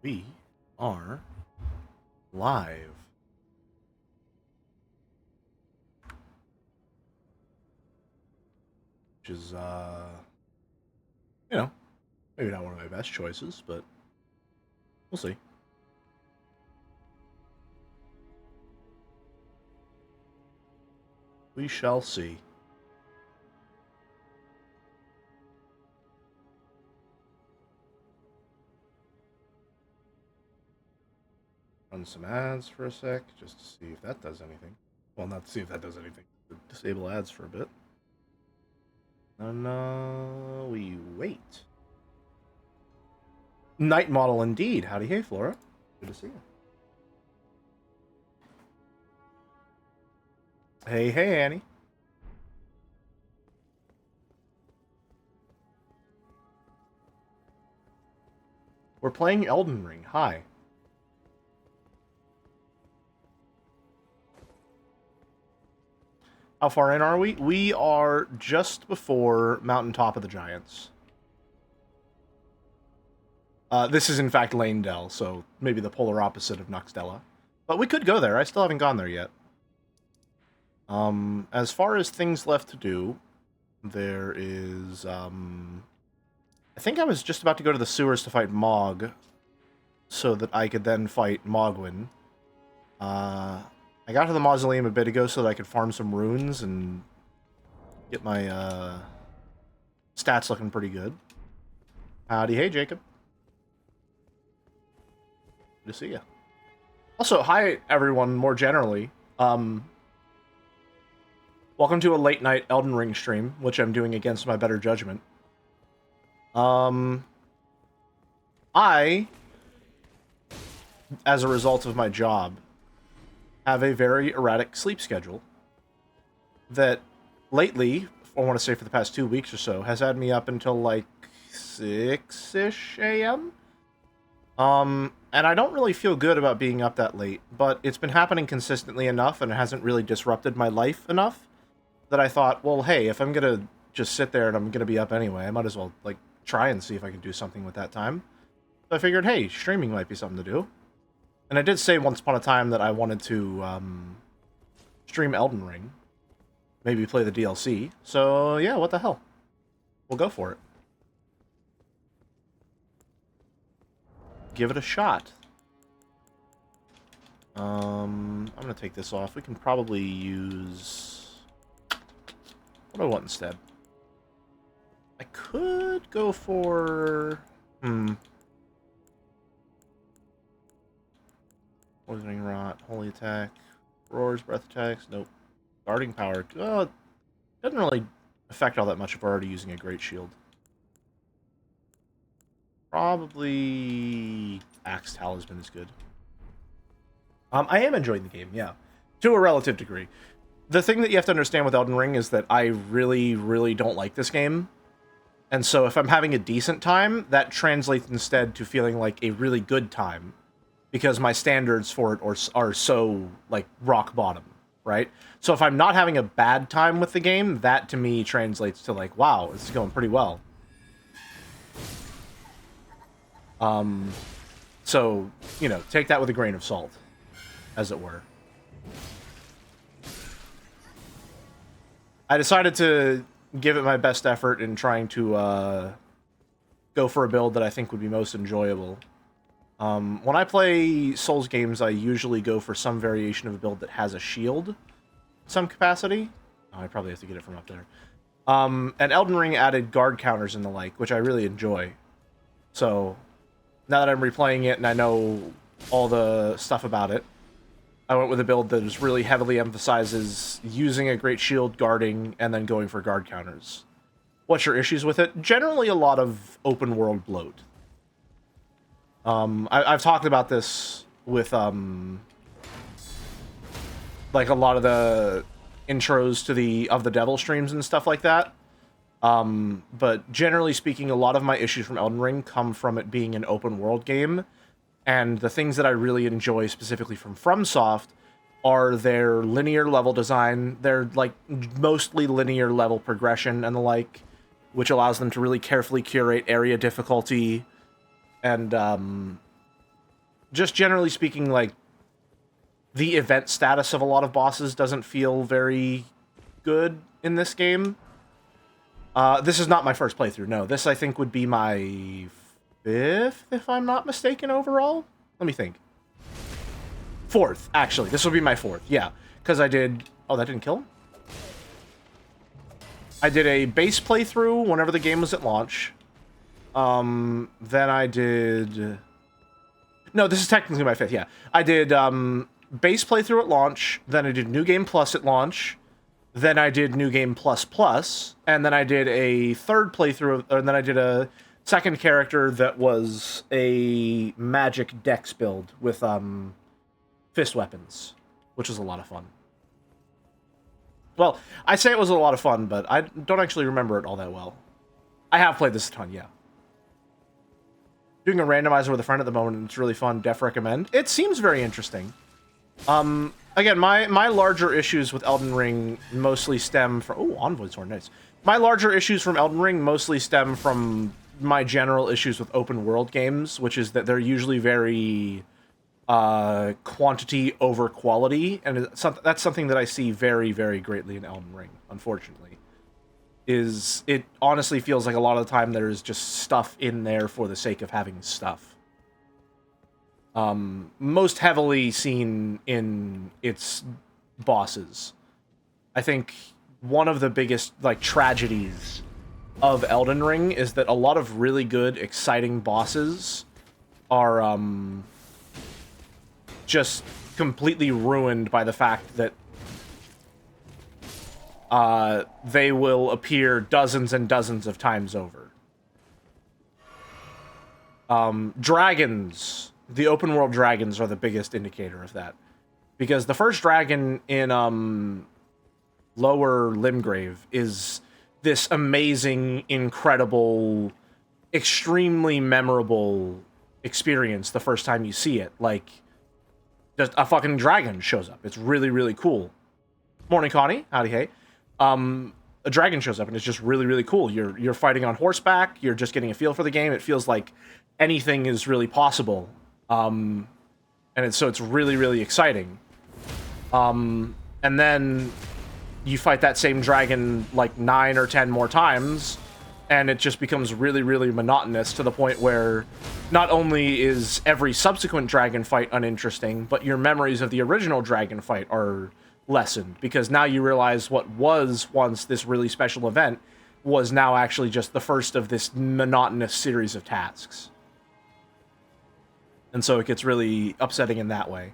We are live. Which is, you know, maybe not one of my best choices, but we'll see. We shall see. Run some ads for a sec, just to see if that does anything. Well, not to see if that does anything. Disable ads for a bit. And, we wait. Night model indeed. Howdy, hey, Flora. Good to see you. Hey, hey, Annie. We're playing Elden Ring. Hi. How far in are we? We are just before Mountaintop of the Giants. This is in fact Lanedell, so maybe the polar opposite of Nuxdella. But we could go there. I still haven't gone there yet. As far as things left to do, there is, I think I was just about to go to the sewers to fight Mog, so that I could then fight Mogwin. I got to the mausoleum a bit ago so that I could farm some runes and get my, stats looking pretty good. Howdy, hey, Jacob. Good to see you. Also, hi, everyone, more generally. Welcome to a late-night Elden Ring stream, which I'm doing against my better judgment. I, as a result of my job, have a very erratic sleep schedule that lately, I want to say for the past 2 weeks or so, has had me up until like 6-ish a.m. And I don't really feel good about being up that late, but it's been happening consistently enough and it hasn't really disrupted my life enough that I thought, well, hey, if I'm gonna just sit there and I'm gonna be up anyway, I might as well, like, try and see if I can do something with that time. So I figured, hey, streaming might be something to do. And I did say once upon a time that I wanted to, stream Elden Ring. Maybe play the DLC. So, yeah, what the hell? We'll go for it. Give it a shot. I'm gonna take this off. We can probably use... What do I want instead? I could go for... Poisoning Rot, Holy Attack, Roars, Breath Attacks, nope. Guarding Power, it doesn't really affect all that much if we're already using a Great Shield. Probably Axe Talisman is good. I am enjoying the game, yeah. To a relative degree. The thing that you have to understand with Elden Ring is that I really, really don't like this game. And so if I'm having a decent time, that translates instead to feeling like a really good time. Because my standards for it are so, like, rock bottom, right? So if I'm not having a bad time with the game, that to me translates to, like, wow, this is going pretty well. So, you know, take that with a grain of salt, as it were. I decided to give it my best effort in trying to go for a build that I think would be most enjoyable. When I play Souls games, I usually go for some variation of a build that has a shield, some capacity. Oh, I probably have to get it from up there. And Elden Ring added guard counters and the like, which I really enjoy. So, now that I'm replaying it and I know all the stuff about it, I went with a build that is really heavily emphasizes using a great shield, guarding, and then going for guard counters. What's your issues with it? Generally a lot of open world bloat. I've talked about this with, like, a lot of the intros to the Devil streams and stuff like that. But generally speaking, a lot of my issues from Elden Ring come from it being an open world game. And the things that I really enjoy specifically from FromSoft are their linear level design, their, like, mostly linear level progression and the like, which allows them to really carefully curate area difficulty and, just generally speaking, like, the event status of a lot of bosses doesn't feel very good in this game. This is not my first playthrough, no. This, I think, would be my 5th, if I'm not mistaken, overall? Let me think. 4th, actually. This will be my 4th, yeah. Because I did... Oh, that didn't kill him? I did a base playthrough whenever the game was at launch. Then I did... No, this is technically my 5th, yeah. I did base playthrough at launch, then I did New Game Plus at launch, then I did New Game Plus Plus, and then I did a third playthrough, and then I did a second character that was a magic dex build with fist weapons, which was a lot of fun. Well, I say it was a lot of fun, but I don't actually remember it all that well. I have played this a ton, yeah. Doing a randomizer with a friend at the moment, and it's really fun. Def recommend. It seems very interesting. Again, my larger issues with Elden Ring mostly stem from... Oh, Envoy Sword, nice. My larger issues from Elden Ring mostly stem from my general issues with open world games, which is that they're usually very quantity over quality, and that's something that I see very, very greatly in Elden Ring, unfortunately. It honestly feels like a lot of the time there's just stuff in there for the sake of having stuff. Most heavily seen in its bosses. I think one of the biggest, like, tragedies of Elden Ring is that a lot of really good, exciting bosses are, just completely ruined by the fact that they will appear dozens and dozens of times over. Dragons, the open world dragons, are the biggest indicator of that. Because the first dragon in Lower Limgrave is this amazing, incredible, extremely memorable experience the first time you see it. Like, just a fucking dragon shows up. It's really, really cool. Morning, Connie. Howdy, hey. A dragon shows up, and it's just really, really cool. You're fighting on horseback. You're just getting a feel for the game. It feels like anything is really possible. And it's really, really exciting. And then you fight that same dragon like 9 or 10 more times, and it just becomes really, really monotonous to the point where not only is every subsequent dragon fight uninteresting, but your memories of the original dragon fight are lessened, because now you realize what was once this really special event was now actually just the first of this monotonous series of tasks. And so it gets really upsetting in that way.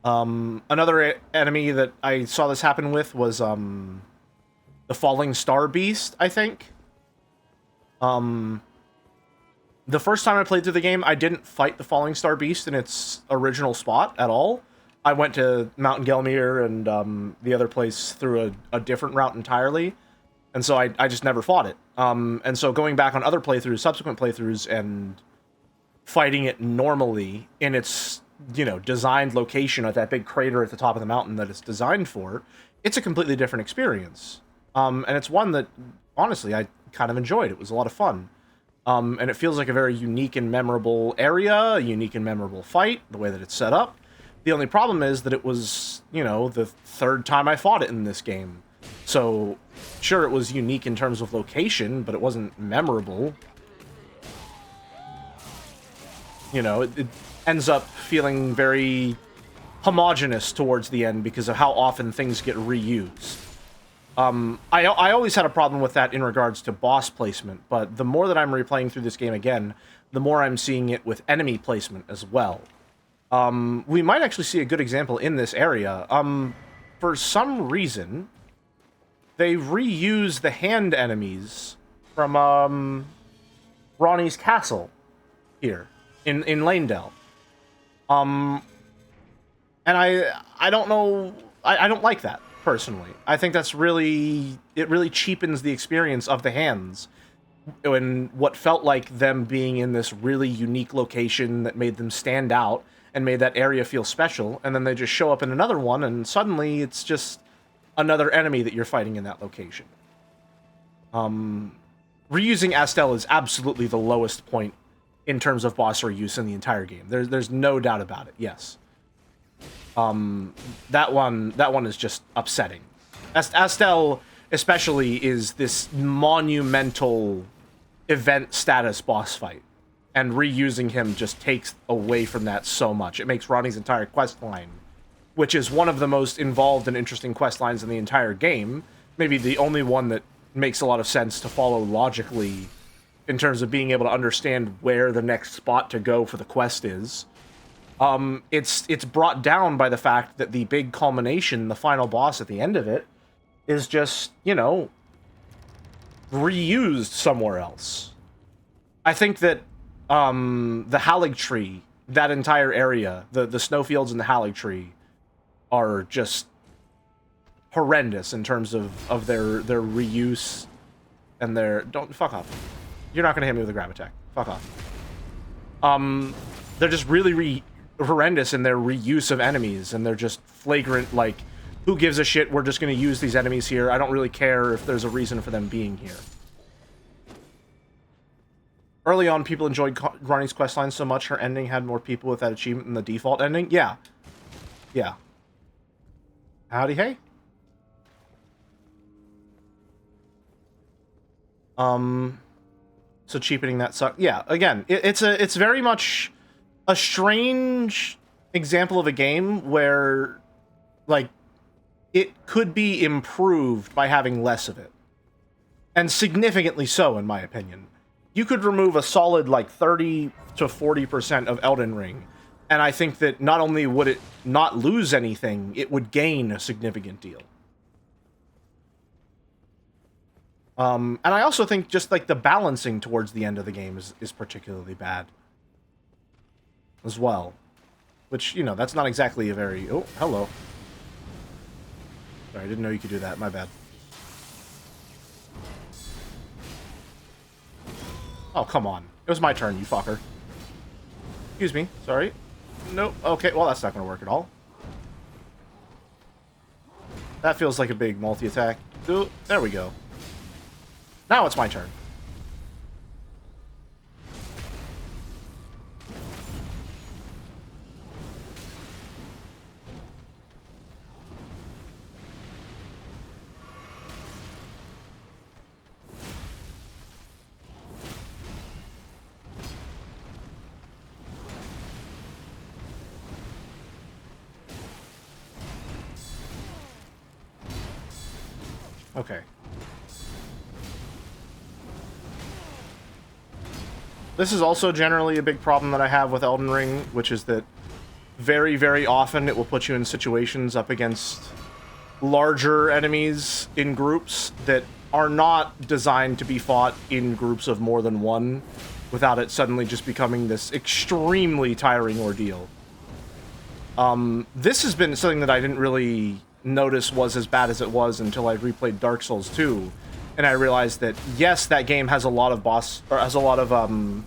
Another enemy that I saw this happen with was the Falling Star Beast, I think. The first time I played through the game, I didn't fight the Falling Star Beast in its original spot at all. I went to Mount Gelmir and the other place through a different route entirely, and so I just never fought it. And so going back on other playthroughs, subsequent playthroughs, and fighting it normally in its, you know, designed location at that big crater at the top of the mountain that it's designed for, it's a completely different experience. And it's one that, honestly, I kind of enjoyed. It was a lot of fun. And it feels like a very unique and memorable area, a unique and memorable fight, the way that it's set up. The only problem is that it was, you know, the third time I fought it in this game. So, sure, it was unique in terms of location, but it wasn't memorable. You know, it ends up feeling very homogenous towards the end because of how often things get reused. I always had a problem with that in regards to boss placement, but the more that I'm replaying through this game again, the more I'm seeing it with enemy placement as well. We might actually see a good example in this area. For some reason, they reuse the hand enemies from Ronnie's castle here in Lanedale. And I don't know, I don't like that, personally. I think that's really, it really cheapens the experience of the hands when what felt like them being in this really unique location that made them stand out and made that area feel special, and then they just show up in another one, and suddenly it's just another enemy that you're fighting in that location. Reusing Astel is absolutely the lowest point in terms of boss reuse in the entire game. There's no doubt about it. Yes. That one is just upsetting. Astel especially is this monumental event status boss fight, and reusing him just takes away from that so much. It makes Ronnie's entire quest line, which is one of the most involved and interesting quest lines in the entire game, maybe the only one that makes a lot of sense to follow logically in terms of being able to understand where the next spot to go for the quest is. It's brought down by the fact that the big culmination, the final boss at the end of it, is just, you know, reused somewhere else. I think that the Hallig Tree, that entire area, the snowfields and the Hallig Tree, are just horrendous in terms of their reuse and their... Don't... Fuck off. You're not gonna hit me with a grab attack. Fuck off. They're just really horrendous in their reuse of enemies, and they're just flagrant, like, who gives a shit, we're just gonna use these enemies here, I don't really care if there's a reason for them being here. Early on, people enjoyed Ronnie's questline so much, her ending had more people with that achievement than the default ending. Yeah. Yeah. Howdy hey. So cheapening that suck. Yeah, again, it's very much a strange example of a game where, like, it could be improved by having less of it. And significantly so, in my opinion. You could remove a solid, like, 30 to 40% of Elden Ring, and I think that not only would it not lose anything, it would gain a significant deal. And I also think just, like, the balancing towards the end of the game is particularly bad. As well. Which, you know, that's not exactly a very... Oh, hello. Sorry, I didn't know you could do that. My bad. Oh, come on. It was my turn, you fucker. Excuse me. Sorry. Nope. Okay, well, that's not going to work at all. That feels like a big multi-attack. There we go. Now it's my turn. Okay. This is also generally a big problem that I have with Elden Ring, which is that very, very often it will put you in situations up against larger enemies in groups that are not designed to be fought in groups of more than one, without it suddenly just becoming this extremely tiring ordeal. This has been something that I didn't really notice was as bad as it was until I replayed Dark Souls 2, and I realized that, yes, that game has a lot of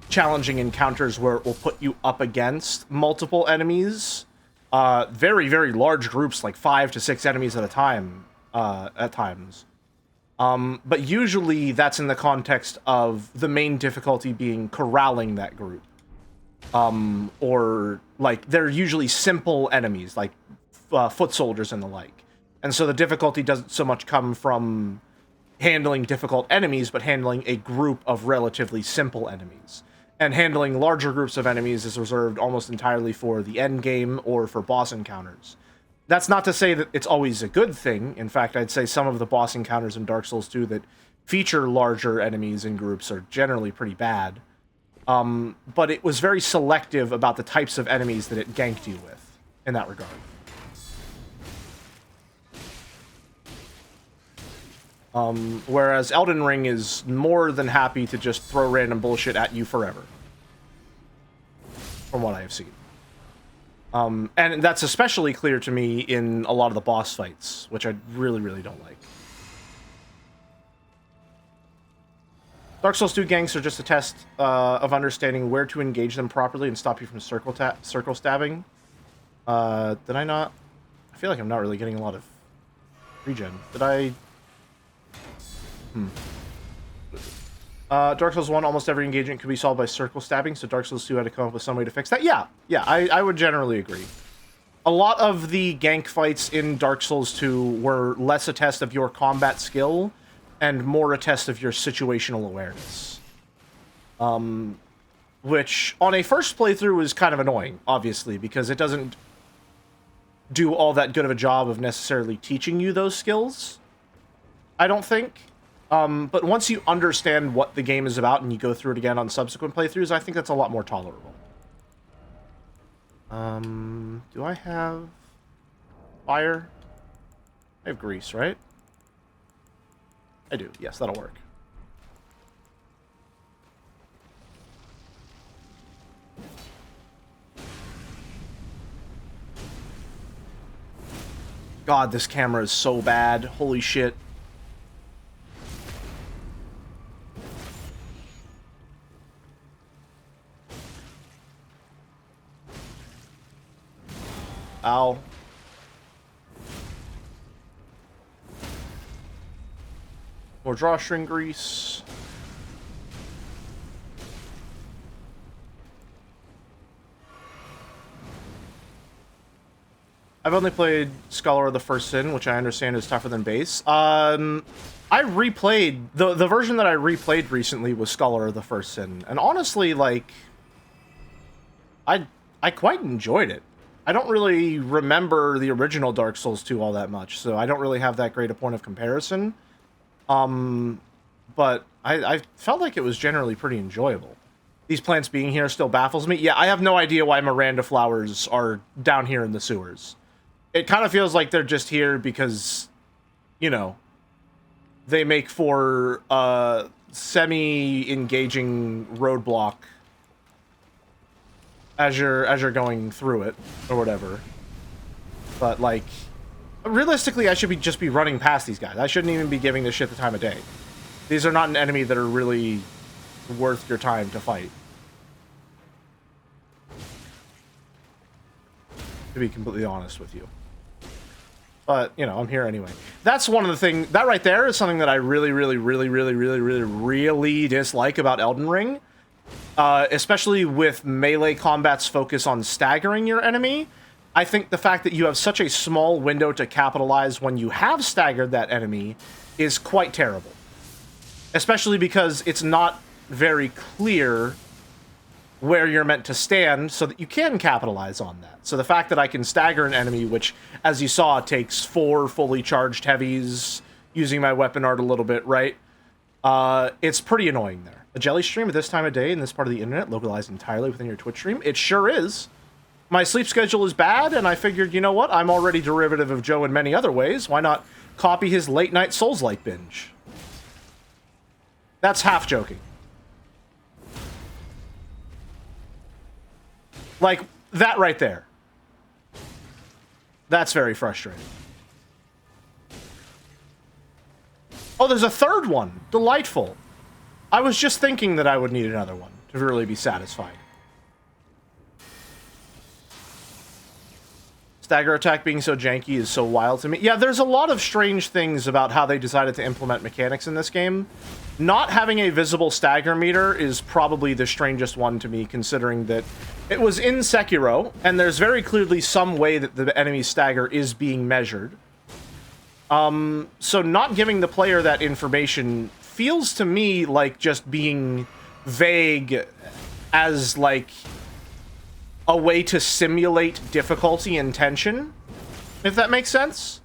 challenging encounters where it will put you up against multiple enemies, very, very large groups, like 5 to 6 enemies at a time, at times. But usually that's in the context of the main difficulty being corralling that group. Or, like, they're usually simple enemies, like foot soldiers and the like. And so the difficulty doesn't so much come from handling difficult enemies, but handling a group of relatively simple enemies. And handling larger groups of enemies is reserved almost entirely for the end game or for boss encounters. That's not to say that it's always a good thing. In fact, I'd say some of the boss encounters in Dark Souls 2 that feature larger enemies in groups are generally pretty bad. But it was very selective about the types of enemies that it ganked you with, in that regard. Whereas Elden Ring is more than happy to just throw random bullshit at you forever. From what I have seen. And that's especially clear to me in a lot of the boss fights, which I really, really don't like. Dark Souls 2 ganks are just a test of understanding where to engage them properly and stop you from circle stabbing. Did I not? I feel like I'm not really getting a lot of regen. Did I... Dark Souls 1, almost every engagement could be solved by circle stabbing, so Dark Souls 2 had to come up with some way to fix that. Yeah, I would generally agree. A lot of the gank fights in Dark Souls 2 were less a test of your combat skill and more a test of your situational awareness. Which, on a first playthrough, is kind of annoying, obviously, because it doesn't do all that good of a job of necessarily teaching you those skills, I don't think. But once you understand what the game is about and you go through it again on subsequent playthroughs, I think that's a lot more tolerable. Do I have fire? I have grease, right? I do. Yes, that'll work. God, this camera is so bad. Holy shit. Ow. More drawstring grease. I've only played Scholar of the First Sin, which I understand is tougher than base. I replayed... The version that I replayed recently was Scholar of the First Sin. And honestly, like... I quite enjoyed it. I don't really remember the original Dark Souls 2 all that much, so I don't really have that great a point of comparison. But I felt like it was generally pretty enjoyable. These plants being here still baffles me. Yeah, I have no idea why Miranda flowers are down here in the sewers. It kind of feels like they're just here because, you know, they make for a semi-engaging roadblock as you're going through it, or whatever. But, like, realistically, I should just be running past these guys. I shouldn't even be giving this shit the time of day. These are not an enemy that are really worth your time to fight. To be completely honest with you. But, you know, I'm here anyway. That's one of the things... That right there is something that I really dislike about Elden Ring. Especially with melee combat's focus on staggering your enemy. I think the fact that you have such a small window to capitalize when you have staggered that enemy is quite terrible. Especially because it's not very clear where you're meant to stand so that you can capitalize on that. So the fact that I can stagger an enemy, which, as you saw, takes 4 fully charged heavies, using my weapon art a little bit, right? It's pretty annoying there. A jelly stream at this time of day in this part of the internet, localized entirely within your Twitch stream? It sure is. My sleep schedule is bad, and I figured, you know what? I'm already derivative of Joe in many other ways. Why not copy his late-night Souls-like binge? That's half joking. Like, that right there. That's very frustrating. Oh, there's a third one. Delightful. I was just thinking that I would need another one to really be satisfied. Stagger attack being so janky is so wild to me. Yeah, there's a lot of strange things about how they decided to implement mechanics in this game. Not having a visible stagger meter is probably the strangest one to me, considering that it was in Sekiro, and there's very clearly some way that the enemy's stagger is being measured. So not giving the player that information feels to me like just being vague as, like, a way to simulate difficulty and tension, if that makes sense.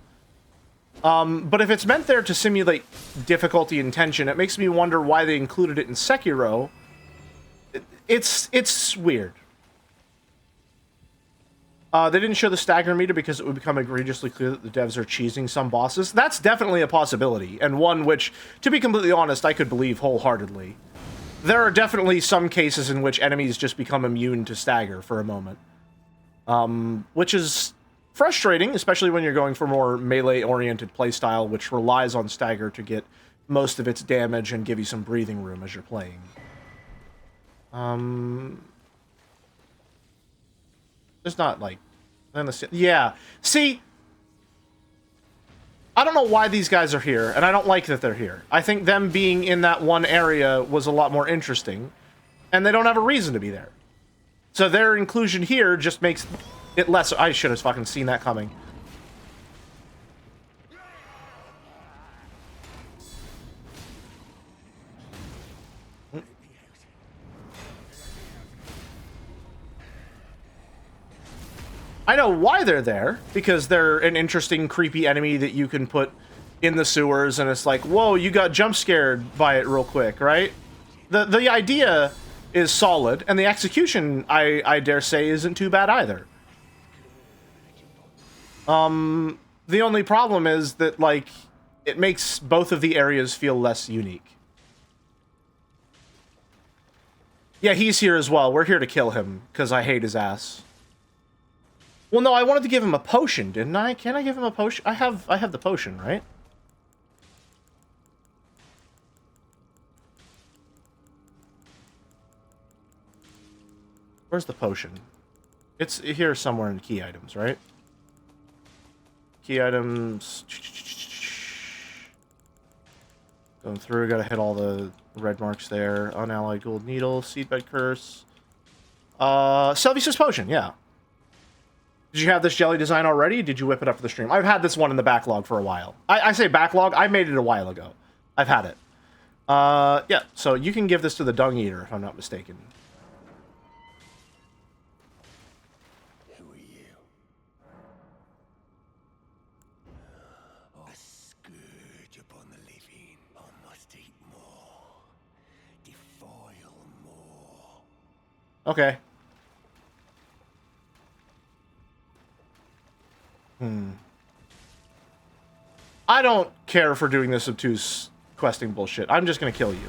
But if it's meant there to simulate difficulty and tension, it makes me wonder why they included it in Sekiro. It's weird. They didn't show the stagger meter because it would become egregiously clear that the devs are cheesing some bosses. That's definitely a possibility, and one which, to be completely honest, I could believe wholeheartedly. There are definitely some cases in which enemies just become immune to stagger for a moment. Which is frustrating, especially when you're going for more melee-oriented playstyle, which relies on stagger to get most of its damage and give you some breathing room as you're playing. There's not, like... Yeah. See... I don't know why these guys are here, and I don't like that they're here. I think them being in that one area was a lot more interesting, and they don't have a reason to be there. So their inclusion here just makes it less... I should have fucking seen that coming. I know why they're there, because they're an interesting, creepy enemy that you can put in the sewers, and it's like, whoa, you got jump scared by it real quick, right? The idea is solid, and the execution, I dare say, isn't too bad either. The only problem is that, like, it makes both of the areas feel less unique. Yeah, he's here as well. We're here to kill him, because I hate his ass. Well, no, I wanted to give him a potion, didn't I? Can I give him a potion? I have the potion, right? Where's the potion? It's here somewhere in key items, right? Key items. Going through, gotta hit all the red marks there. Unalloyed gold needle, seedbed curse. Selvius' potion, yeah. Did you have this jelly design already? Did you whip it up for the stream? I've had this one in the backlog for a while. I say backlog, I made it a while ago. I've had it. Yeah, so you can give this to the Dung Eater, if I'm not mistaken. Who are you? A scourge upon the living. I must eat more. Defile more. Okay. I don't care for doing this obtuse questing bullshit. I'm just gonna kill you.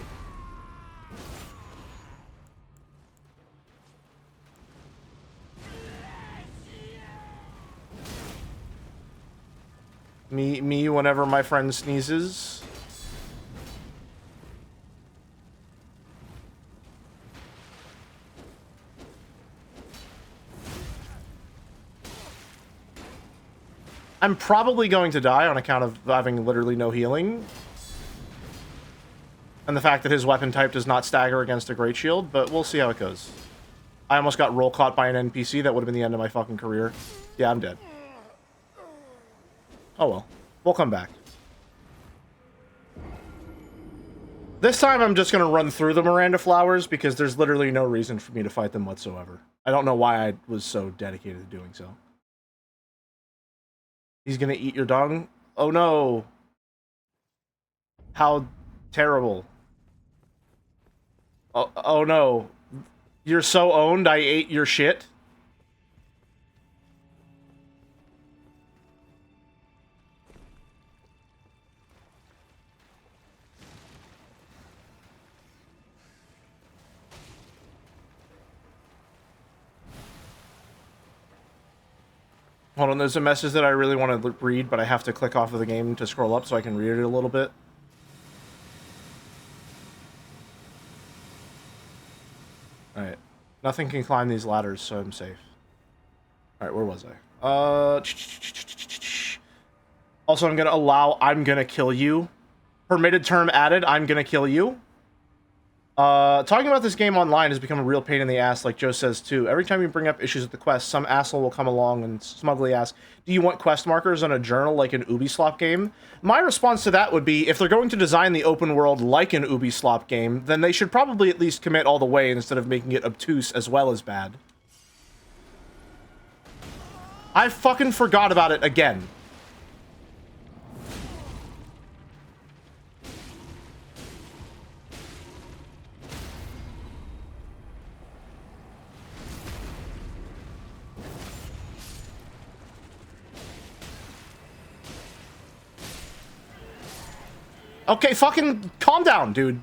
Me whenever my friend sneezes. I'm probably going to die on account of having literally no healing. And the fact that his weapon type does not stagger against a Great Shield, but we'll see how it goes. I almost got roll caught by an NPC. That would have been the end of my fucking career. Yeah, I'm dead. Oh well. We'll come back. This time I'm just going to run through the Miranda flowers because there's literally no reason for me to fight them whatsoever. I don't know why I was so dedicated to doing so. He's gonna eat your dung? Oh no. How terrible. Oh no. You're so owned, I ate your shit? Hold on, there's a message that I really want to read, but I have to click off of the game to scroll up so I can read it a little bit. Alright. Nothing can climb these ladders, so I'm safe. Alright, where was I? Also, I'm gonna kill you. Permitted term added, I'm gonna kill you. Talking about this game online has become a real pain in the ass, like Joe says too. Every time you bring up issues with the quest, some asshole will come along and smugly ask, do you want quest markers on a journal like an Ubisoft game? My response to that would be, if they're going to design the open world like an Ubisoft game, then they should probably at least commit all the way instead of making it obtuse as well as bad. I fucking forgot about it again. Okay, fucking calm down, dude.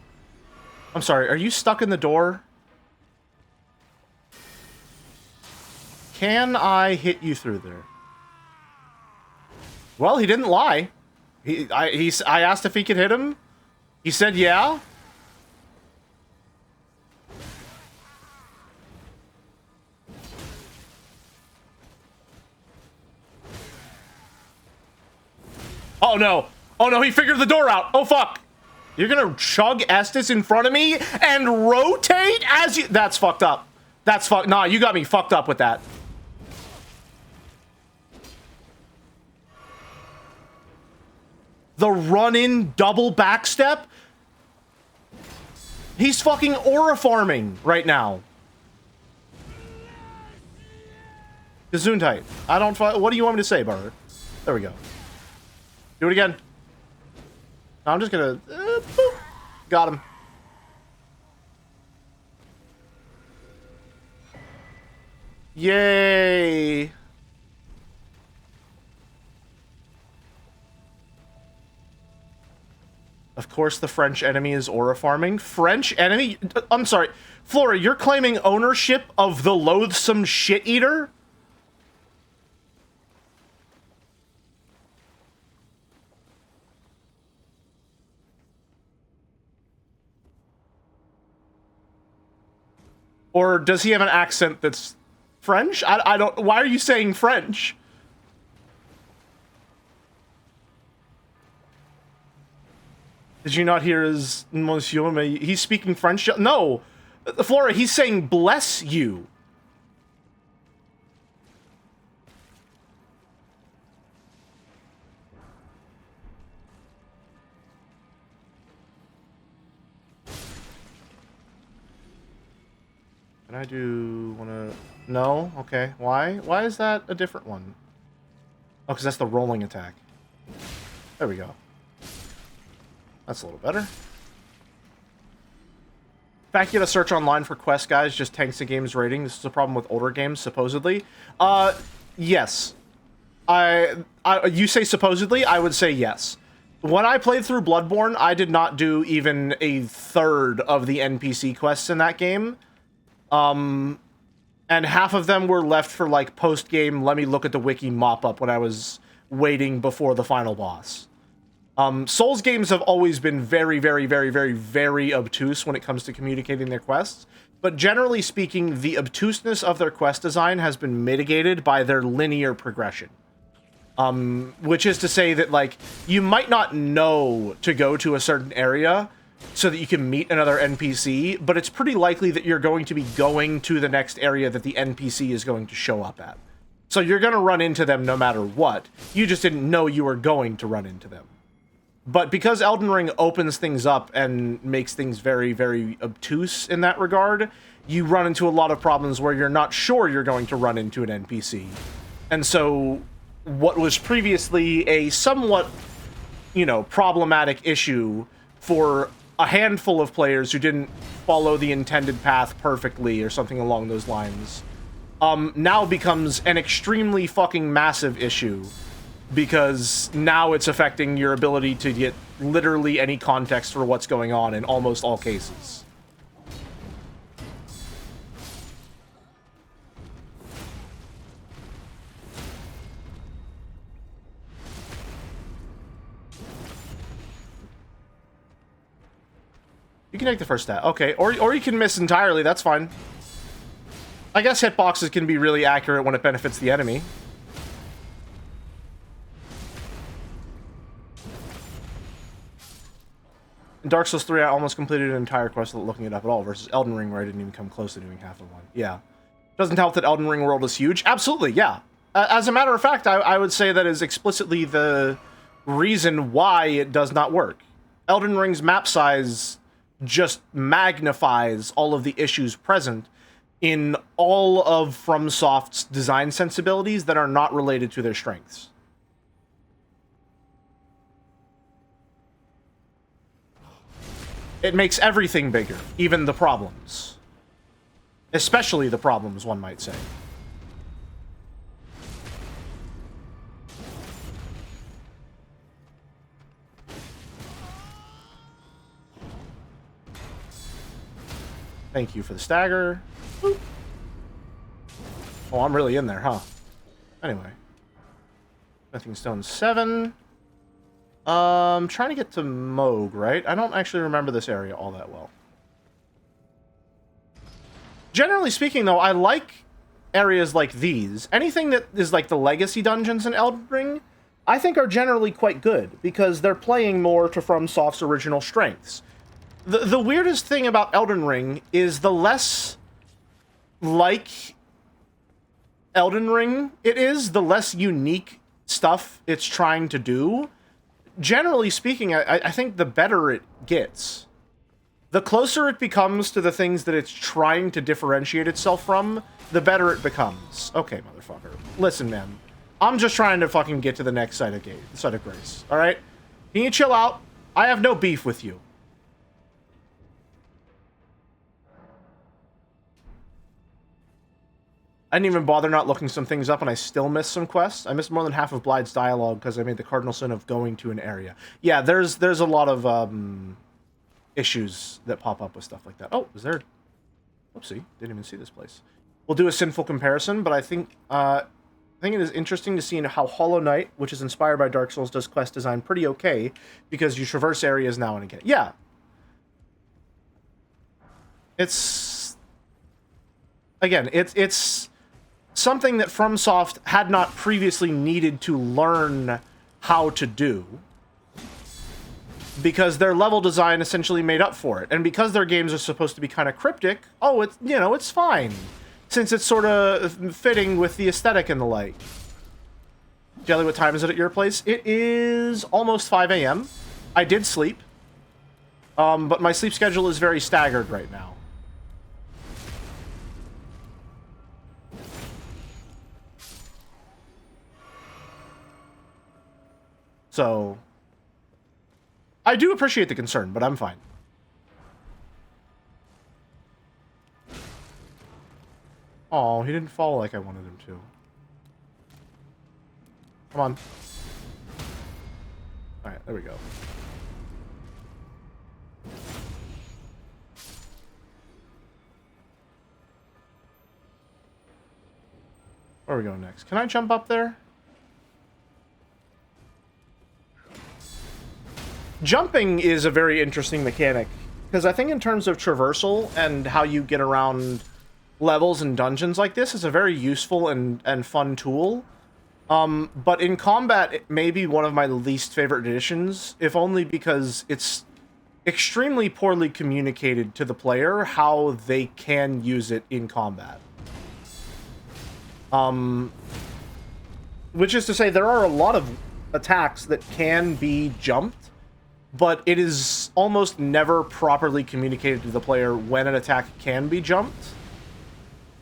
I'm sorry, are you stuck in the door? Can I hit you through there? Well, he didn't lie. I asked if he could hit him. He said yeah. Oh no! Oh no, he figured the door out! Oh fuck! You're gonna chug Estus in front of me and rotate as you- That's fucked up. That's fucked- Nah, you got me fucked up with that. The run-in double backstep? He's fucking aura farming right now. Gesundheit. I don't- What do you want me to say, Burger? There we go. Do it again. I'm just gonna... boop. Got him. Yay! Of course the French enemy is aura farming. French enemy? I'm sorry. Flora, you're claiming ownership of the loathsome shit-eater? Or does he have an accent that's French? I don't... Why are you saying French? Did you not hear his Monsieur? He's speaking French? No! Flora, he's saying bless you. Can I do... wanna... No? Okay. Why? Why is that a different one? Oh, because that's the rolling attack. There we go. That's a little better. In fact, you get a search online for quest guys just tanks the game's rating. This is a problem with older games, supposedly. Yes. You say supposedly, I would say yes. When I played through Bloodborne, I did not do even a third of the NPC quests in that game. And half of them were left for, like, post-game, let me look at the wiki mop-up when I was waiting before the final boss. Souls games have always been very, very, very, very, very obtuse when it comes to communicating their quests, but generally speaking, the obtuseness of their quest design has been mitigated by their linear progression. Which is to say that, like, you might not know to go to a certain area so that you can meet another NPC, but it's pretty likely that you're going to be going to the next area that the NPC is going to show up at. So you're going to run into them no matter what. You just didn't know you were going to run into them. But because Elden Ring opens things up and makes things very, very obtuse in that regard, you run into a lot of problems where you're not sure you're going to run into an NPC. And so what was previously a somewhat, you know, problematic issue for a handful of players who didn't follow the intended path perfectly or something along those lines, now becomes an extremely fucking massive issue. Because now it's affecting your ability to get literally any context for what's going on in almost all cases. You can take the first stat. Okay, or you can miss entirely, that's fine. I guess hitboxes can be really accurate when it benefits the enemy. In Dark Souls 3, I almost completed an entire quest without looking it up at all, versus Elden Ring, where I didn't even come close to doing half of one. Yeah. Doesn't help that Elden Ring world is huge? Absolutely, yeah. As a matter of fact, I would say that is explicitly the reason why it does not work. Elden Ring's map size just magnifies all of the issues present in all of FromSoft's design sensibilities that are not related to their strengths. It makes everything bigger, even the problems. Especially the problems, one might say. Thank you for the stagger. Boop. Oh, I'm really in there, huh? Anyway. Nothing Stone 7. Trying to get to Moog, right? I don't actually remember this area all that well. Generally speaking, though, I like areas like these. Anything that is like the Legacy dungeons in Elden Ring I think are generally quite good, because they're playing more to FromSoft's original strengths. The weirdest thing about Elden Ring is the less like Elden Ring it is, the less unique stuff it's trying to do. Generally speaking, I think the better it gets. The closer it becomes to the things that it's trying to differentiate itself from, the better it becomes. Okay, motherfucker. Listen, man. I'm just trying to fucking get to the next side of grace, alright? Can you chill out? I have no beef with you. I didn't even bother not looking some things up, and I still missed some quests. I missed more than half of Blide's dialogue because I made the cardinal sin of going to an area. Yeah, there's a lot of issues that pop up with stuff like that. Oh, is there... Oopsie, didn't even see this place. We'll do a sinful comparison, but I think it is interesting to see how Hollow Knight, which is inspired by Dark Souls, does quest design pretty okay, because you traverse areas now and again. Yeah. It's... Again, it's something that FromSoft had not previously needed to learn how to do, because their level design essentially made up for it. And because their games are supposed to be kind of cryptic, oh, it's, you know, it's fine, since it's sort of fitting with the aesthetic and the like. Jelly, what time is it at your place? It is almost 5 a.m. I did sleep, but my sleep schedule is very staggered right now. So, I do appreciate the concern, but I'm fine. Oh, he didn't fall like I wanted him to. Come on. Alright, there we go. Where are we going next? Can I jump up there? Jumping is a very interesting mechanic, because I think in terms of traversal and how you get around levels and dungeons like this, is a very useful and fun tool. But in combat, it may be one of my least favorite additions, if only because it's extremely poorly communicated to the player how they can use it in combat. Which is to say, there are a lot of attacks that can be jumped, but it is almost never properly communicated to the player when an attack can be jumped.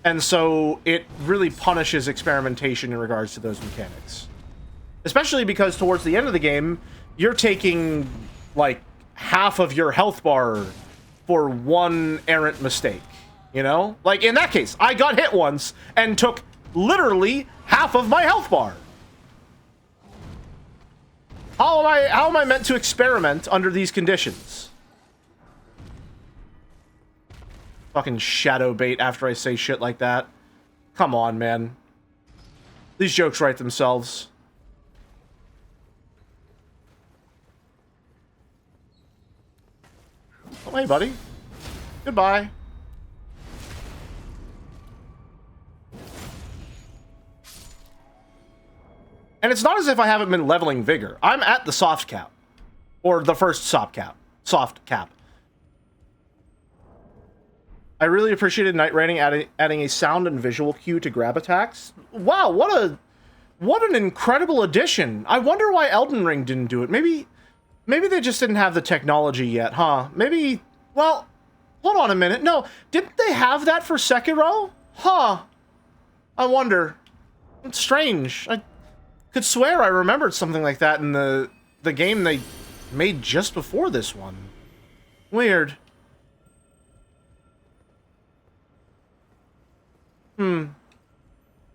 And so it really punishes experimentation in regards to those mechanics. Especially because towards the end of the game, you're taking, like, half of your health bar for one errant mistake, you know? Like, in that case, I got hit once and took literally half of my health bar. How am I meant to experiment under these conditions? Fucking shadow bait after I say shit like that. Come on, man. These jokes write themselves. Oh, hey, buddy. Goodbye. And it's not as if I haven't been leveling vigor. I'm at the soft cap. Or the first soft cap. Soft cap. I really appreciated Night Raining adding a sound and visual cue to grab attacks. Wow, what an incredible addition. I wonder why Elden Ring didn't do it. Maybe they just didn't have the technology yet, huh? Maybe, well, hold on a minute. No, didn't they have that for Sekiro? Huh. I wonder. It's strange. I could swear I remembered something like that in the game they made just before this one. Weird.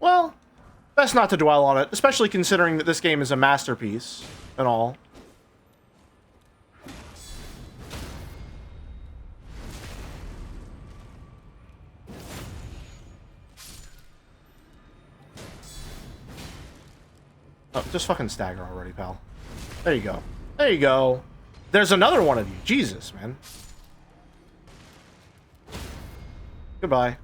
Well, best not to dwell on it, especially considering that this game is a masterpiece and all. Oh, just fucking stagger already, pal. There you go. There you go. There's another one of you. Jesus, man. Goodbye.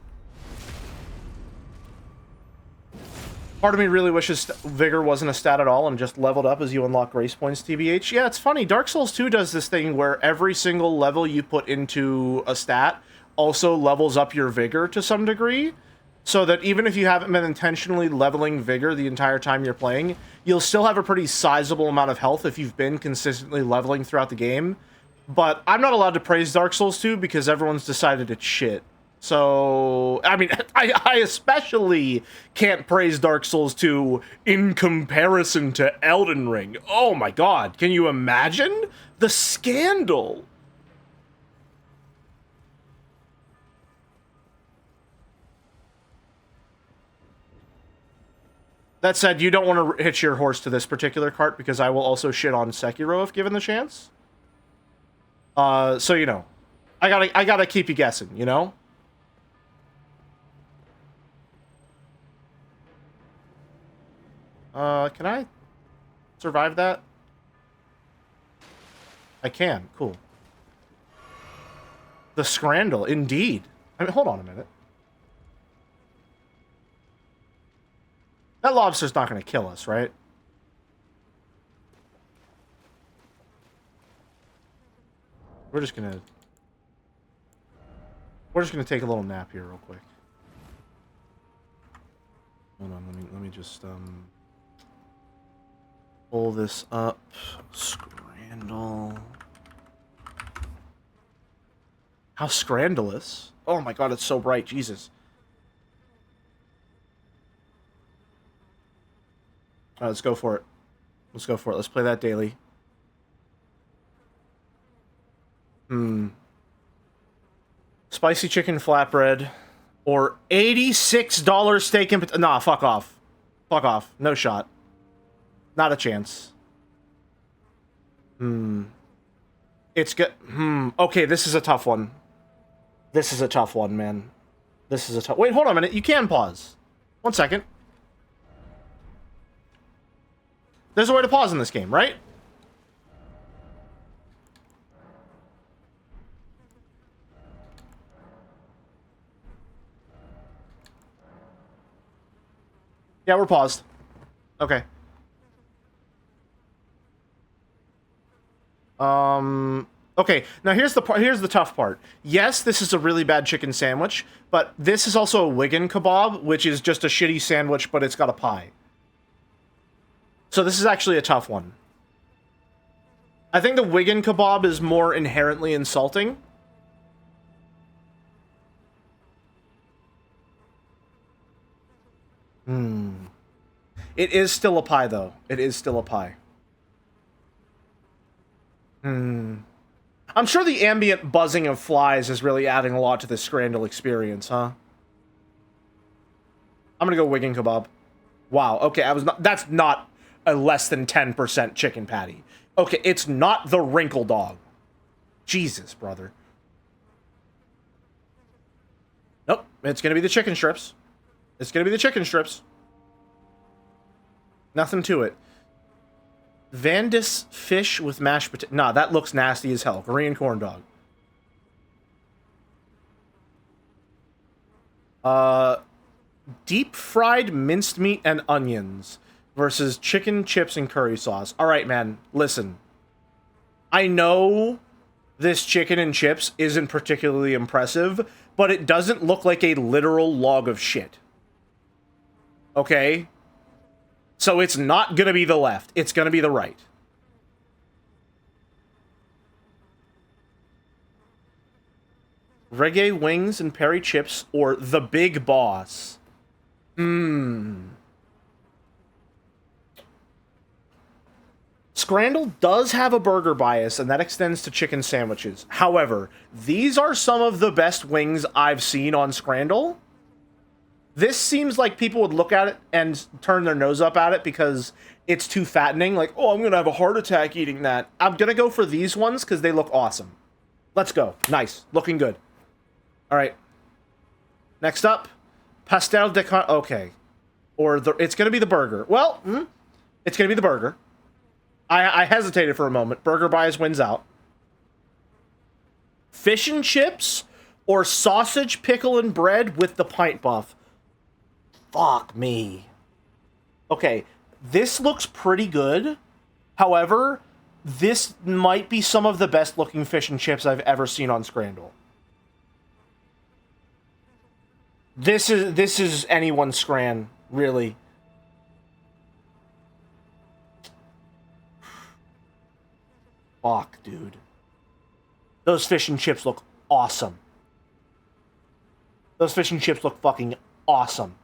Part of me really wishes Vigor wasn't a stat at all and just leveled up as you unlock grace points, TBH. Yeah, it's funny. Dark Souls 2 does this thing where every single level you put into a stat also levels up your Vigor to some degree, so that even if you haven't been intentionally leveling Vigor the entire time you're playing, you'll still have a pretty sizable amount of health if you've been consistently leveling throughout the game. But I'm not allowed to praise Dark Souls 2 because everyone's decided it's shit. So, I mean, I especially can't praise Dark Souls 2 in comparison to Elden Ring. Oh my god, can you imagine? The scandal! That said, you don't want to hitch your horse to this particular cart because I will also shit on Sekiro if given the chance. So you know, I gotta keep you guessing, you know? Can I survive that? I can. Cool. The Scrandal, indeed. I mean, hold on a minute. That lobster's not going to kill us, right? We're just gonna take a little nap here real quick. Hold on, let me just pull this up. Scrandal. How scrandalous. Oh my god, it's so bright, Jesus. Alright, let's go for it. Let's go for it. Let's play that daily. Spicy chicken flatbread. Or $86 steak and... Nah, fuck off. Fuck off. No shot. Not a chance. It's good. Okay, this is a tough one. This is a tough one, man. This is a tough... Wait, hold on a minute. You can pause. 1 second. There's a way to pause in this game, right? Yeah, we're paused. Okay. Okay, now here's the tough part. Yes, this is a really bad chicken sandwich, but this is also a Wigan kebab, which is just a shitty sandwich, but it's got a pie. So this is actually a tough one. I think the Wigan kebab is more inherently insulting. It is still a pie, though. It is still a pie. I'm sure the ambient buzzing of flies is really adding a lot to this Scrandal experience, huh? I'm gonna go Wigan kebab. Wow, okay, that's not a less than 10% chicken patty. Okay, it's not the wrinkle dog. Jesus, brother. Nope, it's gonna be the chicken strips. It's gonna be the chicken strips. Nothing to it. Vandis fish with mashed potato. Nah, that looks nasty as hell. Korean corn dog. Deep fried minced meat and onions versus chicken, chips, and curry sauce. All right, man, listen. I know this chicken and chips isn't particularly impressive, but it doesn't look like a literal log of shit. Okay? So it's not gonna be the left. It's gonna be the right. Reggae wings and peri chips or the big boss. Scrandal does have a burger bias, and that extends to chicken sandwiches. However, these are some of the best wings I've seen on Scrandal. This seems like people would look at it and turn their nose up at it because it's too fattening. Like, oh, I'm going to have a heart attack eating that. I'm going to go for these ones because they look awesome. Let's go. Nice. Looking good. All right. Next up, pastel de carne. Okay. Or it's going to be the burger. Well, it's going to be the burger. I hesitated for a moment. Burger bias wins out. Fish and chips or sausage, pickle, and bread with the pint buff. Fuck me. Okay, this looks pretty good. However, this might be some of the best looking fish and chips I've ever seen on Scrandle. This is anyone's Scran, really. Fuck, dude. Those fish and chips look awesome. Those fish and chips look fucking awesome.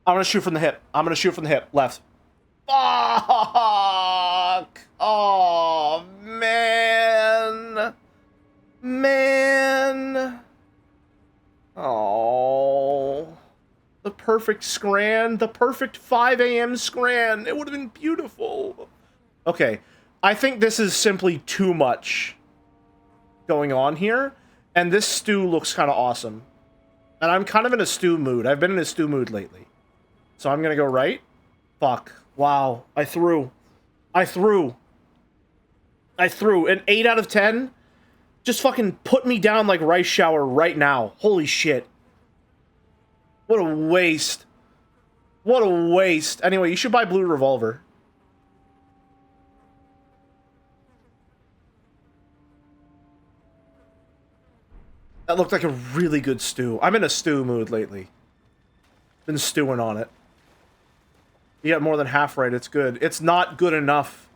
I'm gonna shoot from the hip. I'm gonna shoot from the hip. Left. Fuck! Oh, man. Man. Oh. The perfect Scran. The perfect 5 a.m. Scran. It would have been beautiful. Okay. I think this is simply too much going on here. And this stew looks kind of awesome. And I'm kind of in a stew mood. I've been in a stew mood lately. So I'm gonna go right. Fuck. Wow. I threw. An 8 out of 10? Just fucking put me down like rice shower right now. Holy shit. What a waste. What a waste. Anyway, you should buy Blue Revolver. That looked like a really good stew. I'm in a stew mood lately. Been stewing on it. You got more than half right. It's good. It's not good enough,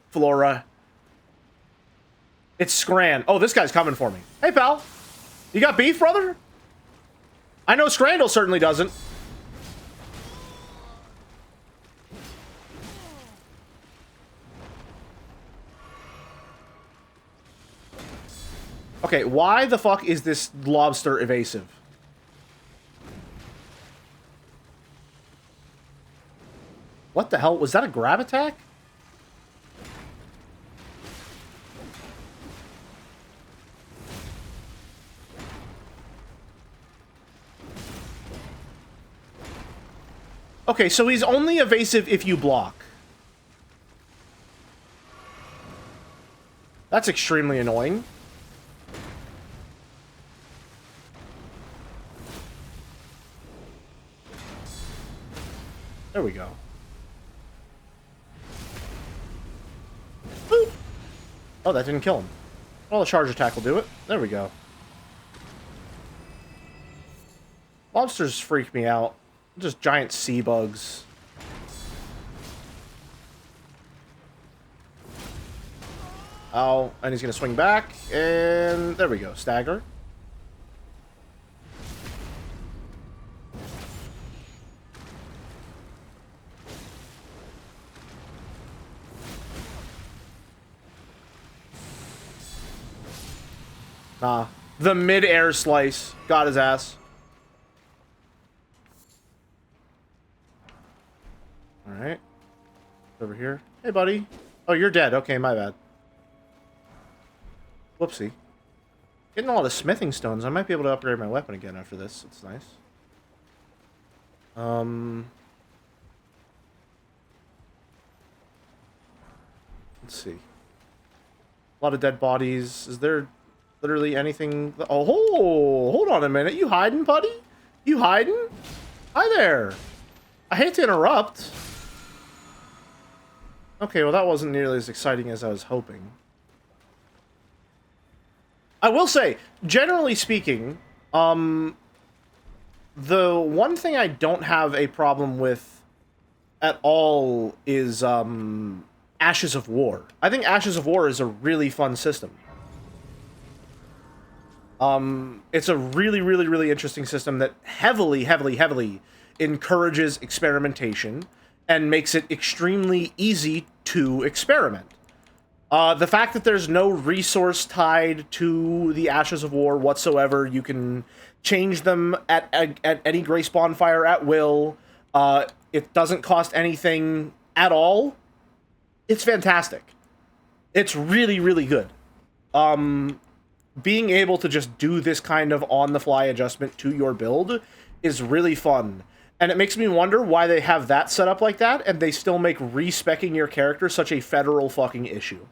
Flora. It's Scran. Oh, this guy's coming for me. Hey, pal. You got beef, brother? I know Scrandle certainly doesn't. Okay, why the fuck is this lobster evasive? What the hell? Was that a grab attack? Okay, so he's only evasive if you block. That's extremely annoying. There we go. Boop. Oh, that didn't kill him. Well, the charge attack will do it. There we go. Lobsters freak me out. Just giant sea bugs. Oh, and he's gonna swing back, and there we go. Stagger. Nah. The mid-air slice. Got his ass. Alright. Over here. Hey, buddy. Oh, you're dead. Okay, my bad. Whoopsie. Getting a lot of smithing stones. I might be able to upgrade my weapon again after this. It's nice. Let's see. A lot of dead bodies. Is there literally anything? Oh, hold on a minute. You hiding, buddy? You hiding? Hi there. I hate to interrupt. Okay, well that wasn't nearly as exciting as I was hoping. I will say, generally speaking, the one thing I don't have a problem with at all is Ashes of War. I think Ashes of War is a really fun system. It's a really, really, really interesting system that heavily, heavily, heavily encourages experimentation and makes it extremely easy to experiment. The fact that there's no resource tied to the Ashes of War whatsoever, you can change them at any Grace Bonfire at will. It doesn't cost anything at all. It's fantastic. It's really, really good. Being able to just do this kind of on-the-fly adjustment to your build is really fun. And it makes me wonder why they have that set up like that, and they still make respecking your character such a federal fucking issue.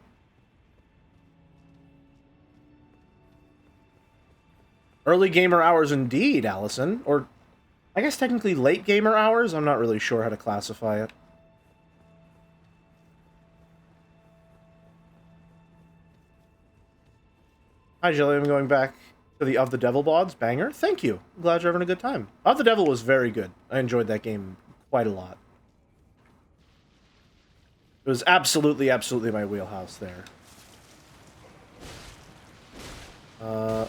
Early gamer hours indeed, Allison. Or I guess technically late gamer hours? I'm not really sure how to classify it. Hi, Jelly. I'm going back to the Of the Devil bods. Banger. Thank you. I'm glad you're having a good time. Of the Devil was very good. I enjoyed that game quite a lot. It was absolutely, absolutely my wheelhouse there.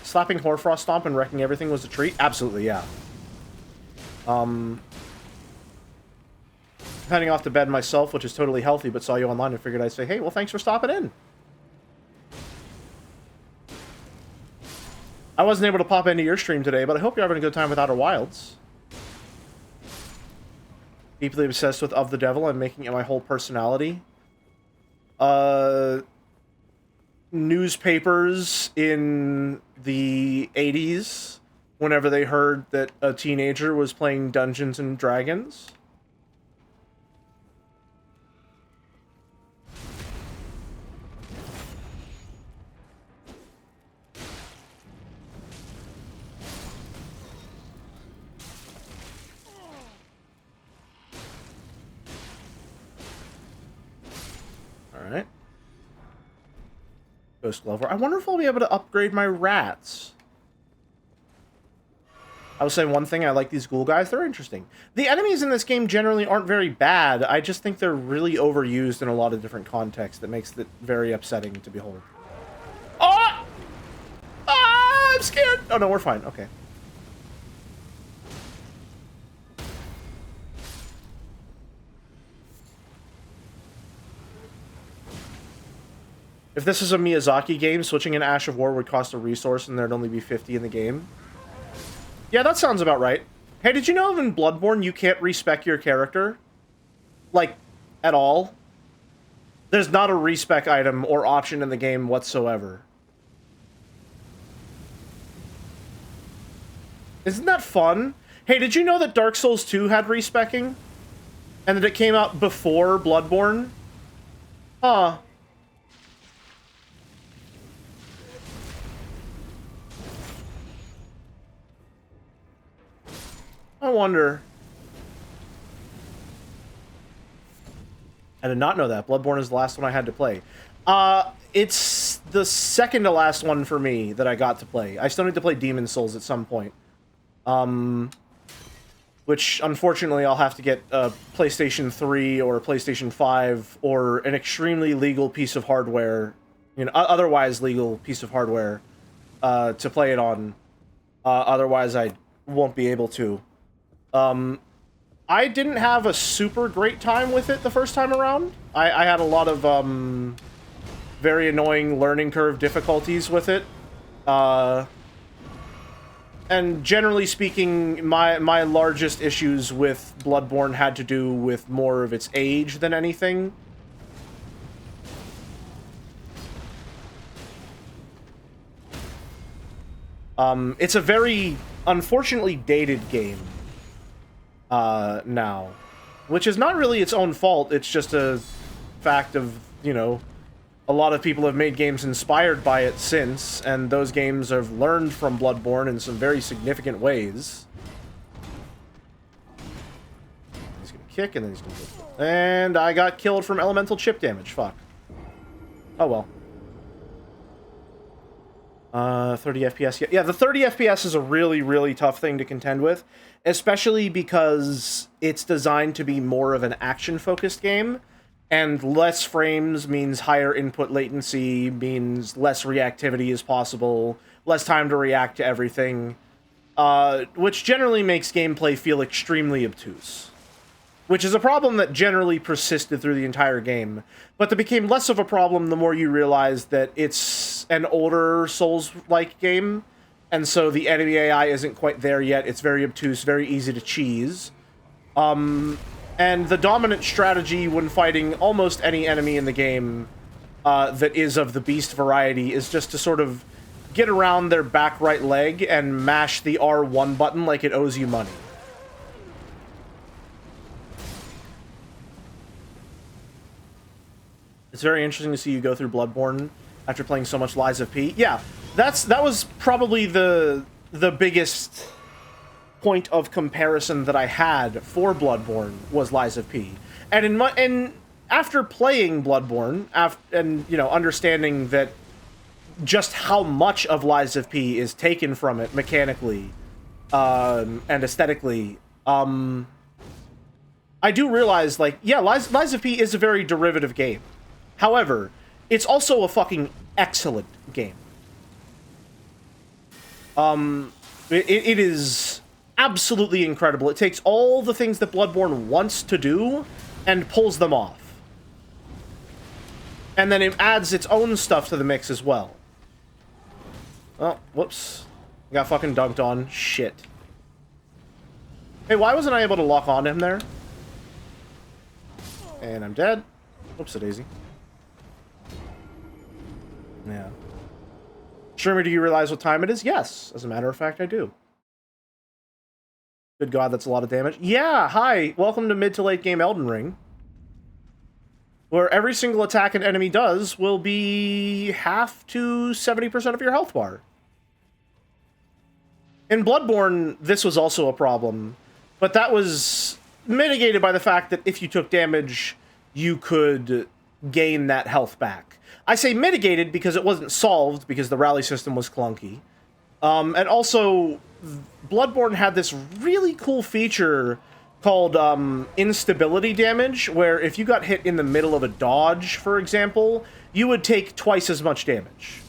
Slapping Hoarfrost Stomp and wrecking everything was a treat? Absolutely, yeah. Heading off to bed myself, which is totally healthy, but saw you online and figured I'd say, hey, well, thanks for stopping in. I wasn't able to pop into your stream today, but I hope you're having a good time with Outer Wilds. Deeply obsessed with Of the Devil and making it my whole personality. Newspapers in the 80s, whenever they heard that a teenager was playing Dungeons and Dragons. Alright. Ghost Glover. I wonder if I'll be able to upgrade my rats. I was saying one thing, I like these ghoul guys. They're interesting. The enemies in this game generally aren't very bad. I just think they're really overused in a lot of different contexts that makes it very upsetting to behold. Oh! Ah! I'm scared! Oh, no, we're fine. Okay. If this is a Miyazaki game, switching an Ash of War would cost a resource and there'd only be 50 in the game. Yeah, that sounds about right. Hey, did you know in Bloodborne you can't respec your character? Like, at all? There's not a respec item or option in the game whatsoever. Isn't that fun? Hey, did you know that Dark Souls 2 had respecking? And that it came out before Bloodborne? Huh. I wonder. I did not know that. Bloodborne is the last one I had to play. It's the second to last one for me that I got to play. I still need to play Demon Souls at some point. Which, unfortunately, I'll have to get a PlayStation 3 or a PlayStation 5 or an extremely legal piece of hardware, you know, otherwise legal piece of hardware, to play it on. Otherwise, I won't be able to. I didn't have a super great time with it the first time around. I had a lot of, very annoying learning curve difficulties with it. And generally speaking, my largest issues with Bloodborne had to do with more of its age than anything. It's a very, unfortunately, dated game. Now. Which is not really its own fault, it's just a fact of, you know, a lot of people have made games inspired by it since, and those games have learned from Bloodborne in some very significant ways. He's gonna kick, and then he's gonna go. And I got killed from elemental chip damage, fuck. Oh well. 30 FPS. Yeah, the 30 FPS is a really, really tough thing to contend with, especially because it's designed to be more of an action-focused game, and less frames means higher input latency, means less reactivity is possible, less time to react to everything, which generally makes gameplay feel extremely obtuse. Which is a problem that generally persisted through the entire game, but that became less of a problem the more you realize that it's an older Souls-like game, and so the enemy AI isn't quite there yet. It's very obtuse, very easy to cheese. And the dominant strategy when fighting almost any enemy in the game that is of the beast variety is just to sort of get around their back right leg and mash the R1 button like it owes you money. It's very interesting to see you go through Bloodborne after playing so much Lies of P. Yeah, that was probably the biggest point of comparison that I had for Bloodborne was Lies of P. And after playing Bloodborne, and you know, understanding that just how much of Lies of P is taken from it mechanically and aesthetically, I do realize, like, yeah, Lies of P is a very derivative game. However, it's also a fucking excellent game. It is absolutely incredible. It takes all the things that Bloodborne wants to do and pulls them off. And then it adds its own stuff to the mix as well. Oh, whoops. Got fucking dunked on. Shit. Hey, why wasn't I able to lock on him there? And I'm dead. Whoops-a-daisy. Yeah. Streamer, do you realize what time it is? Yes. As a matter of fact, I do. Good God, that's a lot of damage. Yeah, hi. Welcome to mid to late game Elden Ring. Where every single attack an enemy does will be half to 70% of your health bar. In Bloodborne, this was also a problem, but that was mitigated by the fact that if you took damage, you could gain that health back. I say mitigated because it wasn't solved, because the rally system was clunky. And also, Bloodborne had this really cool feature called instability damage, where if you got hit in the middle of a dodge, for example, you would take twice as much damage.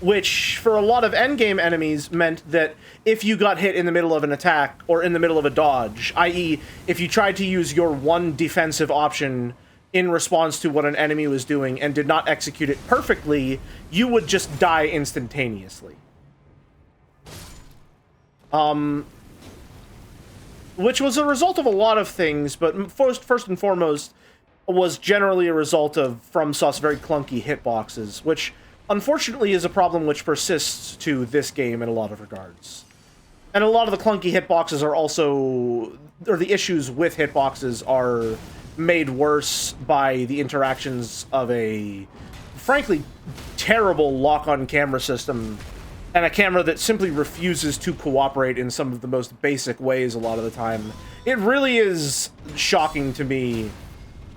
Which, for a lot of endgame enemies, meant that if you got hit in the middle of an attack, or in the middle of a dodge, i.e., if you tried to use your one defensive option in response to what an enemy was doing and did not execute it perfectly, you would just die instantaneously. Which was a result of a lot of things, but first and foremost was generally a result of FromSoft's very clunky hitboxes, which unfortunately is a problem which persists to this game in a lot of regards. And a lot of the clunky hitboxes are also, or the issues with hitboxes are made worse by the interactions of a, frankly, terrible lock-on camera system, and a camera that simply refuses to cooperate in some of the most basic ways a lot of the time. It really is shocking to me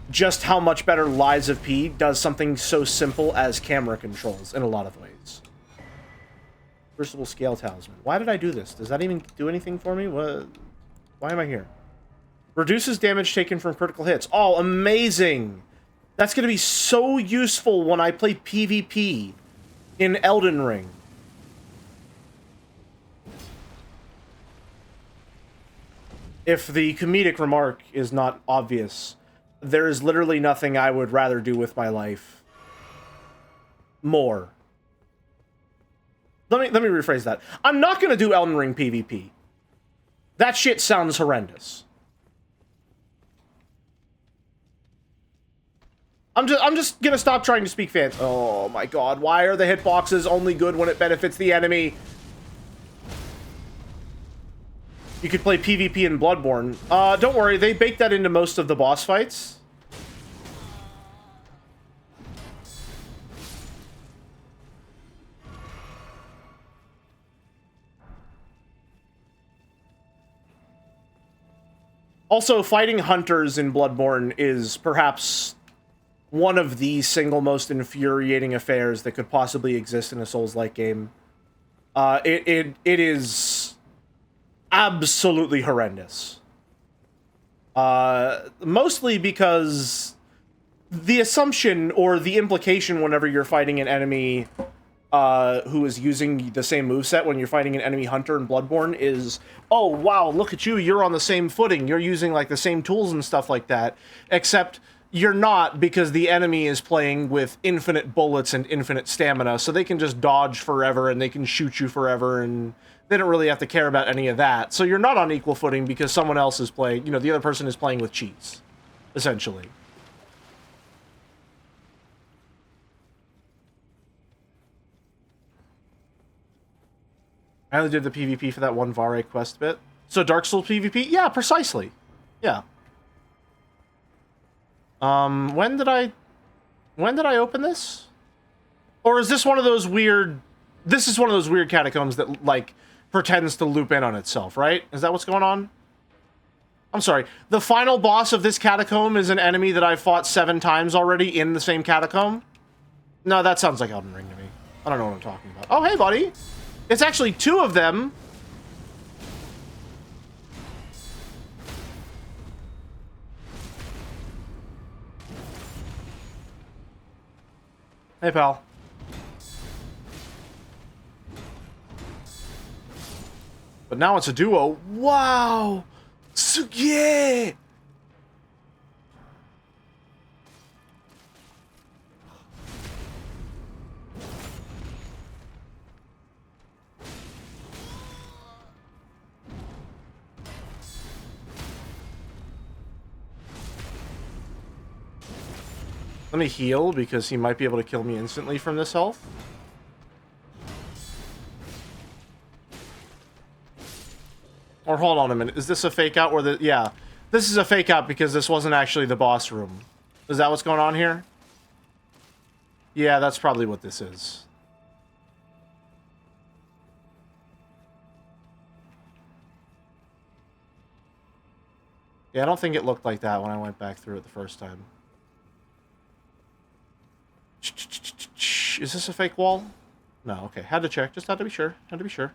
just how much better Lies of P does something so simple as camera controls in a lot of ways. Crucible Scale Talisman. Why did I do this? Does that even do anything for me? What? Why am I here? Reduces damage taken from critical hits. Oh, amazing! That's going to be so useful when I play PvP in Elden Ring. If the comedic remark is not obvious, there is literally nothing I would rather do with my life more. Let me rephrase that. I'm not going to do Elden Ring PvP. That shit sounds horrendous. I'm just gonna stop trying to speak fancy. Oh my god, why are the hitboxes only good when it benefits the enemy? You could play PvP in Bloodborne. Don't worry, they baked that into most of the boss fights. Also, fighting hunters in Bloodborne is perhaps one of the single most infuriating affairs that could possibly exist in a Souls-like game. It is absolutely horrendous. Mostly because the assumption or the implication whenever you're fighting an enemy who is using the same moveset when you're fighting an enemy hunter in Bloodborne is, oh wow, look at you, you're on the same footing, you're using like the same tools and stuff like that, except you're not, because the enemy is playing with infinite bullets and infinite stamina, so they can just dodge forever and they can shoot you forever and they don't really have to care about any of that. So you're not on equal footing because someone else is playing, you know, the other person is playing with cheats, essentially. I only did the PvP for that one Vare quest bit. So Dark Souls PvP? Yeah, precisely. Yeah. When did I open this? Or is this one of those weird... This is one of those weird catacombs that, like, pretends to loop in on itself, right? Is that what's going on? I'm sorry. The final boss of this catacomb is an enemy that I've fought 7 times already in the same catacomb? No, that sounds like Elden Ring to me. I don't know what I'm talking about. Oh, hey, buddy. It's actually 2 of them. Hey, pal. But now it's a duo. Wow! Suge! Let me heal, because he might be able to kill me instantly from this health. Or hold on a minute. Is this a fake out where the... Yeah. This is a fake out because this wasn't actually the boss room. Is that what's going on here? Yeah, that's probably what this is. Yeah, I don't think it looked like that when I went back through it the first time. Is this a fake wall? No, okay. Had to check. Just had to be sure. Had to be sure.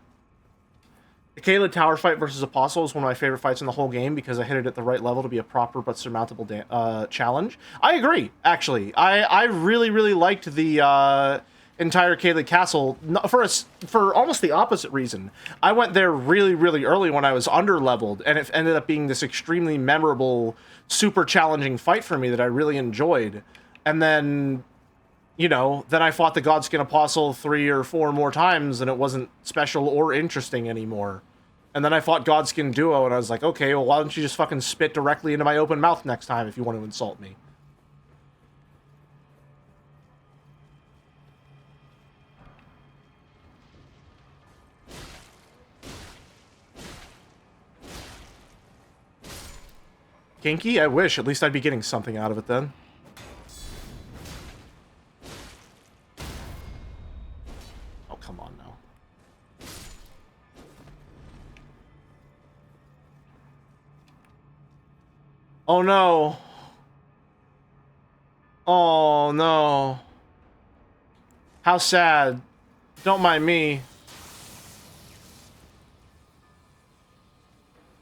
The Caelid Tower fight versus Apostle is one of my favorite fights in the whole game because I hit it at the right level to be a proper but surmountable challenge. I agree, actually. I really, really liked the entire Caelid Castle for almost the opposite reason. I went there really, really early when I was under-leveled, and it ended up being this extremely memorable, super challenging fight for me that I really enjoyed. And then... You know, then I fought the Godskin Apostle 3 or 4 more times, and it wasn't special or interesting anymore. And then I fought Godskin Duo, and I was like, okay, well, why don't you just fucking spit directly into my open mouth next time if you want to insult me? Kinky? I wish. At least I'd be getting something out of it then. Come on now. Oh no. Oh no. How sad. Don't mind me.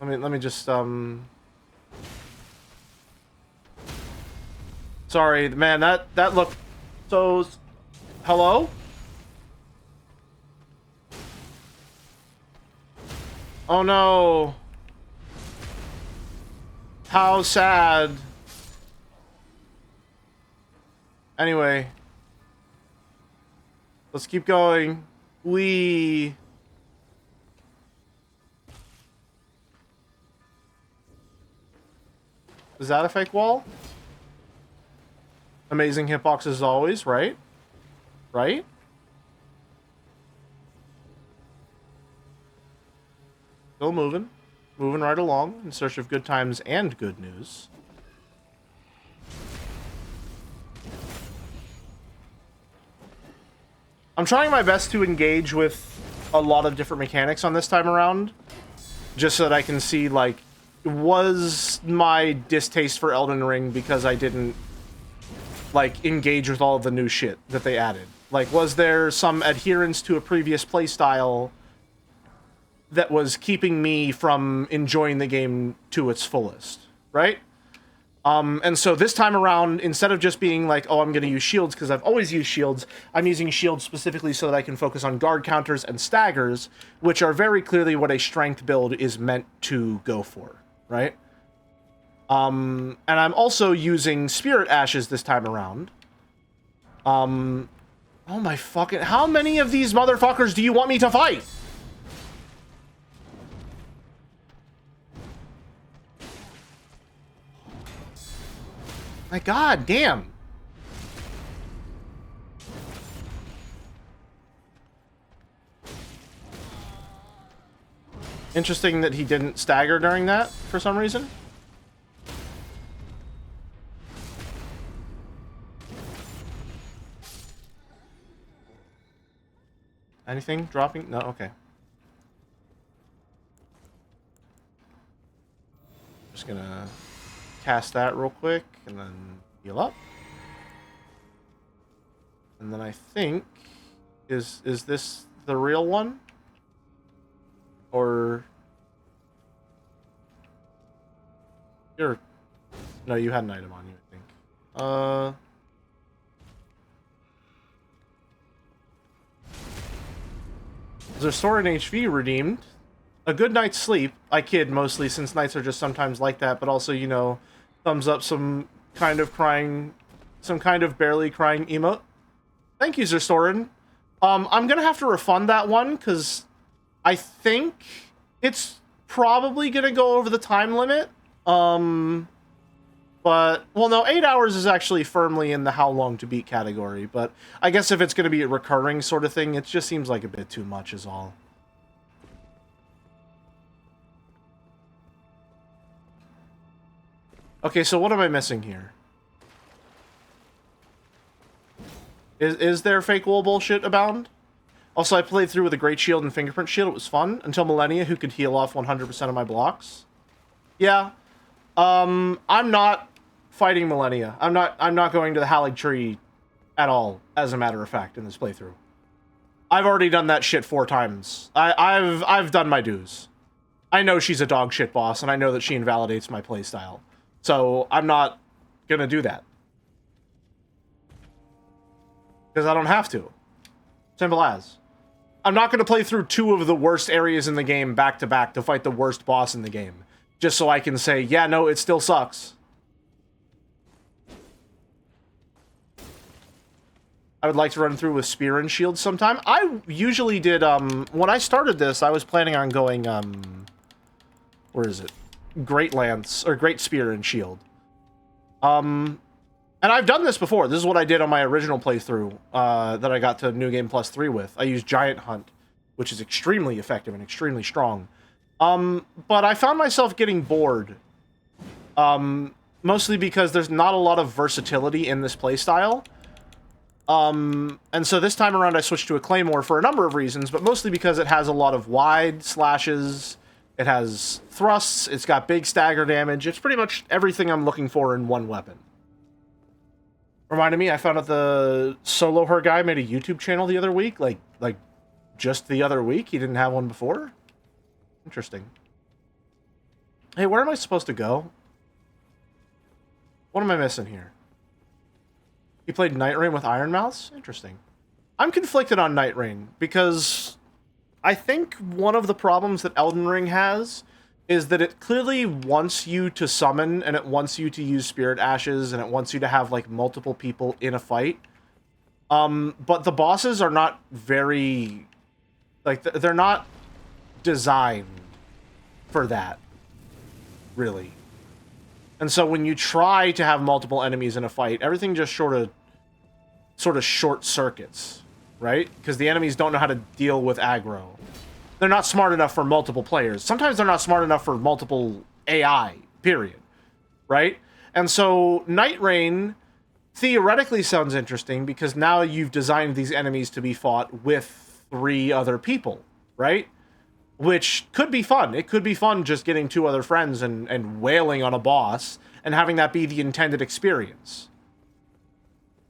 Let me just Sorry, man, that looked so... Hello? Oh no. How sad. Anyway. Let's keep going. Is that a fake wall? Amazing hitbox as always, right? Right? Still moving. Moving right along in search of good times and good news. I'm trying my best to engage with a lot of different mechanics on this time around. Just so that I can see, like, was my distaste for Elden Ring because I didn't, like, engage with all of the new shit that they added? Like, was there some adherence to a previous playstyle that was keeping me from enjoying the game to its fullest, right? And so this time around, instead of just being like, oh, I'm going to use shields because I've always used shields, I'm using shields specifically so that I can focus on guard counters and staggers, which are very clearly what a strength build is meant to go for, right? And I'm also using Spirit Ashes this time around. Oh my fucking... How many of these motherfuckers do you want me to fight? My god, damn. Interesting that he didn't stagger during that for some reason. Anything dropping? No, okay. Just gonna cast that real quick and then heal up. And then I think is this the real one? Or you're no, you had an item on you, I think. Restore an HV redeemed. A good night's sleep. I kid mostly, since nights are just sometimes like that, but also, you know, thumbs up some kind of crying, some kind of barely crying emote. Thank you, Zerstorin. I'm gonna have to refund that one, because I think it's probably gonna go over the time limit. But, well, no, 8 hours is actually firmly in the how long to beat category, but I guess if it's gonna be a recurring sort of thing, it just seems like a bit too much is all. Okay, so what am I missing here? Is there fake wall bullshit abound? Also, I played through with a great shield and fingerprint shield. It was fun until Millennia, who could heal off 100% of my blocks. Yeah. I'm not fighting Millennia. I'm not going to the Hallig Tree at all, as a matter of fact, in this playthrough. I've already done that shit 4 times. I've done my dues. I know she's a dog shit boss, and I know that she invalidates my playstyle. So I'm not gonna do that. Because I don't have to. Simple as. I'm not gonna play through 2 of the worst areas in the game back to back to fight the worst boss in the game. Just so I can say, yeah, no, it still sucks. I would like to run through with Spear and Shield sometime. I usually did, when I started this, I was planning on going, where is it? Great Lance, or Great Spear and Shield. And I've done this before. This is what I did on my original playthrough, that I got to New Game Plus 3 with. I used Giant Hunt, which is extremely effective and extremely strong. But I found myself getting bored. Mostly because there's not a lot of versatility in this playstyle. And so this time around I switched to a Claymore for a number of reasons, but mostly because it has a lot of wide slashes, it has thrusts, it's got big stagger damage, it's pretty much everything I'm looking for in one weapon. Reminded me, I found out the Solo Her guy made a YouTube channel the other week, like just the other week. He didn't have one before. Interesting. Hey, where am I supposed to go? What am I missing here? He played Night Rain with Ironmouths? Interesting. I'm conflicted on Night Rain, because I think one of the problems that Elden Ring has is that it clearly wants you to summon, and it wants you to use Spirit Ashes, and it wants you to have, like, multiple people in a fight. But the bosses are not very... like, they're not designed for that, really. And so when you try to have multiple enemies in a fight, everything just sort of short circuits, right? Because the enemies don't know how to deal with aggro. They're not smart enough for multiple players. Sometimes they're not smart enough for multiple AI, period. Right? And so Night Rain theoretically sounds interesting because now you've designed these enemies to be fought with 3 other people, right? Which could be fun. It could be fun just getting 2 other friends and wailing on a boss and having that be the intended experience.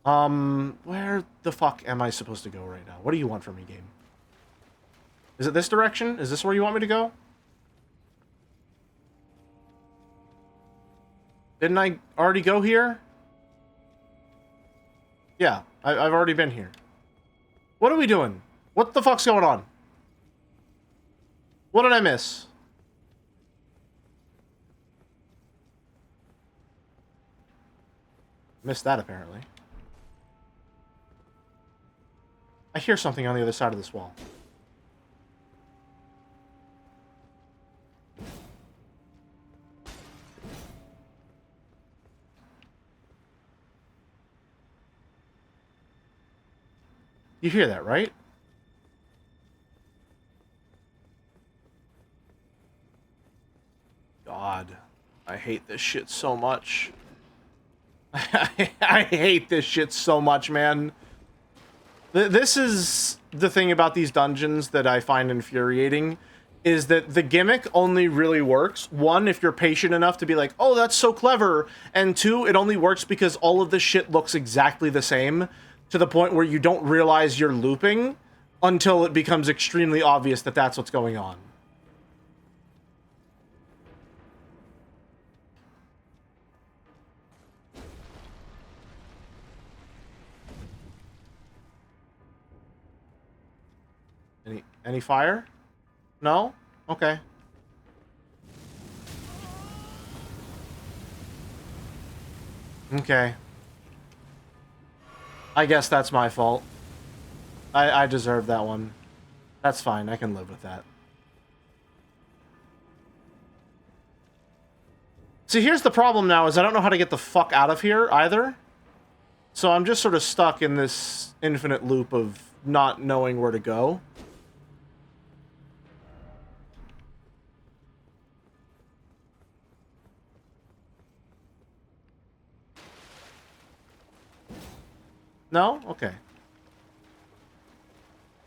Where the fuck am I supposed to go right now? What do you want from me, game? Is it this direction? Is this where you want me to go? Didn't I already go here? Yeah, I've already been here. What are we doing? What the fuck's going on? What did I miss? Missed that, apparently. I hear something on the other side of this wall. You hear that, right? God, I hate this shit so much. I hate this shit so much, man. This is the thing about these dungeons that I find infuriating, is that the gimmick only really works, one, if you're patient enough to be like, oh, that's so clever, and two, it only works because all of this shit looks exactly the same, to the point where you don't realize you're looping until it becomes extremely obvious that that's what's going on. Any fire? No? Okay. Okay. I guess that's my fault. I deserve that one. That's fine, I can live with that. See, here's the problem now, is I don't know how to get the fuck out of here, either. So I'm just sort of stuck in this infinite loop of not knowing where to go. No? Okay.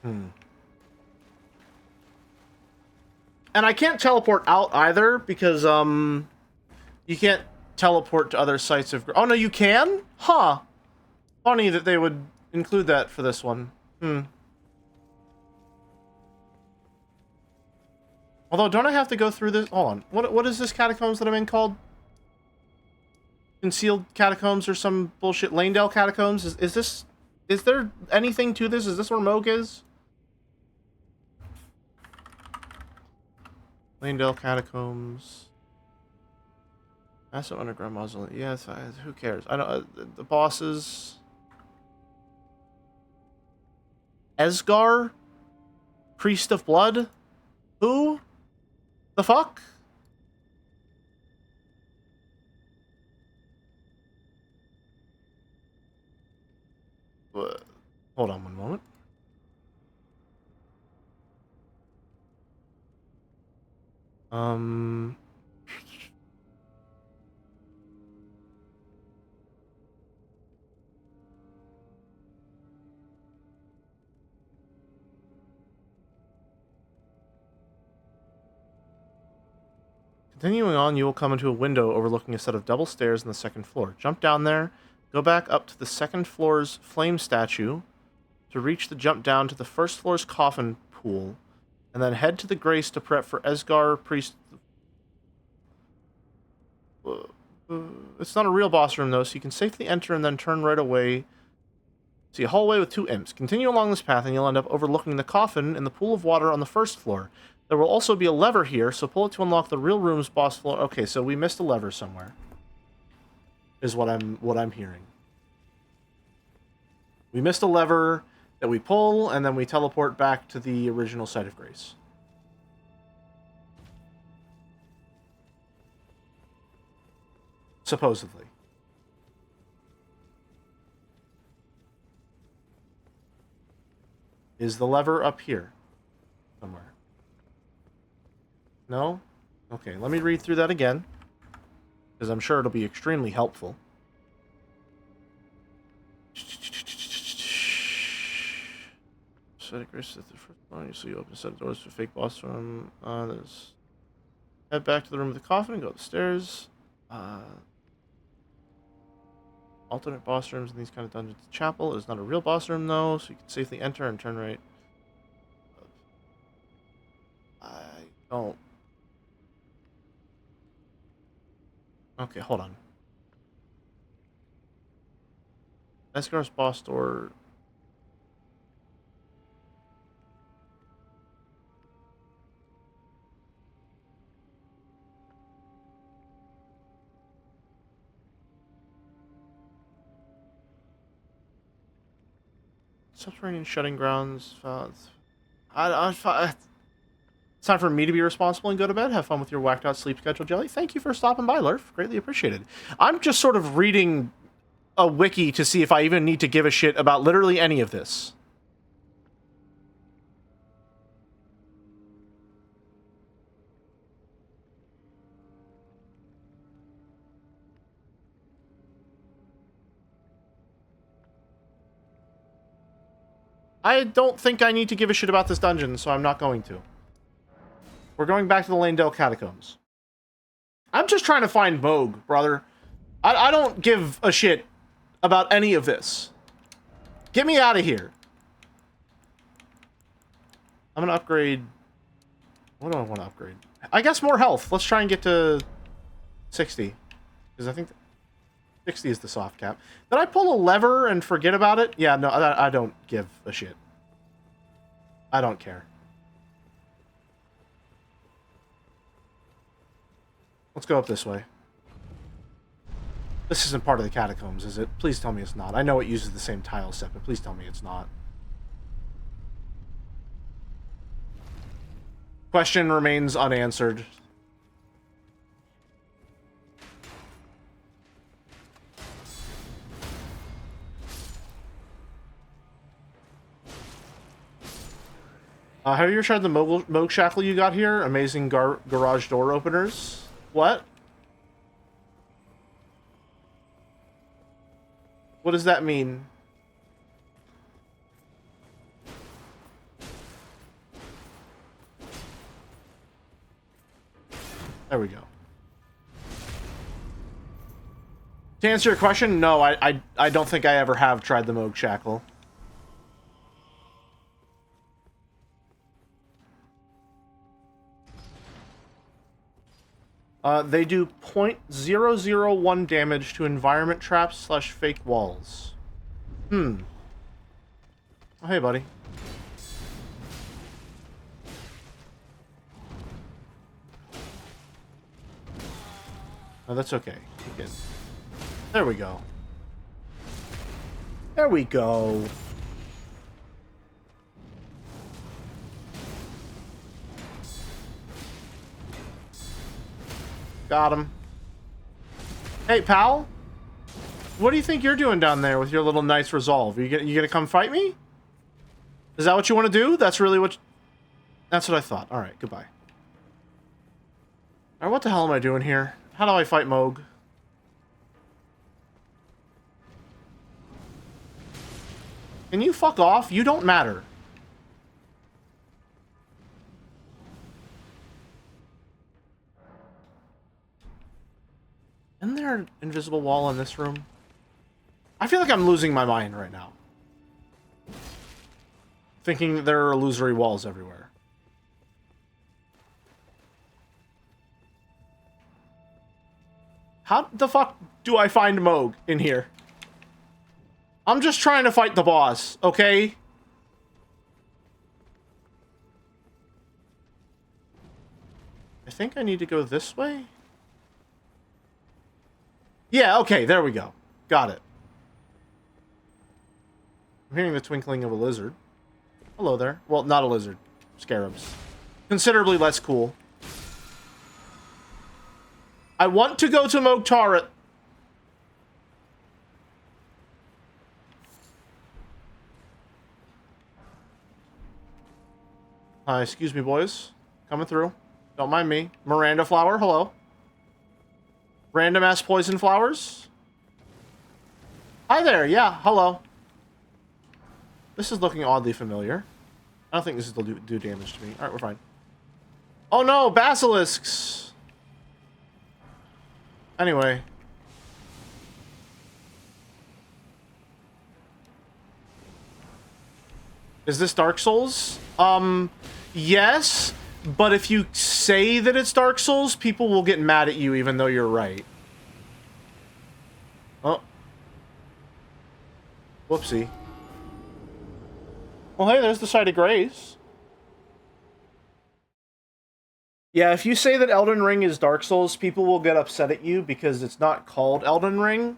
And I can't teleport out either, because, you can't teleport to other sites of... Oh, no, you can? Huh. Funny that they would include that for this one. Although, don't I have to go through this? Hold on. What is this catacombs that I'm in called? Concealed catacombs or some bullshit? Lanedale catacombs? Is this... Is there anything to this? Is this where Moog is? Lanedale catacombs. Massive underground mausoleum. Yes, who cares? I don't... the bosses... Esgar? Priest of Blood? Who? The fuck? Hold on one moment. Continuing on, you will come into a window overlooking a set of double stairs on the second floor. Jump down there, go back up to the second floor's flame statue to reach the jump down to the first floor's coffin pool, and then head to the Grace to prep for Esgar Priest. It's not a real boss room, though, so you can safely enter and then turn right away. See a hallway with 2 imps. Continue along this path, and you'll end up overlooking the coffin in the pool of water on the first floor. There will also be a lever here, so pull it to unlock the real room's boss floor. Okay, so we missed a lever somewhere. Is what I'm hearing. We missed a lever that we pull, and then we teleport back to the original site of Grace. Supposedly. Is the lever up here? Somewhere. No? Okay, let me read through that again, because I'm sure it'll be extremely helpful. Set of Grace at the first one, so you open set of doors to fake boss room. There's... Head back to the room with the coffin and go up the stairs. Alternate boss rooms in these kind of dungeons. The chapel is not a real boss room, though, so you can safely enter and turn right. I don't... Okay, hold on. Esgar's boss door... Subterranean shutting grounds. It's time for me to be responsible and go to bed. Have fun with your whacked out sleep schedule, Jelly. Thank you for stopping by, Lurf. Greatly appreciated. I'm just sort of reading a wiki to see if I even need to give a shit about literally any of this. I don't think I need to give a shit about this dungeon, so I'm not going to. We're going back to the Lanedale Catacombs. I'm just trying to find Moog, brother. I don't give a shit about any of this. Get me out of here. I'm gonna upgrade... What do I want to upgrade? I guess more health. Let's try and get to 60. Because I think 60 is the soft cap. Did I pull a lever and forget about it? Yeah, no, I don't give a shit. I don't care. Let's go up this way. This isn't part of the catacombs, is it? Please tell me it's not. I know it uses the same tile set, but please tell me it's not. Question remains unanswered. Have you ever tried the Moog Shackle you got here? Amazing garage door openers. What? What does that mean? There we go. To answer your question, no, I don't think I ever have tried the Moog Shackle. They do 0.001 damage to environment traps / fake walls. Oh, hey, buddy. Oh, that's okay. Good. There we go. There we go. Got him. Hey, pal. What do you think you're doing down there with your little nice resolve? You gonna come fight me? Is that what you want to do? That's really what... That's what I thought. Alright, goodbye. Alright, what the hell am I doing here? How do I fight Moog? Can you fuck off? You don't matter. Isn't there an invisible wall in this room? I feel like I'm losing my mind right now. Thinking that there are illusory walls everywhere. How the fuck do I find Moog in here? I'm just trying to fight the boss, okay? I think I need to go this way? Yeah, okay, there we go. Got it. I'm hearing the twinkling of a lizard. Hello there. Well, not a lizard. Scarabs. Considerably less cool. I want to go to Moog Turret. Excuse me, boys. Coming through. Don't mind me. Miranda flower, hello. Random ass poison flowers. Hi there, yeah, hello. This is looking oddly familiar. I don't think this will do damage to me. Alright, we're fine. Oh no, basilisks! Anyway. Is this Dark Souls? Yes, but if you say that it's Dark Souls, people will get mad at you even though you're right. Oh. Whoopsie. Well, hey, there's the site of grace. Yeah, if you say that Elden Ring is Dark Souls, people will get upset at you because it's not called Elden Ring.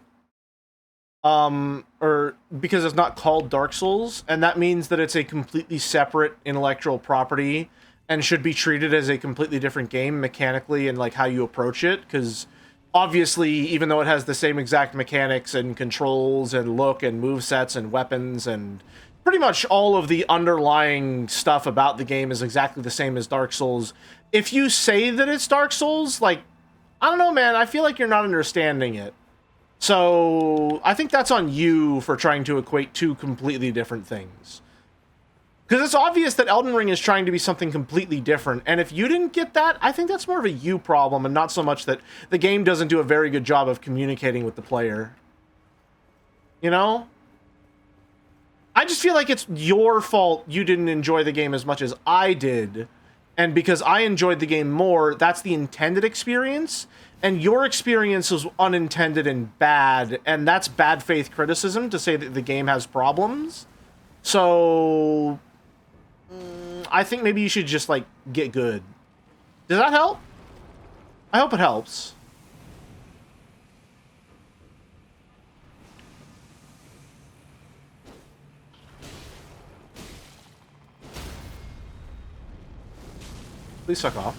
Or because it's not called Dark Souls, and that means that it's a completely separate intellectual property and should be treated as a completely different game mechanically and like how you approach it, because obviously, even though it has the same exact mechanics and controls and look and movesets and weapons and pretty much all of the underlying stuff about the game is exactly the same as Dark Souls. If you say that it's Dark Souls, like, I don't know, man, I feel like you're not understanding it. So, I think that's on you for trying to equate two completely different things. Because it's obvious that Elden Ring is trying to be something completely different, and if you didn't get that, I think that's more of a you problem, and not so much that the game doesn't do a very good job of communicating with the player. You know? I just feel like it's your fault you didn't enjoy the game as much as I did, and because I enjoyed the game more, that's the intended experience, and your experience was unintended and bad, and that's bad faith criticism to say that the game has problems. So I think maybe you should just, like, get good. Does that help? I hope it helps. Please suck off.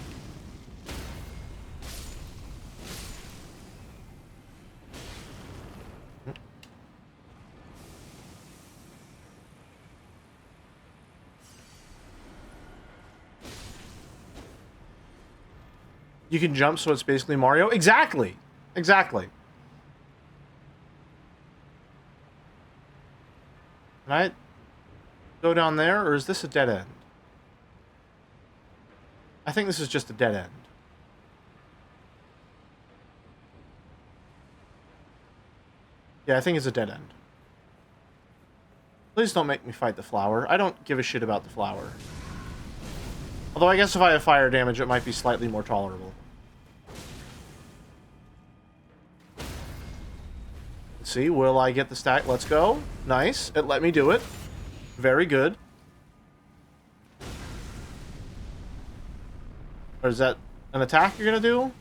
You can jump, so it's basically Mario. Exactly. Exactly. Can I go down there, or is this a dead end? I think this is just a dead end. Yeah, I think it's a dead end. Please don't make me fight the flower. I don't give a shit about the flower. Although I guess if I have fire damage, it might be slightly more tolerable. Let's see, will I get the stack? Let's go. Nice. It let me do it. Very good. Or is that an attack you're gonna do?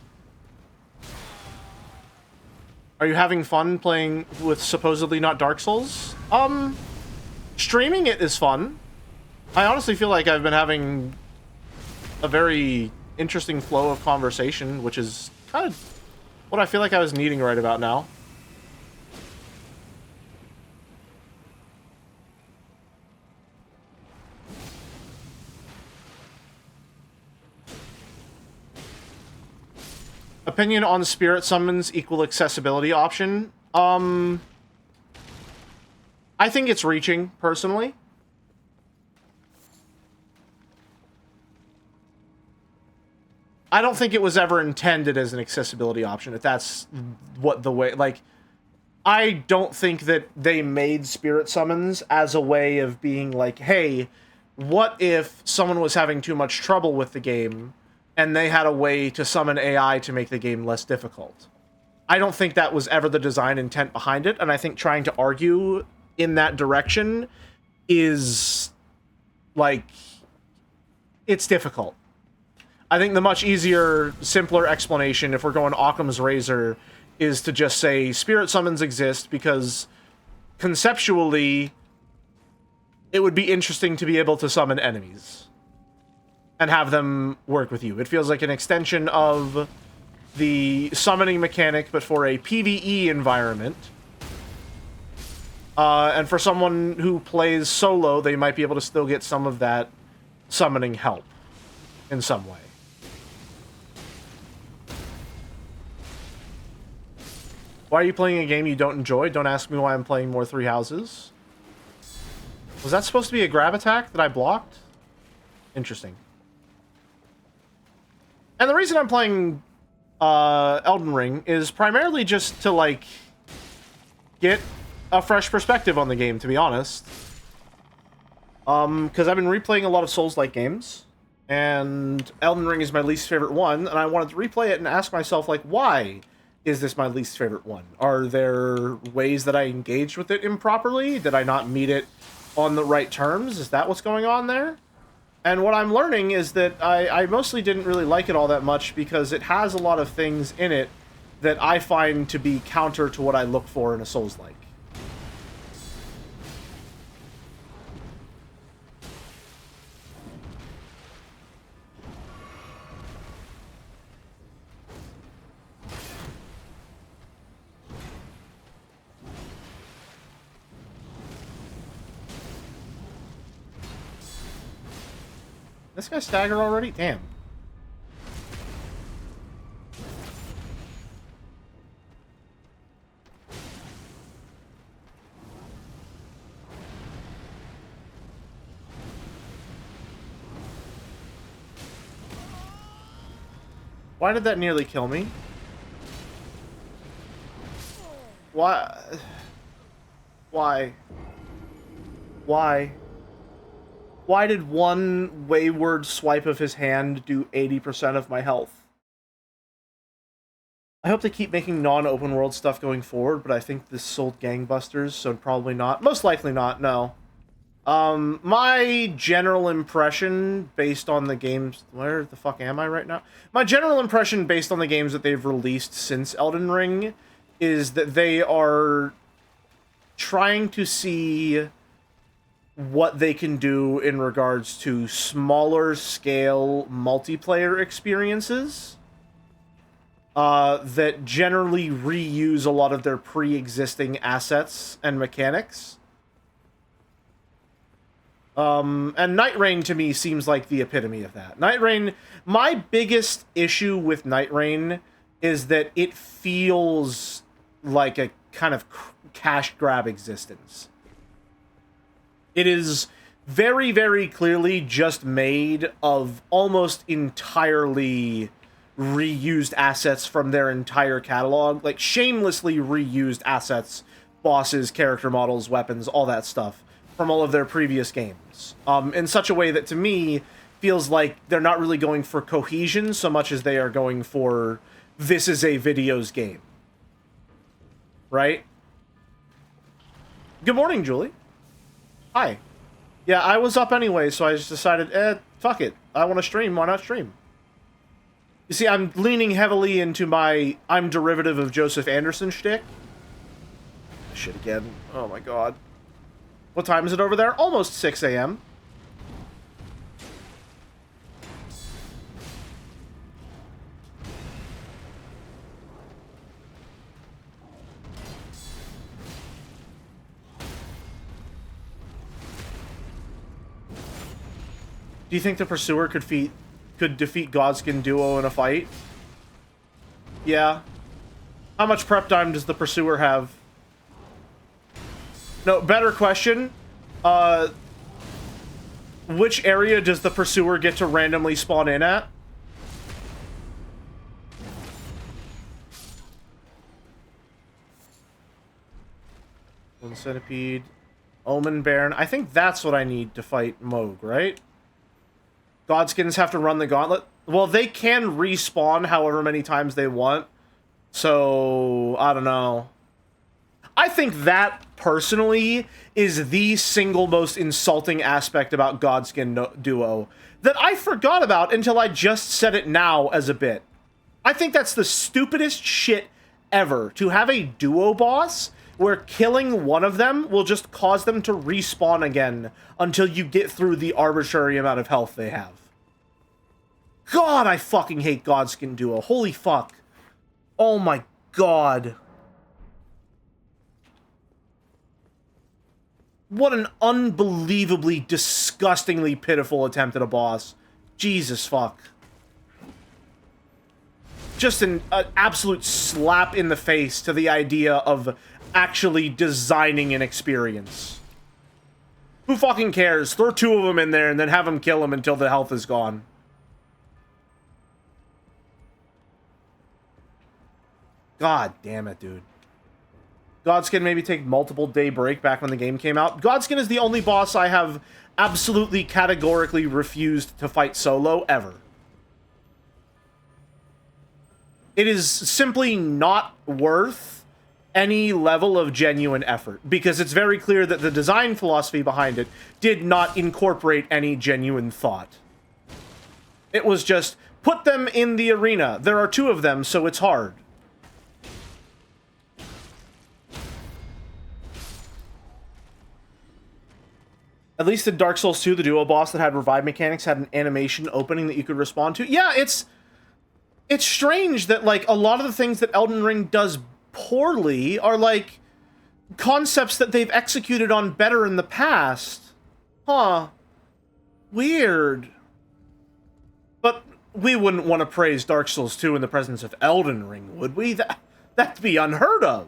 Are you having fun playing with supposedly not Dark Souls? Streaming it is fun. I honestly feel like I've been having a very interesting flow of conversation, which is kind of what I feel like I was needing right about now. Opinion on spirit summons equal accessibility option. I think it's reaching, personally. I don't think it was ever intended as an accessibility option, if that's what the way... Like, I don't think that they made spirit summons as a way of being like, hey, what if someone was having too much trouble with the game and they had a way to summon AI to make the game less difficult? I don't think that was ever the design intent behind it, and I think trying to argue in that direction is, like, it's difficult. I think the much easier, simpler explanation, if we're going Occam's razor, is to just say spirit summons exist because conceptually it would be interesting to be able to summon enemies and have them work with you. It feels like an extension of the summoning mechanic, but for a PvE environment. And for someone who plays solo, they might be able to still get some of that summoning help in some way. Why are you playing a game you don't enjoy? Don't ask me why I'm playing more Three Houses. Was that supposed to be a grab attack that I blocked? Interesting. And the reason I'm playing Elden Ring is primarily just to, like, get a fresh perspective on the game, to be honest. Because I've been replaying a lot of Souls-like games, and Elden Ring is my least favorite one, and I wanted to replay it and ask myself, like, why is this my least favorite one? Are there ways that I engaged with it improperly? Did I not meet it on the right terms? Is that what's going on there? And what I'm learning is that I mostly didn't really like it all that much because it has a lot of things in it that I find to be counter to what I look for in a Souls-like. This guy staggered already? Damn. Why did that nearly kill me? Why? Why? Why? Why did one wayward swipe of his hand do 80% of my health? I hope they keep making non-open world stuff going forward, but I think this sold gangbusters, so probably not. Most likely not, no. My general impression based on the games... Where the fuck am I right now? My general impression based on the games that they've released since Elden Ring is that they are trying to see what they can do in regards to smaller scale multiplayer experiences that generally reuse a lot of their pre-existing assets and mechanics. And Night Rain to me seems like the epitome of that. Night Rain, my biggest issue with Night Rain is that it feels like a kind of cash grab existence. It is very, very clearly just made of almost entirely reused assets from their entire catalog. Like, shamelessly reused assets, bosses, character models, weapons, all that stuff from all of their previous games. In such a way that, to me, feels like they're not really going for cohesion so much as they are going for, this is a videos game. Right? Good morning, Julie. Hi. Yeah, I was up anyway, so I just decided, fuck it. I want to stream, why not stream? You see, I'm leaning heavily into my I'm derivative of Joseph Anderson shtick. Shit again. Oh my god. What time is it over there? Almost 6 a.m. Do you think the Pursuer could defeat Godskin Duo in a fight? Yeah. How much prep time does the Pursuer have? No, better question. Which area does the Pursuer get to randomly spawn in at? One Centipede. Omen Baron. I think that's what I need to fight Moog, right? Godskins have to run the gauntlet. Well, they can respawn however many times they want. So, I don't know. I think that, personally, is the single most insulting aspect about Godskin Duo that I forgot about until I just said it now as a bit. I think that's the stupidest shit ever, to have a duo boss where killing one of them will just cause them to respawn again until you get through the arbitrary amount of health they have. God, I fucking hate Godskin Duo. Holy fuck. Oh my god. What an unbelievably, disgustingly pitiful attempt at a boss. Jesus fuck. Just an absolute slap in the face to the idea of actually designing an experience. Who fucking cares? Throw two of them in there and then have them kill them until the health is gone. God damn it, dude. Godskin maybe take multiple day break back when the game came out. Godskin is the only boss I have absolutely categorically refused to fight solo ever. It is simply not worth any level of genuine effort, because it's very clear that the design philosophy behind it did not incorporate any genuine thought. It was just, put them in the arena. There are two of them, so it's hard. At least in Dark Souls 2, the duo boss that had revive mechanics had an animation opening that you could respond to. Yeah, it's strange that, like, a lot of the things that Elden Ring does poorly are, like, concepts that they've executed on better in the past. Huh. Weird. But we wouldn't want to praise Dark Souls 2 in the presence of Elden Ring, would we? That'd be unheard of.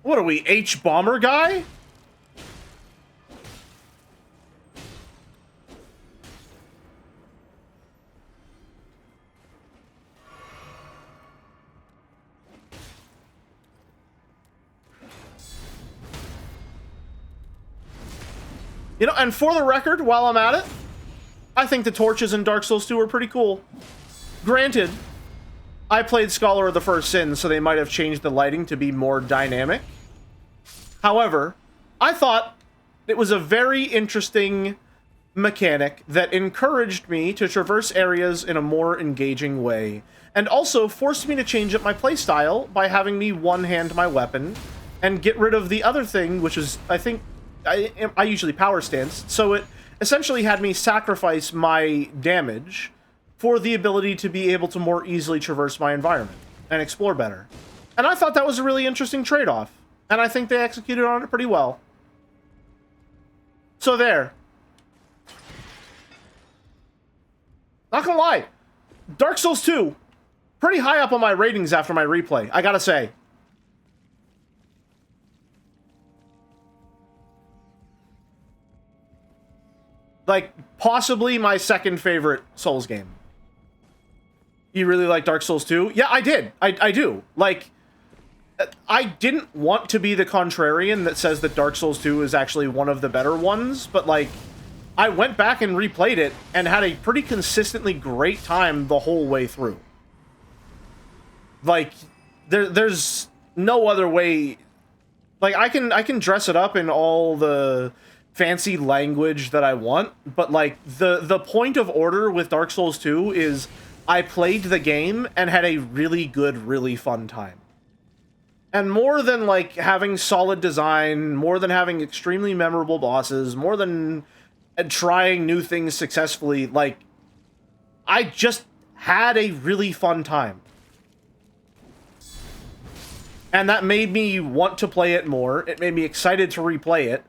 What are we, H-Bomber guy? You know, and for the record, while I'm at it, I think the torches in Dark Souls 2 are pretty cool. Granted, I played Scholar of the First Sin, so they might have changed the lighting to be more dynamic. However, I thought it was a very interesting mechanic that encouraged me to traverse areas in a more engaging way, and also forced me to change up my playstyle by having me one-hand my weapon and get rid of the other thing, which is, I think, I usually power stance, so it essentially had me sacrifice my damage for the ability to be able to more easily traverse my environment and explore better. And I thought that was a really interesting trade-off, and I think they executed on it pretty well. So there. Not gonna lie, Dark Souls 2, pretty high up on my ratings after my replay, I gotta say. Like, possibly my second favorite Souls game. You really like Dark Souls 2? Yeah, I did. I do. Like, I didn't want to be the contrarian that says that Dark Souls 2 is actually one of the better ones, but, like, I went back and replayed it and had a pretty consistently great time the whole way through. Like, there's no other way. Like, I can dress it up in all the fancy language that I want, but, like, the point of order with Dark Souls 2 is I played the game and had a really good, really fun time. And more than, like, having solid design, more than having extremely memorable bosses, more than trying new things successfully, like, I just had a really fun time. And that made me want to play it more. It made me excited to replay it.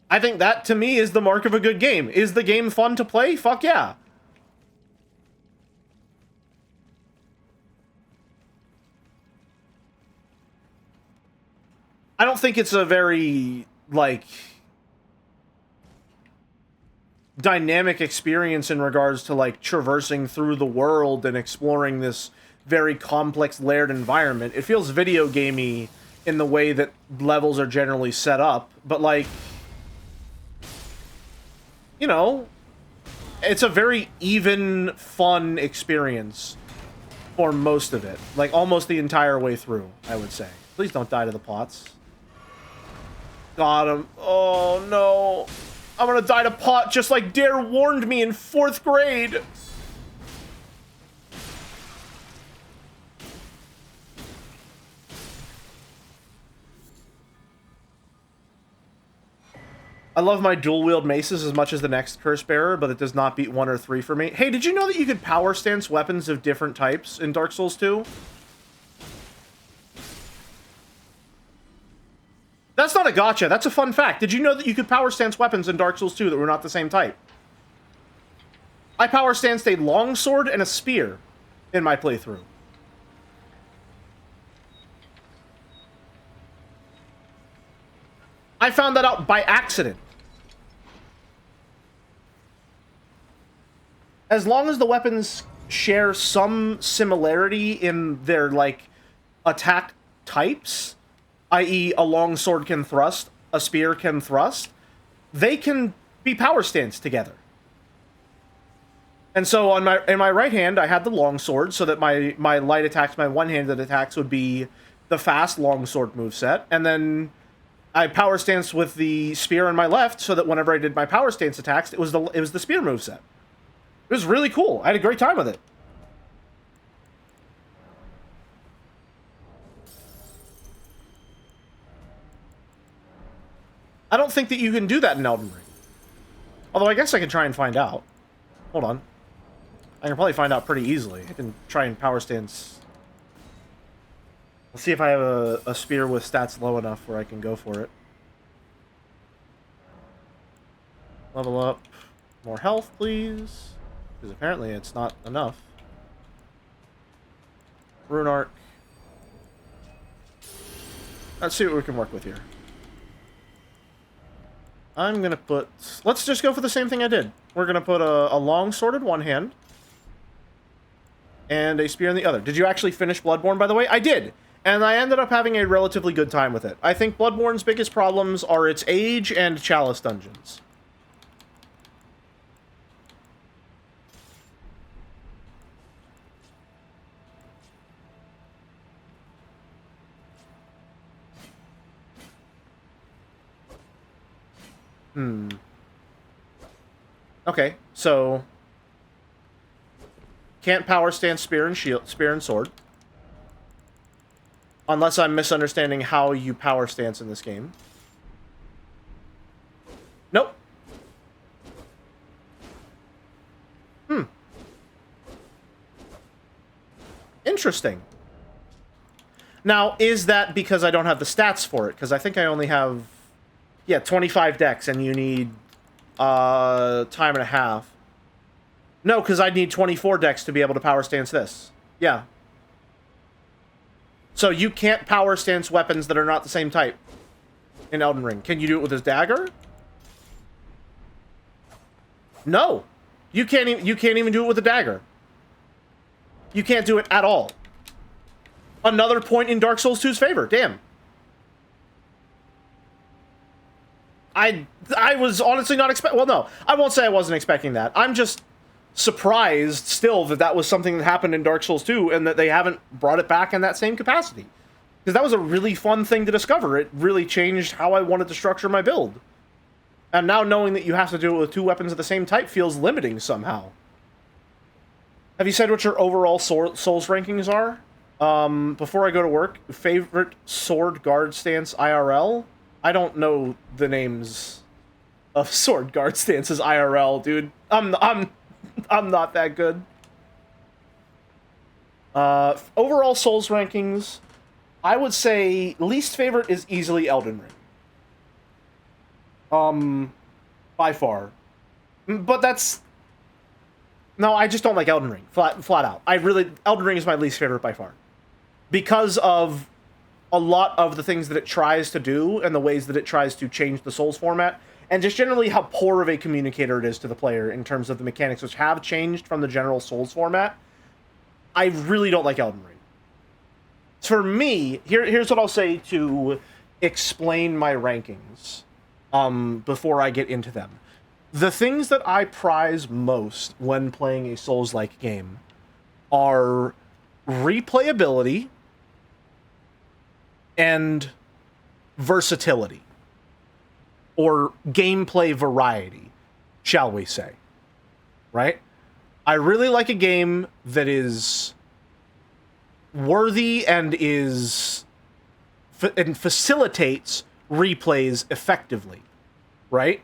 I think that, to me, is the mark of a good game. Is the game fun to play? Fuck yeah. I don't think it's a very, like, dynamic experience in regards to, like, traversing through the world and exploring this very complex, layered environment. It feels video gamey in the way that levels are generally set up, but, like, you know, it's a very even, fun experience for most of it. Like, almost the entire way through, I would say. Please don't die to the pots. Got him. Oh, no. I'm gonna die to pot just like Dare warned me in 4th grade. I love my dual-wield maces as much as the next Curse Bearer, but it does not beat 1 or 3 for me. Hey, did you know that you could power stance weapons of different types in Dark Souls 2? That's not a gotcha. That's a fun fact. Did you know that you could power stance weapons in Dark Souls 2 that were not the same type? I power stanced a longsword and a spear in my playthrough. I found that out by accident. As long as the weapons share some similarity in their, like, attack types, i.e. a longsword can thrust, a spear can thrust, they can be power stance together. And so on in my right hand, I had the longsword, so that my light attacks, my one-handed attacks would be the fast longsword moveset, and then I power stance with the spear in my left, so that whenever I did my power stance attacks, it was the spear moveset. It was really cool. I had a great time with it. I don't think that you can do that in Elden Ring. Although I guess I can try and find out. Hold on. I can probably find out pretty easily. I can try and power stance. Let's see if I have a spear with stats low enough where I can go for it. Level up. More health, please. Because apparently it's not enough. Rune Arc. Let's see what we can work with here. I'm gonna put... Let's just go for the same thing I did. We're gonna put a long sword in one hand. And a spear in the other. Did you actually finish Bloodborne, by the way? I did! And I ended up having a relatively good time with it. I think Bloodborne's biggest problems are its age and Chalice dungeons. Okay, so can't power stance spear and sword. Unless I'm misunderstanding how you power stance in this game. Nope. Interesting. Now, is that because I don't have the stats for it? Because I think I only have, yeah, 25 decks, and you need time and a half. No, because I'd need 24 decks to be able to power stance this. Yeah. So you can't power stance weapons that are not the same type in Elden Ring. Can you do it with his dagger? No. You can't even do it with a dagger. You can't do it at all. Another point in Dark Souls 2's favor. Damn. I was honestly not expecting... Well, no. I won't say I wasn't expecting that. I'm just surprised still that that was something that happened in Dark Souls 2 and that they haven't brought it back in that same capacity. Because that was a really fun thing to discover. It really changed how I wanted to structure my build. And now knowing that you have to do it with two weapons of the same type feels limiting somehow. Have you said what your overall Souls rankings are? Before I go to work, favorite sword guard stance IRL? I don't know the names of sword guard stances IRL, dude. I'm not that good. Overall Souls rankings, I would say least favorite is easily Elden Ring. By far. But that's... No, I just don't like Elden Ring, flat out. Elden Ring is my least favorite by far. Because of a lot of the things that it tries to do and the ways that it tries to change the Souls format, and just generally how poor of a communicator it is to the player in terms of the mechanics, which have changed from the general Souls format. I really don't like Elden Ring. For me, here's what I'll say to explain my rankings before I get into them. The things that I prize most when playing a Souls-like game are replayability and versatility, or gameplay variety, shall we say, right? I really like a game that is worthy and facilitates replays effectively, right?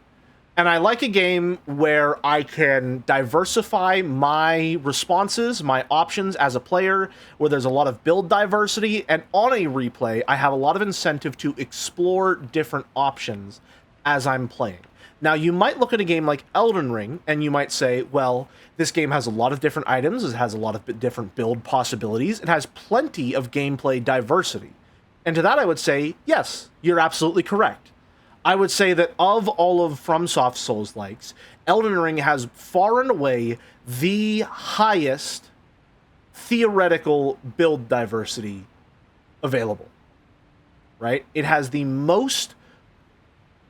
And I like a game where I can diversify my responses, my options as a player, where there's a lot of build diversity, and on a replay, I have a lot of incentive to explore different options as I'm playing. Now, you might look at a game like Elden Ring, and you might say, well, this game has a lot of different items, it has a lot of different build possibilities, it has plenty of gameplay diversity. And to that I would say, yes, you're absolutely correct. I would say that of all of FromSoft Souls-likes, Elden Ring has far and away the highest theoretical build diversity available, right? It has the most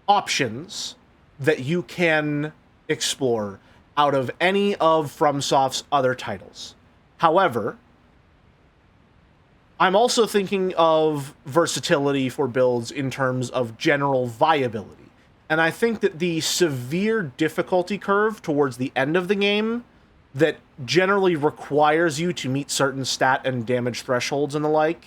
options that you can explore out of any of FromSoft's other titles. However, I'm also thinking of versatility for builds in terms of general viability. And I think that the severe difficulty curve towards the end of the game that generally requires you to meet certain stat and damage thresholds and the like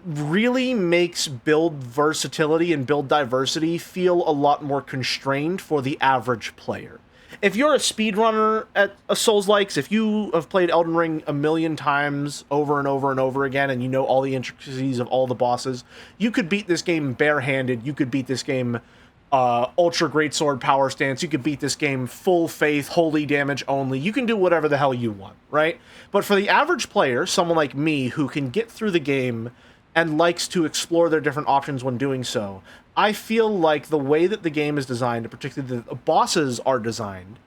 really makes build versatility and build diversity feel a lot more constrained for the average player. If you're a speedrunner at a Souls-likes, if you have played Elden Ring a million times over and over and over again, and you know all the intricacies of all the bosses, you could beat this game barehanded, you could beat this game Ultra Greatsword Power Stance, you could beat this game full faith, holy damage only, you can do whatever the hell you want, right? But for the average player, someone like me who can get through the game and likes to explore their different options when doing so, I feel like the way that the game is designed, particularly the bosses are designed,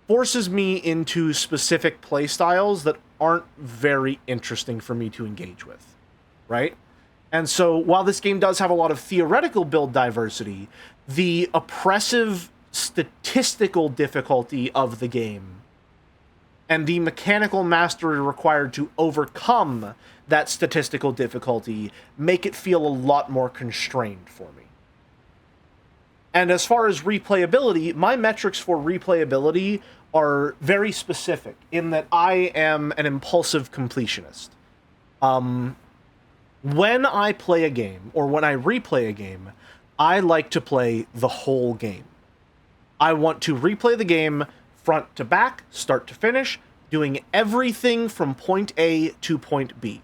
forces me into specific playstyles that aren't very interesting for me to engage with, right? And so while this game does have a lot of theoretical build diversity, the oppressive statistical difficulty of the game and the mechanical mastery required to overcome that statistical difficulty make it feel a lot more constrained for me. And as far as replayability, my metrics for replayability are very specific in that I am an impulsive completionist. When I play a game, or when I replay a game, I like to play the whole game. I want to replay the game front to back, start to finish, doing everything from point A to point B,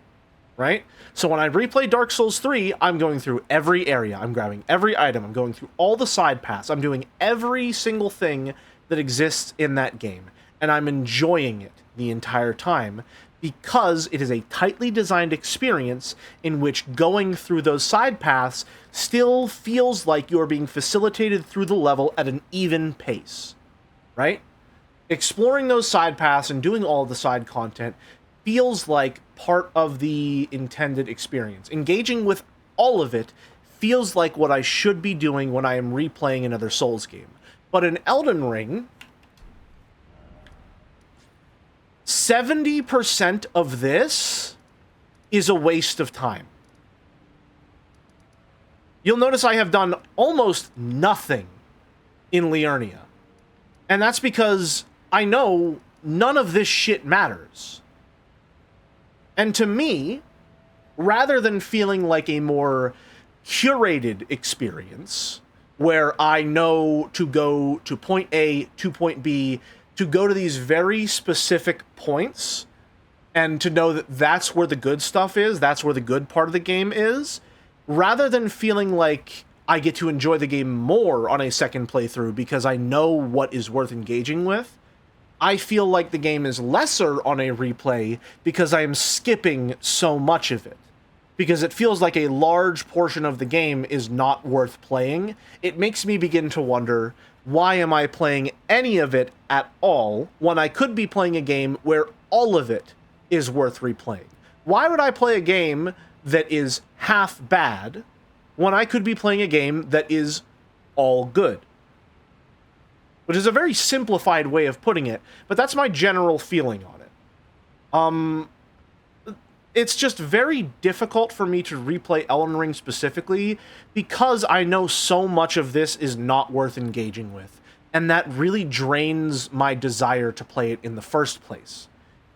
right? So when I replay Dark Souls 3, I'm going through every area, I'm grabbing every item, I'm going through all the side paths, I'm doing every single thing that exists in that game, and I'm enjoying it the entire time because it is a tightly designed experience in which going through those side paths still feels like you're being facilitated through the level at an even pace, right? Exploring those side paths and doing all of the side content feels like part of the intended experience. Engaging with all of it feels like what I should be doing when I am replaying another Souls game. But in Elden Ring, 70% of this is a waste of time. You'll notice I have done almost nothing in Liurnia. And that's because I know none of this shit matters. And to me, rather than feeling like a more curated experience, where I know to go to point A to point B, to go to these very specific points, and to know that that's where the good stuff is, that's where the good part of the game is, rather than feeling like I get to enjoy the game more on a second playthrough because I know what is worth engaging with, I feel like the game is lesser on a replay because I am skipping so much of it. Because it feels like a large portion of the game is not worth playing. It makes me begin to wonder, why am I playing any of it at all when I could be playing a game where all of it is worth replaying? Why would I play a game that is half bad when I could be playing a game that is all good? Which is a very simplified way of putting it, but that's my general feeling on it. It's just very difficult for me to replay Elden Ring specifically because I know so much of this is not worth engaging with, and that really drains my desire to play it in the first place.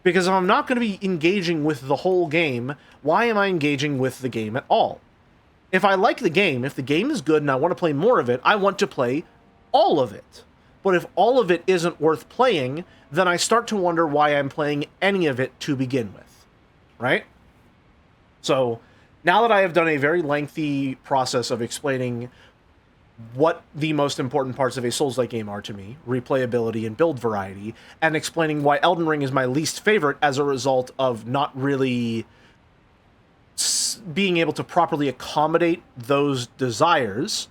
Because if I'm not going to be engaging with the whole game, why am I engaging with the game at all? If I like the game, if the game is good and I want to play more of it, I want to play all of it. But if all of it isn't worth playing, then I start to wonder why I'm playing any of it to begin with, right? So, now that I have done a very lengthy process of explaining what the most important parts of a Souls-like game are to me, replayability and build variety, and explaining why Elden Ring is my least favorite as a result of not really being able to properly accommodate those desires,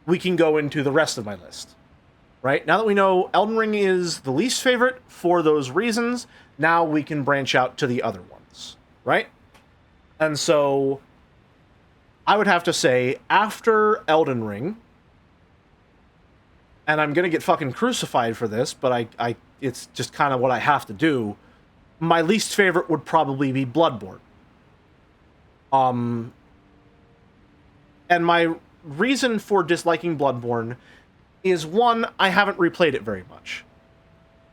we can go into the rest of my list. Right? Now that we know Elden Ring is the least favorite for those reasons, now we can branch out to the other ones. Right? And so, I would have to say, after Elden Ring, and I'm gonna get fucking crucified for this, but it's just kind of what I have to do, my least favorite would probably be Bloodborne. And my reason for disliking Bloodborne is, one, I haven't replayed it very much.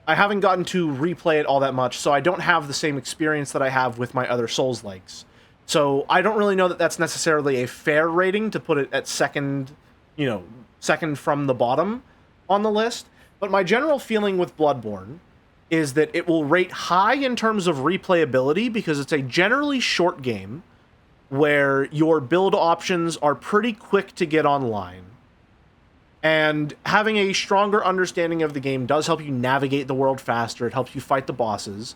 I haven't gotten to replay it all that much, so I don't have the same experience that I have with my other Souls-likes. So I don't really know that that's necessarily a fair rating to put it at second, second from the bottom on the list. But my general feeling with Bloodborne is that it will rate high in terms of replayability because it's a generally short game where your build options are pretty quick to get online. And having a stronger understanding of the game does help you navigate the world faster. It helps you fight the bosses.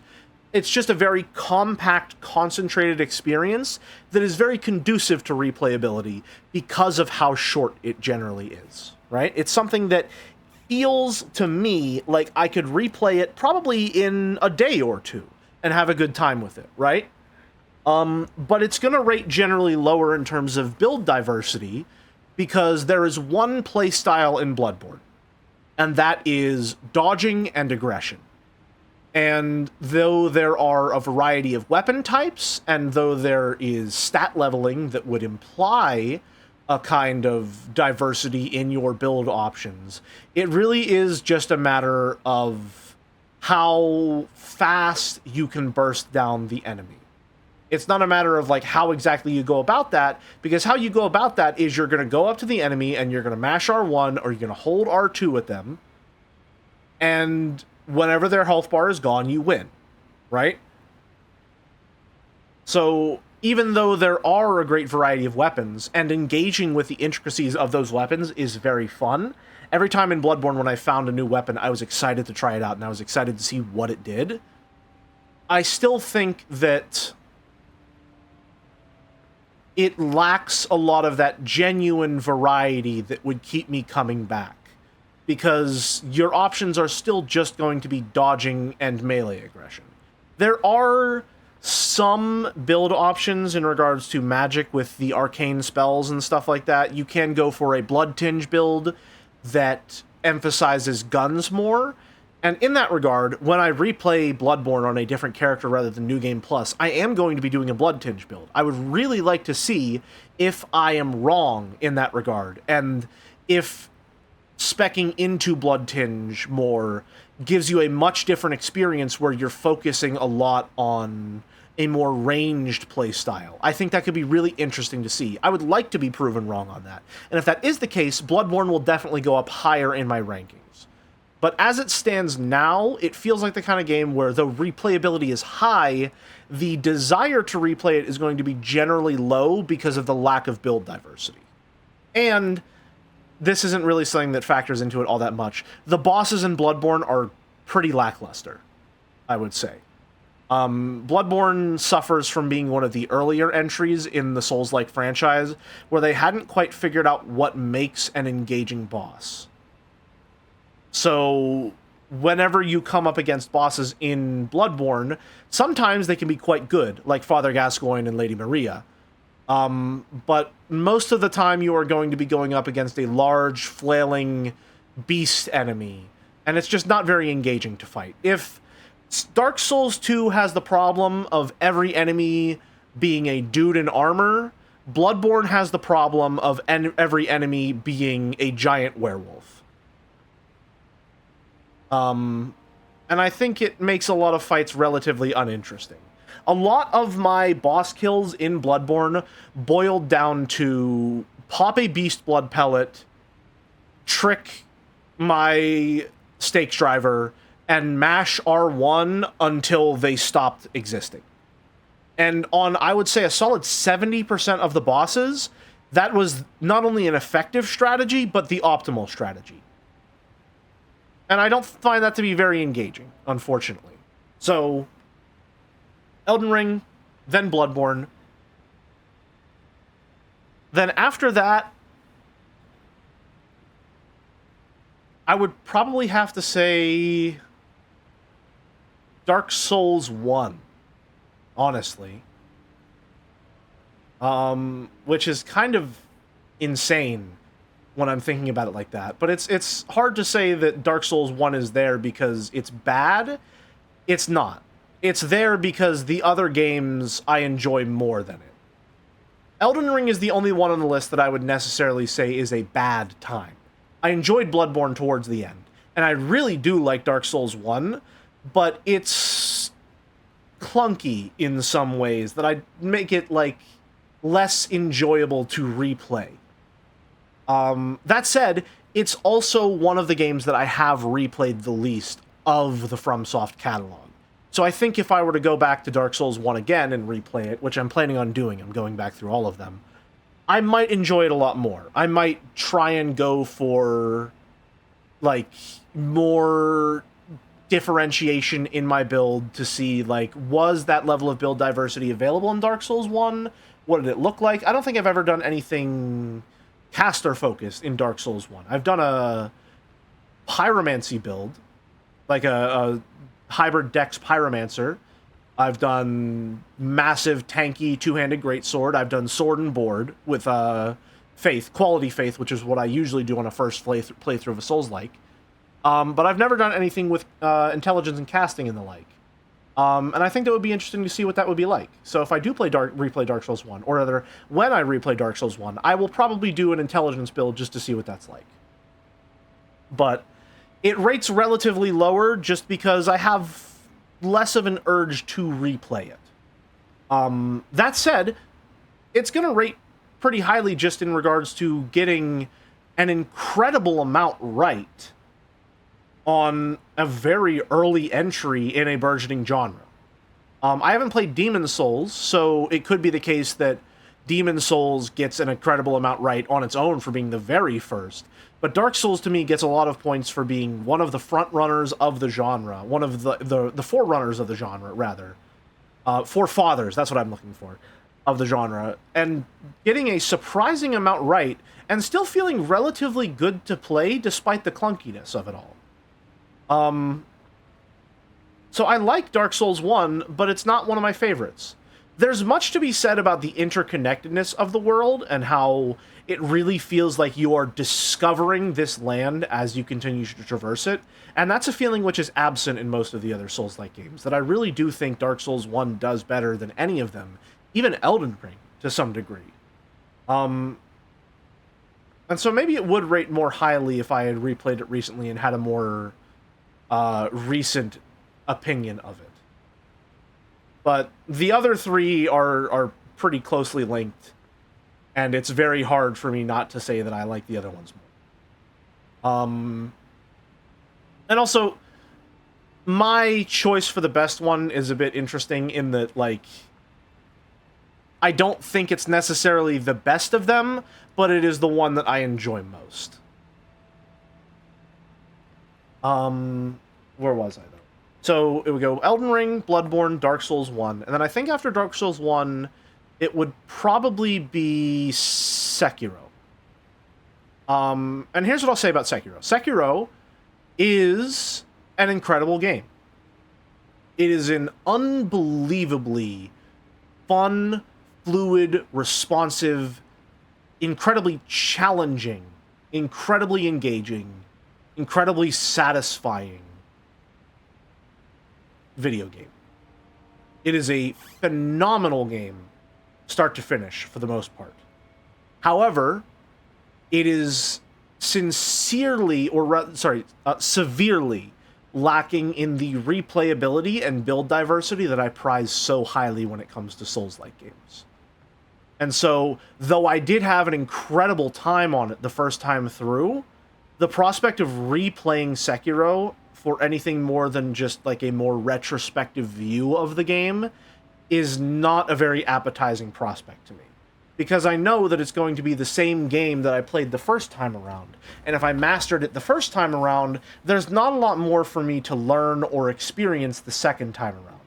It's just a very compact, concentrated experience that is very conducive to replayability because of how short it generally is, right? It's something that feels to me like I could replay it probably in a day or two and have a good time with it, right? But it's going to rate generally lower in terms of build diversity because there is one playstyle in Bloodborne, and that is dodging and aggression. And though there are a variety of weapon types, and though there is stat leveling that would imply a kind of diversity in your build options. It really is just a matter of how fast you can burst down the enemy. It's not a matter of like how exactly you go about that, because how you go about that is you're going to go up to the enemy and you're going to mash R1 or you're going to hold R2 with them, and whenever their health bar is gone, you win, right? So even though there are a great variety of weapons, and engaging with the intricacies of those weapons is very fun, every time in Bloodborne when I found a new weapon, I was excited to try it out, and I was excited to see what it did. I still think that it lacks a lot of that genuine variety that would keep me coming back, because your options are still just going to be dodging and melee aggression. There are some build options in regards to magic with the arcane spells and stuff like that. You can go for a blood tinge build that emphasizes guns more. And in that regard, when I replay Bloodborne on a different character rather than New Game Plus, I am going to be doing a blood tinge build. I would really like to see if I am wrong in that regard, and if speccing into blood tinge more gives you a much different experience where you're focusing a lot on a more ranged playstyle. I think that could be really interesting to see. I would like to be proven wrong on that. And if that is the case, Bloodborne will definitely go up higher in my rankings. But as it stands now, it feels like the kind of game where the replayability is high, the desire to replay it is going to be generally low because of the lack of build diversity. And this isn't really something that factors into it all that much. The bosses in Bloodborne are pretty lackluster, I would say. Bloodborne suffers from being one of the earlier entries in the Souls-like franchise, where they hadn't quite figured out what makes an engaging boss. So whenever you come up against bosses in Bloodborne, sometimes they can be quite good, like Father Gascoigne and Lady Maria. But most of the time you are going to be going up against a large, flailing beast enemy, and it's just not very engaging to fight. If Dark Souls 2 has the problem of every enemy being a dude in armor, Bloodborne has the problem of every enemy being a giant werewolf. And I think it makes a lot of fights relatively uninteresting. A lot of my boss kills in Bloodborne boiled down to pop a beast blood pellet, trick my stakes driver, and mash R1 until they stopped existing. And on, I would say, a solid 70% of the bosses, that was not only an effective strategy, but the optimal strategy. And I don't find that to be very engaging, unfortunately. So, Elden Ring, then Bloodborne. Then after that, I would probably have to say Dark Souls 1, honestly. Which is kind of insane when I'm thinking about it like that. But it's hard to say that Dark Souls 1 is there because it's bad. It's not. It's there because the other games I enjoy more than it. Elden Ring is the only one on the list that I would necessarily say is a bad time. I enjoyed Bloodborne towards the end, and I really do like Dark Souls 1, but it's clunky in some ways that I make it, like, less enjoyable to replay. That said, it's also one of the games that I have replayed the least of the FromSoft catalog. So I think if I were to go back to Dark Souls 1 again and replay it, which I'm planning on doing, I'm going back through all of them, I might enjoy it a lot more. I might try and go for, like, more differentiation in my build to see, like, was that level of build diversity available in Dark Souls 1? What did it look like? I don't think I've ever done anything caster-focused in Dark Souls 1. I've done a pyromancy build, like a hybrid dex pyromancer. I've done massive tanky two-handed greatsword. I've done sword and board with faith, quality faith, which is what I usually do on a first playthrough of a Souls-like. But I've never done anything with intelligence and casting and the like. And I think that would be interesting to see what that would be like. So if I do replay Dark Souls 1, or rather, when I replay Dark Souls 1, I will probably do an intelligence build just to see what that's like. But it rates relatively lower just because I have less of an urge to replay it. That said, it's going to rate pretty highly just in regards to getting an incredible amount right on a very early entry in a burgeoning genre. I haven't played Demon Souls, so it could be the case that Demon Souls gets an incredible amount right on its own for being the very first. But Dark Souls, to me, gets a lot of points for being one of the front runners of the genre, one of the forerunners of the genre, rather. Forefathers, that's what I'm looking for, of the genre. And getting a surprising amount right, and still feeling relatively good to play despite the clunkiness of it all. So I like Dark Souls 1, but it's not one of my favorites. There's much to be said about the interconnectedness of the world and how it really feels like you are discovering this land as you continue to traverse it. And that's a feeling which is absent in most of the other Souls-like games, that I really do think Dark Souls 1 does better than any of them, even Elden Ring, to some degree. And so maybe it would rate more highly if I had replayed it recently and had a more recent opinion of it. But the other three are pretty closely linked, and it's very hard for me not to say that I like the other ones more. And also, my choice for the best one is a bit interesting in that, like, I don't think it's necessarily the best of them, but it is the one that I enjoy most. Where was I, though? So, it would go Elden Ring, Bloodborne, Dark Souls 1, and then I think after Dark Souls 1, it would probably be Sekiro. And here's what I'll say about Sekiro. Sekiro is an incredible game. It is an unbelievably fun, fluid, responsive, incredibly challenging, incredibly engaging, incredibly satisfying video game. It is a phenomenal game, start to finish, for the most part. However, it is severely lacking in the replayability and build diversity that I prize so highly when it comes to Souls-like games. And so, though I did have an incredible time on it the first time through, the prospect of replaying Sekiro for anything more than just like a more retrospective view of the game is not a very appetizing prospect to me. Because I know that it's going to be the same game that I played the first time around. And if I mastered it the first time around, there's not a lot more for me to learn or experience the second time around.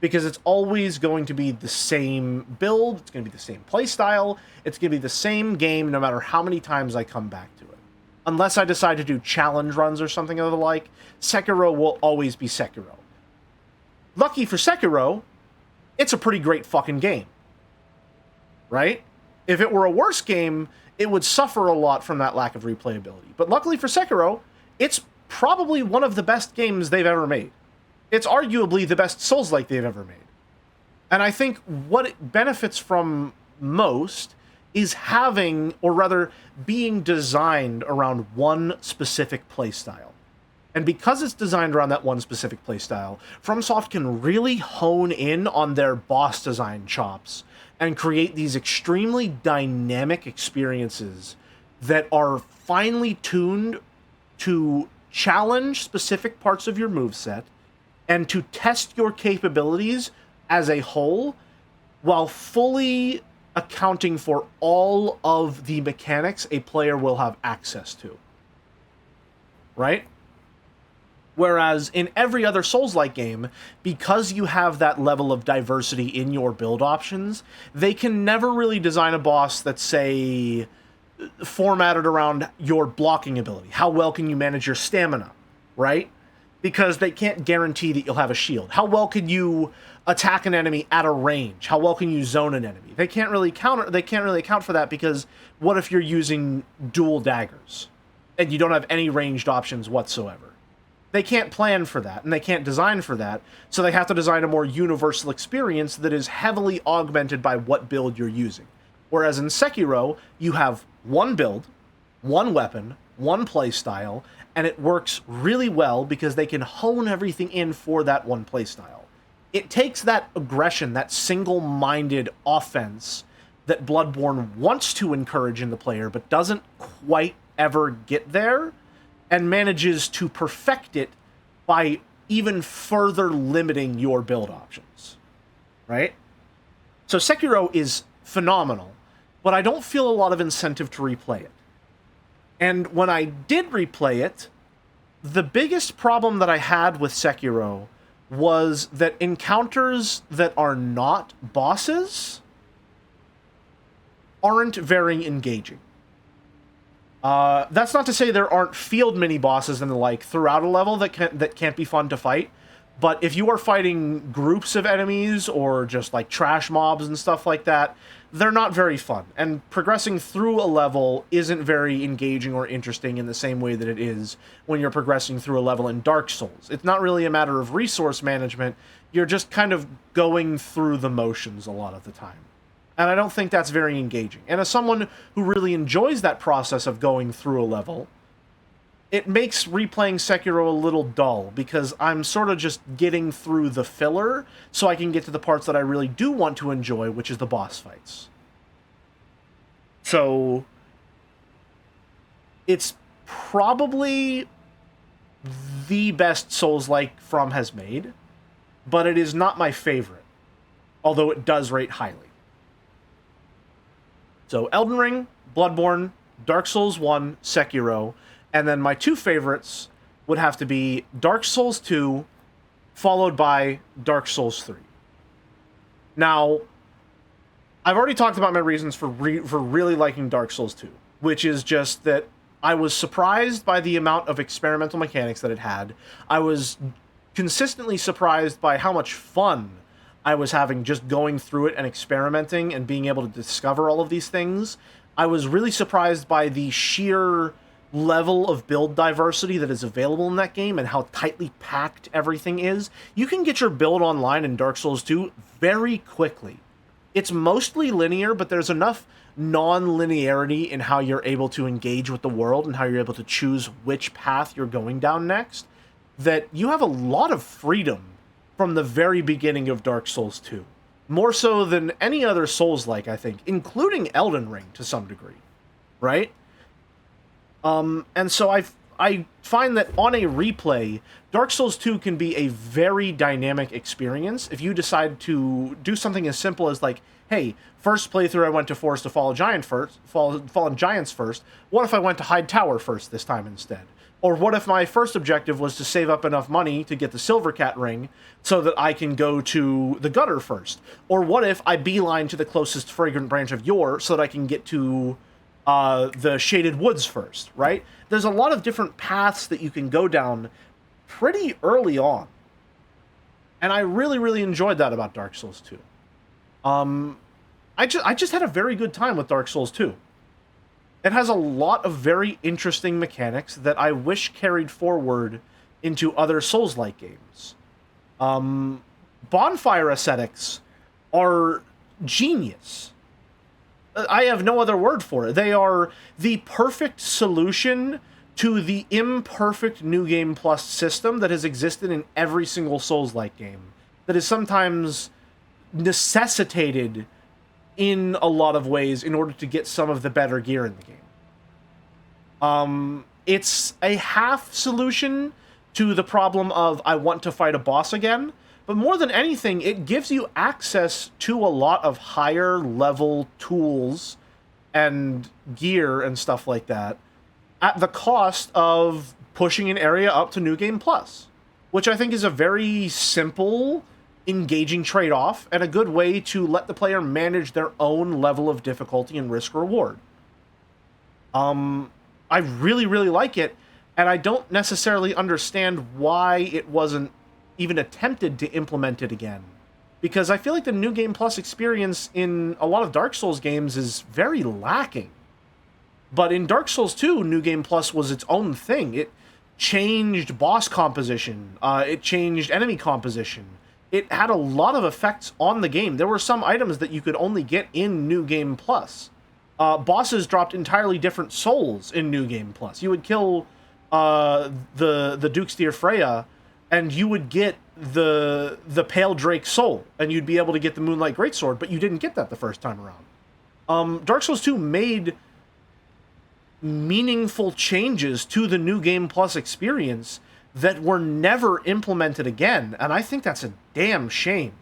Because it's always going to be the same build, it's going to be the same playstyle, it's going to be the same game no matter how many times I come back to it. Unless I decide to do challenge runs or something of the like, Sekiro will always be Sekiro. Lucky for Sekiro, it's a pretty great fucking game. Right? If it were a worse game, it would suffer a lot from that lack of replayability. But luckily for Sekiro, it's probably one of the best games they've ever made. It's arguably the best Souls-like they've ever made. And I think what it benefits from most is having, or rather, being designed around one specific playstyle. And because it's designed around that one specific playstyle, FromSoft can really hone in on their boss design chops and create these extremely dynamic experiences that are finely tuned to challenge specific parts of your moveset and to test your capabilities as a whole while fully accounting for all of the mechanics a player will have access to. Right? Whereas in every other Souls-like game, because you have that level of diversity in your build options, they can never really design a boss that's, say, formatted around your blocking ability. How well can you manage your stamina, right? Because they can't guarantee that you'll have a shield. How well can you attack an enemy at a range? How well can you zone an enemy? They can't really account for that, because what if you're using dual daggers and you don't have any ranged options whatsoever? They can't plan for that, and they can't design for that, so they have to design a more universal experience that is heavily augmented by what build you're using. Whereas in Sekiro, you have one build, one weapon, one playstyle, and it works really well because they can hone everything in for that one playstyle. It takes that aggression, that single-minded offense that Bloodborne wants to encourage in the player, but doesn't quite ever get there, and manages to perfect it by even further limiting your build options, right? So Sekiro is phenomenal, but I don't feel a lot of incentive to replay it. And when I did replay it, the biggest problem that I had with Sekiro was that encounters that are not bosses aren't very engaging. That's not to say there aren't field mini-bosses and the like throughout a level that can't be fun to fight, but if you are fighting groups of enemies or just like trash mobs and stuff like that, they're not very fun. And progressing through a level isn't very engaging or interesting in the same way that it is when you're progressing through a level in Dark Souls. It's not really a matter of resource management, you're just kind of going through the motions a lot of the time. And I don't think that's very engaging. And as someone who really enjoys that process of going through a level, it makes replaying Sekiro a little dull, because I'm sort of just getting through the filler so I can get to the parts that I really do want to enjoy, which is the boss fights. So it's probably the best Souls-like From has made, but it is not my favorite, although it does rate highly. So Elden Ring, Bloodborne, Dark Souls 1, Sekiro, and then my two favorites would have to be Dark Souls 2, followed by Dark Souls 3. Now, I've already talked about my reasons for really liking Dark Souls 2, which is just that I was surprised by the amount of experimental mechanics that it had. I was consistently surprised by how much fun I was having just going through it and experimenting and being able to discover all of these things. I was really surprised by the sheer level of build diversity that is available in that game and how tightly packed everything is. You can get your build online in Dark Souls 2 very quickly. It's mostly linear, but there's enough non-linearity in how you're able to engage with the world and how you're able to choose which path you're going down next, that you have a lot of freedom from the very beginning of Dark Souls 2. More so than any other Souls-like, I think, including Elden Ring to some degree, right? And so I find that on a replay, Dark Souls 2 can be a very dynamic experience if you decide to do something as simple as like, hey, first playthrough I went to Forest of Fallen Giants first. What if I went to Hyde Tower first this time instead? Or what if my first objective was to save up enough money to get the Silver Cat ring so that I can go to the gutter first? Or what if I beeline to the closest fragrant branch of yore so that I can get to the shaded woods first, right? There's a lot of different paths that you can go down pretty early on. And I really, really enjoyed that about Dark Souls 2. I just had a very good time with Dark Souls 2. It has a lot of very interesting mechanics that I wish carried forward into other Souls-like games. Bonfire aesthetics are genius. I have no other word for it. They are the perfect solution to the imperfect New Game Plus system that has existed in every single Souls-like game, that is sometimes necessitated in a lot of ways in order to get some of the better gear in the game. It's a half solution to the problem of I want to fight a boss again, but more than anything, it gives you access to a lot of higher level tools and gear and stuff like that at the cost of pushing an area up to New Game Plus, which I think is a very simple, engaging trade-off and a good way to let the player manage their own level of difficulty and risk-reward. I really, really like it, and I don't necessarily understand why it wasn't even attempted to implement it again. Because I feel like the New Game Plus experience in a lot of Dark Souls games is very lacking. But in Dark Souls 2, New Game Plus was its own thing. It changed boss composition. It changed enemy composition. It had a lot of effects on the game. There were some items that you could only get in New Game Plus. Bosses dropped entirely different souls in New Game Plus. You would kill the Duke's Dear Freya, and you would get the Pale Drake soul, and you'd be able to get the Moonlight Greatsword, but you didn't get that the first time around. Dark Souls 2 made meaningful changes to the New Game Plus experience that were never implemented again, and I think that's a damn shame.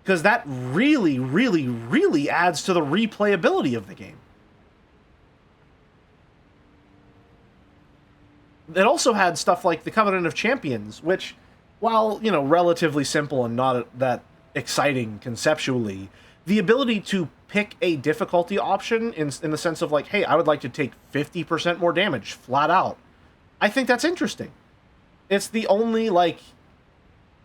Because that really, really, really adds to the replayability of the game. It also had stuff like the Covenant of Champions, which, while, you know, relatively simple and not that exciting conceptually, the ability to pick a difficulty option in the sense of like, hey, I would like to take 50% more damage flat out. I think that's interesting. It's the only, like,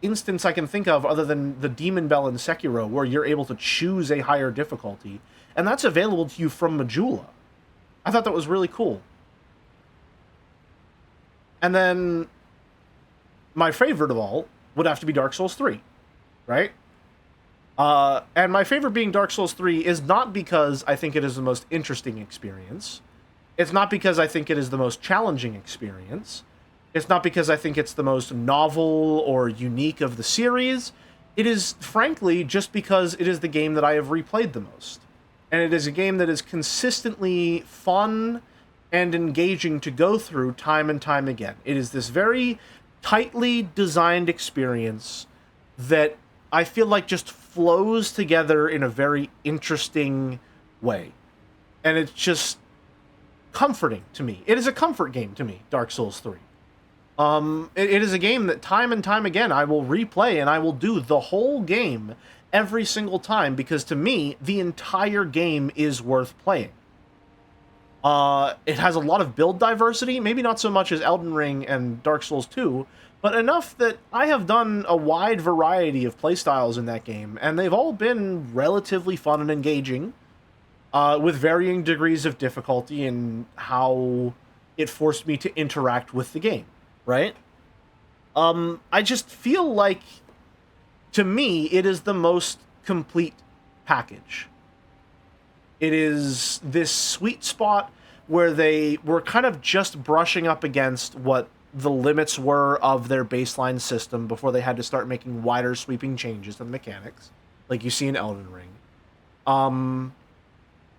instance I can think of other than the Demon Bell in Sekiro where you're able to choose a higher difficulty, and that's available to you from Majula. I thought that was really cool. And then my favorite of all would have to be Dark Souls 3, right? And my favorite being Dark Souls 3 is not because I think it is the most interesting experience. It's not because I think it is the most challenging experience. It's not because I think it's the most novel or unique of the series. It is, frankly, just because it is the game that I have replayed the most. And it is a game that is consistently fun and engaging to go through time and time again. It is this very tightly designed experience that I feel like just flows together in a very interesting way. And it's just comforting to me. It is a comfort game to me, Dark Souls 3. It is a game that time and time again I will replay, and I will do the whole game every single time, because to me, the entire game is worth playing. It has a lot of build diversity, maybe not so much as Elden Ring and Dark Souls 2, but enough that I have done a wide variety of playstyles in that game, and they've all been relatively fun and engaging, with varying degrees of difficulty in how it forced me to interact with the game, right? I just feel like, to me, it is the most complete package. It is this sweet spot where they were kind of just brushing up against what the limits were of their baseline system before they had to start making wider sweeping changes to the mechanics, like you see in Elden Ring.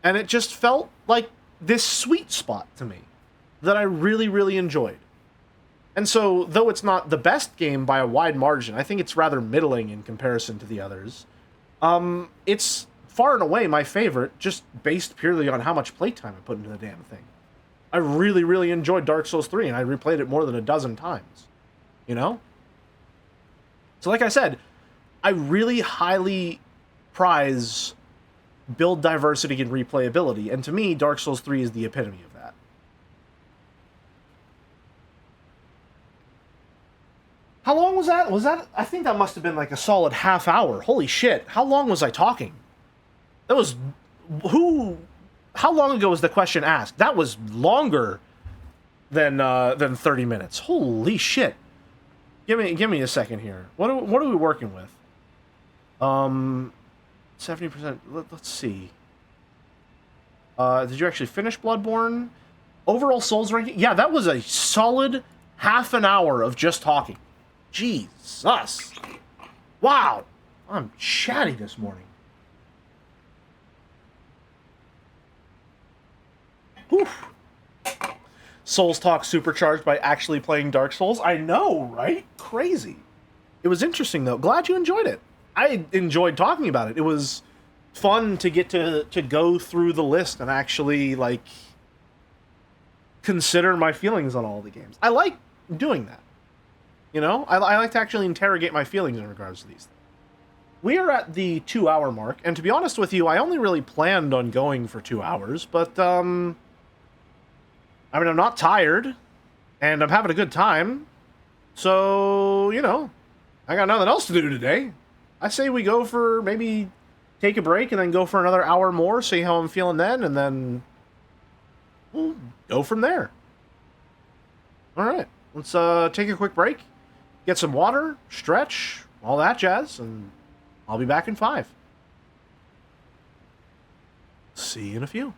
And it just felt like this sweet spot to me that I really, really enjoyed. And so, though it's not the best game by a wide margin, I think it's rather middling in comparison to the others. It's far and away my favorite, just based purely on how much playtime I put into the damn thing. I really, really enjoyed Dark Souls 3, and I replayed it more than a dozen times. You know? So like I said, I really highly prize build diversity and replayability, and to me, Dark Souls 3 is the epitome of that. How long was that? I think that must have been like a solid half hour. Holy shit. How long was I talking? That was... How long ago was the question asked? That was longer than 30 minutes. Holy shit. Give me a second here. What are we working with? 70%. Let's see. Did you actually finish Bloodborne? Overall Souls ranking? Yeah, that was a solid half an hour of just talking. Jesus. Wow. I'm chatty this morning. Whew. Souls Talk supercharged by actually playing Dark Souls. I know, right? Crazy. It was interesting, though. Glad you enjoyed it. I enjoyed talking about it. It was fun to get to go through the list and actually, like, consider my feelings on all the games. I like doing that. You know? I like to actually interrogate my feelings in regards to these things. We are at the 2-hour mark, and to be honest with you, I only really planned on going for 2 hours, but, I mean, I'm not tired, and I'm having a good time, so, you know, I got nothing else to do today. I say we go for, maybe take a break and then go for another hour more, see how I'm feeling then, and then we'll go from there. All right, let's take a quick break, get some water, stretch, all that jazz, and I'll be back in 5. See you in a few.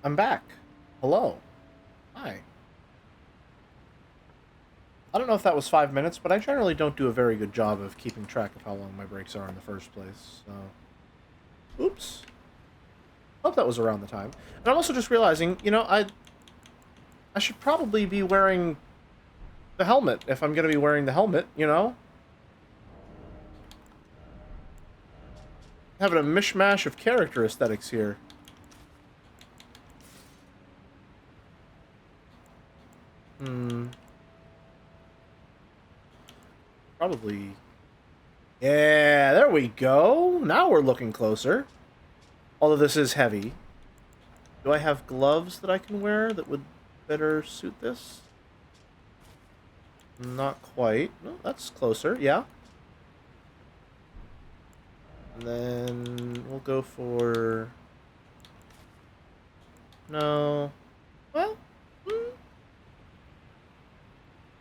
I'm back. Hello. Hi. I don't know if that was 5 minutes, but I generally don't do a very good job of keeping track of how long my breaks are in the first place, so... Oops. Hope that was around the time. And I'm also just realizing, you know, I should probably be wearing the helmet if I'm going to be wearing the helmet, you know? Having a mishmash of character aesthetics here. Probably... Yeah, there we go. Now we're looking closer. Although this is heavy. Do I have gloves that I can wear that would better suit this? Not quite. No, that's closer, yeah. And then we'll go for... No. Well,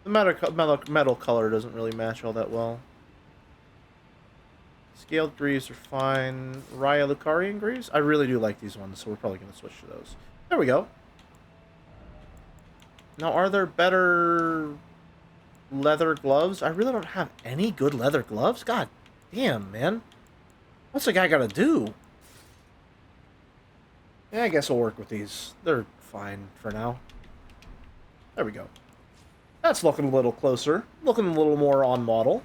the metal color doesn't really match all that well. Scaled greaves are fine. Raya Lucarian greaves? I really do like these ones, so we're probably going to switch to those. There we go. Now, are there better leather gloves? I really don't have any good leather gloves? God damn, man. What's a guy got to do? Yeah, I guess I'll work with these. They're fine for now. There we go. That's looking a little closer. Looking a little more on model.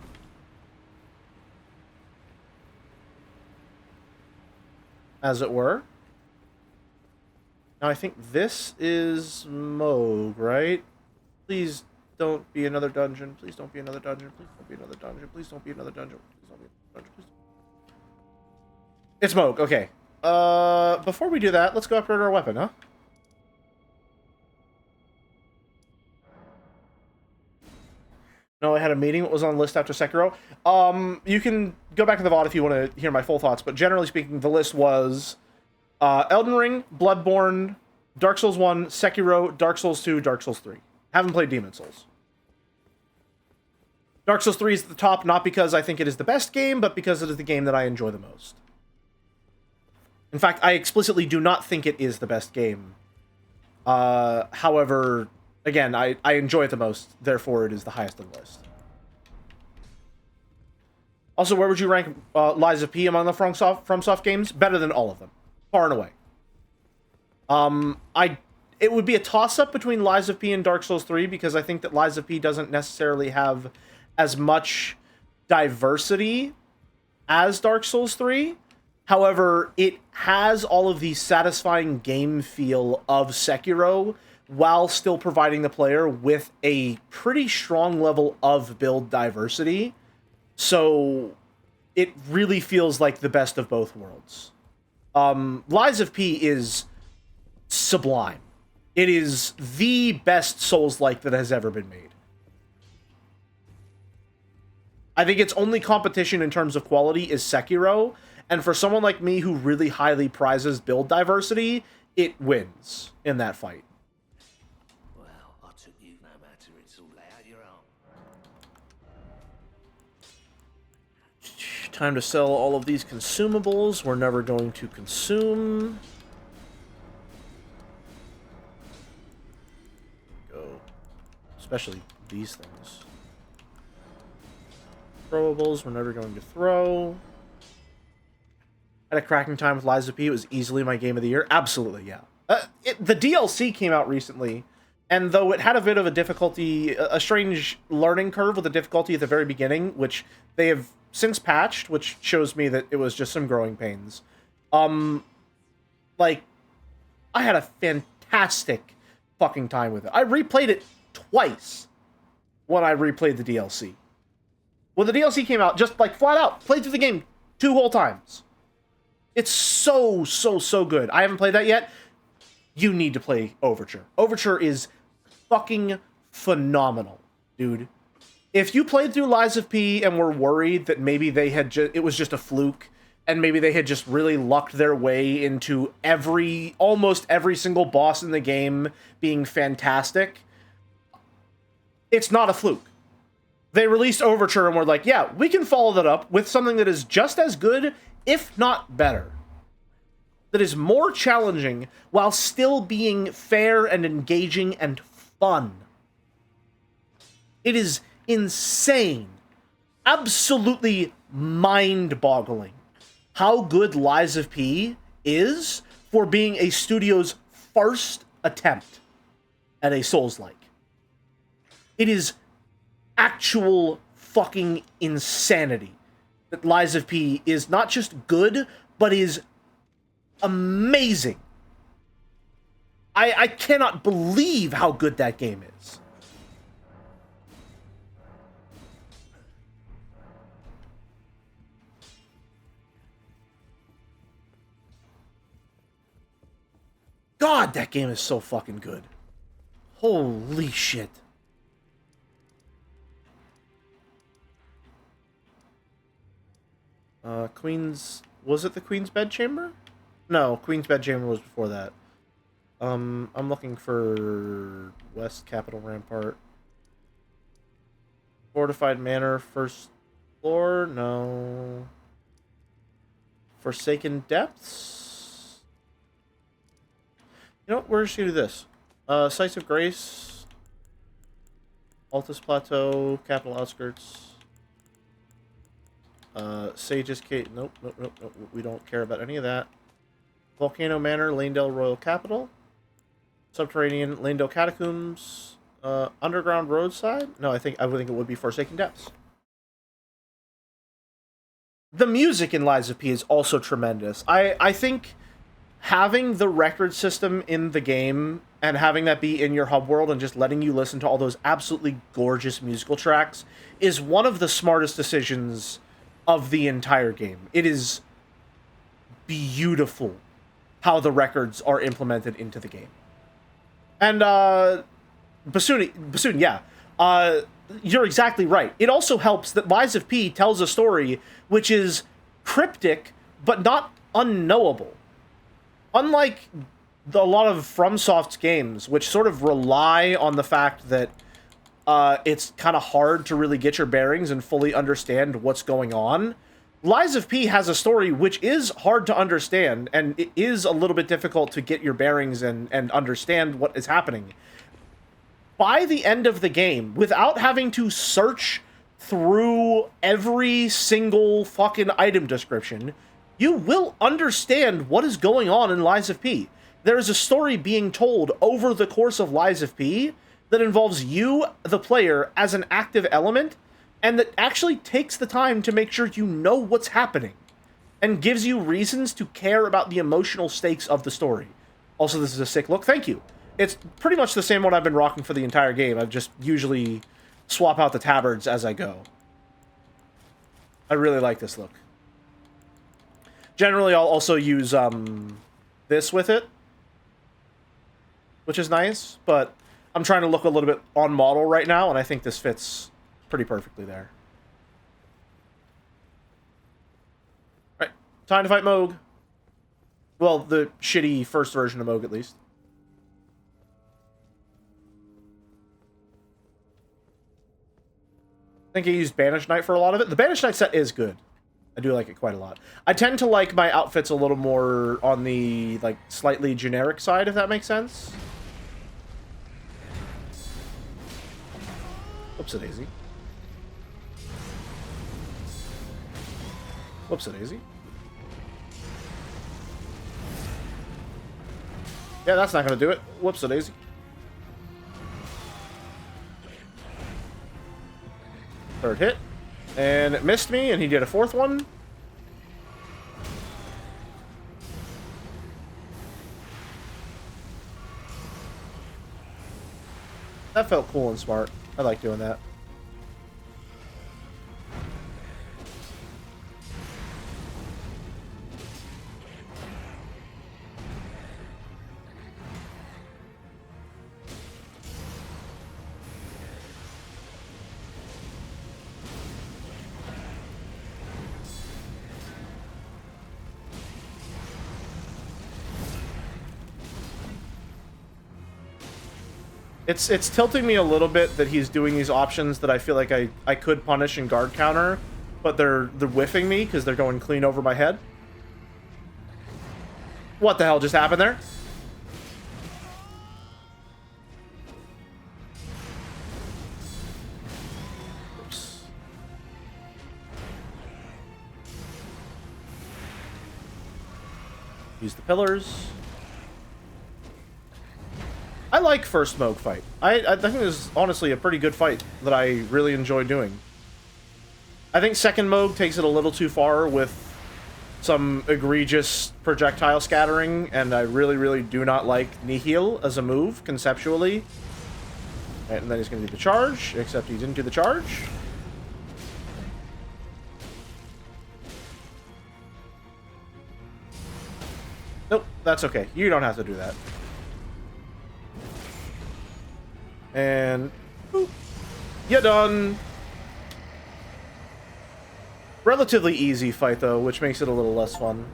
As it were. Now, I think this is Moog, right? Please don't be another dungeon. Please don't be another dungeon. Please don't be another dungeon. Please don't be another dungeon. Please don't be another dungeon. It's Moog, okay. Before we do that, let's go upgrade our weapon, huh? No, I had a meeting. What was on the list after Sekiro? You can go back to the VOD if you want to hear my full thoughts, but generally speaking, the list was Elden Ring, Bloodborne, Dark Souls 1, Sekiro, Dark Souls 2, Dark Souls 3. Haven't played Demon Souls. Dark Souls 3 is at the top, not because I think it is the best game, but because it is the game that I enjoy the most. In fact, I explicitly do not think it is the best game. However, again, I enjoy it the most, therefore it is the highest on the list. Also, where would you rank Lies of P among the FromSoft games? Better than all of them. Far and away. It would be a toss-up between Lies of P and Dark Souls 3, because I think that Lies of P doesn't necessarily have as much diversity as Dark Souls 3. However, it has all of the satisfying game feel of Sekiro, while still providing the player with a pretty strong level of build diversity. So it really feels like the best of both worlds. Lies of P is sublime. It is the best Souls-like that has ever been made. I think its only competition in terms of quality is Sekiro, and for someone like me who really highly prizes build diversity, it wins in that fight. Well, I took you no matter, it's all out your own. Time to sell all of these consumables we're never going to consume. Go. Especially these things. Throwables we're never going to throw. Had a cracking time with Lies of P. It was easily my game of the year. Absolutely, yeah. The DLC came out recently, and though it had a bit of a difficulty, a strange learning curve with the difficulty at the very beginning, which they have since patched, which shows me that it was just some growing pains. Like, I had a fantastic fucking time with it. I replayed it twice when I replayed the DLC. When the DLC came out, just like flat out, played through the game 2 whole times. It's so good. I haven't played that yet. You need to play Overture. Overture is fucking phenomenal, dude. If you played through Lies of P and were worried that maybe it was just a fluke, and maybe they had just really lucked their way into almost every single boss in the game being fantastic, it's not a fluke. They released Overture and were like, yeah, we can follow that up with something that is just as good, if not better. That is more challenging while still being fair and engaging and fun. It is insane. Absolutely mind-boggling how good Lies of P is for being a studio's first attempt at a Souls-like. It is actual fucking insanity that Lies of P is not just good, but is amazing. I cannot believe how good that game is. God, that game is so fucking good. Holy shit. Queen's... Was it the Queen's Bedchamber? No, Queen's Bedchamber was before that. I'm looking for West Capital Rampart. Fortified Manor, first floor? No. Forsaken Depths? You know what? We're just gonna do this. Sites of Grace. Altus Plateau, Capital Outskirts. Sage's Cave. Nope. We don't care about any of that. Volcano Manor, Lanedale Royal Capital. Subterranean, Lanedale Catacombs. Underground Roadside? No, I would think it would be Forsaken Depths. The music in Lies of P is also tremendous. I think having the record system in the game and having that be in your hub world and just letting you listen to all those absolutely gorgeous musical tracks is one of the smartest decisions of the entire game. It is beautiful how the records are implemented into the game. And, Bassoon, yeah. You're exactly right. It also helps that Lies of P tells a story which is cryptic, but not unknowable. Unlike a lot of FromSoft's games, which sort of rely on the fact that it's kind of hard to really get your bearings and fully understand what's going on, Lies of P has a story which is hard to understand, and it is a little bit difficult to get your bearings and understand what is happening. By the end of the game, without having to search through every single fucking item description, you will understand what is going on in Lies of P. There is a story being told over the course of Lies of P that involves you, the player, as an active element, and that actually takes the time to make sure you know what's happening, and gives you reasons to care about the emotional stakes of the story. Also, this is a sick look. Thank you. It's pretty much the same one I've been rocking for the entire game. I just usually swap out the tabards as I go. I really like this look. Generally, I'll also use this with it, which is nice, but I'm trying to look a little bit on model right now, and I think this fits pretty perfectly there. All right, time to fight Moog. Well, the shitty first version of Moog, at least. I think I used Banished Knight for a lot of it. The Banished Knight set is good. I do like it quite a lot. I tend to like my outfits a little more on the, like, slightly generic side, if that makes sense. Whoops-a-daisy. Whoops-a-daisy. Yeah, that's not gonna do it. Whoops-a-daisy. Third hit. And it missed me, and he did a fourth one. That felt cool and smart. I like doing that. It's tilting me a little bit that he's doing these options that I feel like I could punish and guard counter, but they're whiffing me because they're going clean over my head. What the hell just happened there? Use the pillars. I like first Moog fight. I think it was honestly a pretty good fight that I really enjoyed doing. I think second Moog takes it a little too far with some egregious projectile scattering, and I really, really do not like Nihil as a move, conceptually. And then he's going to do the charge, except he didn't do the charge. Nope, that's okay. You don't have to do that. And boop, you're done. Relatively easy fight though, which makes it a little less fun.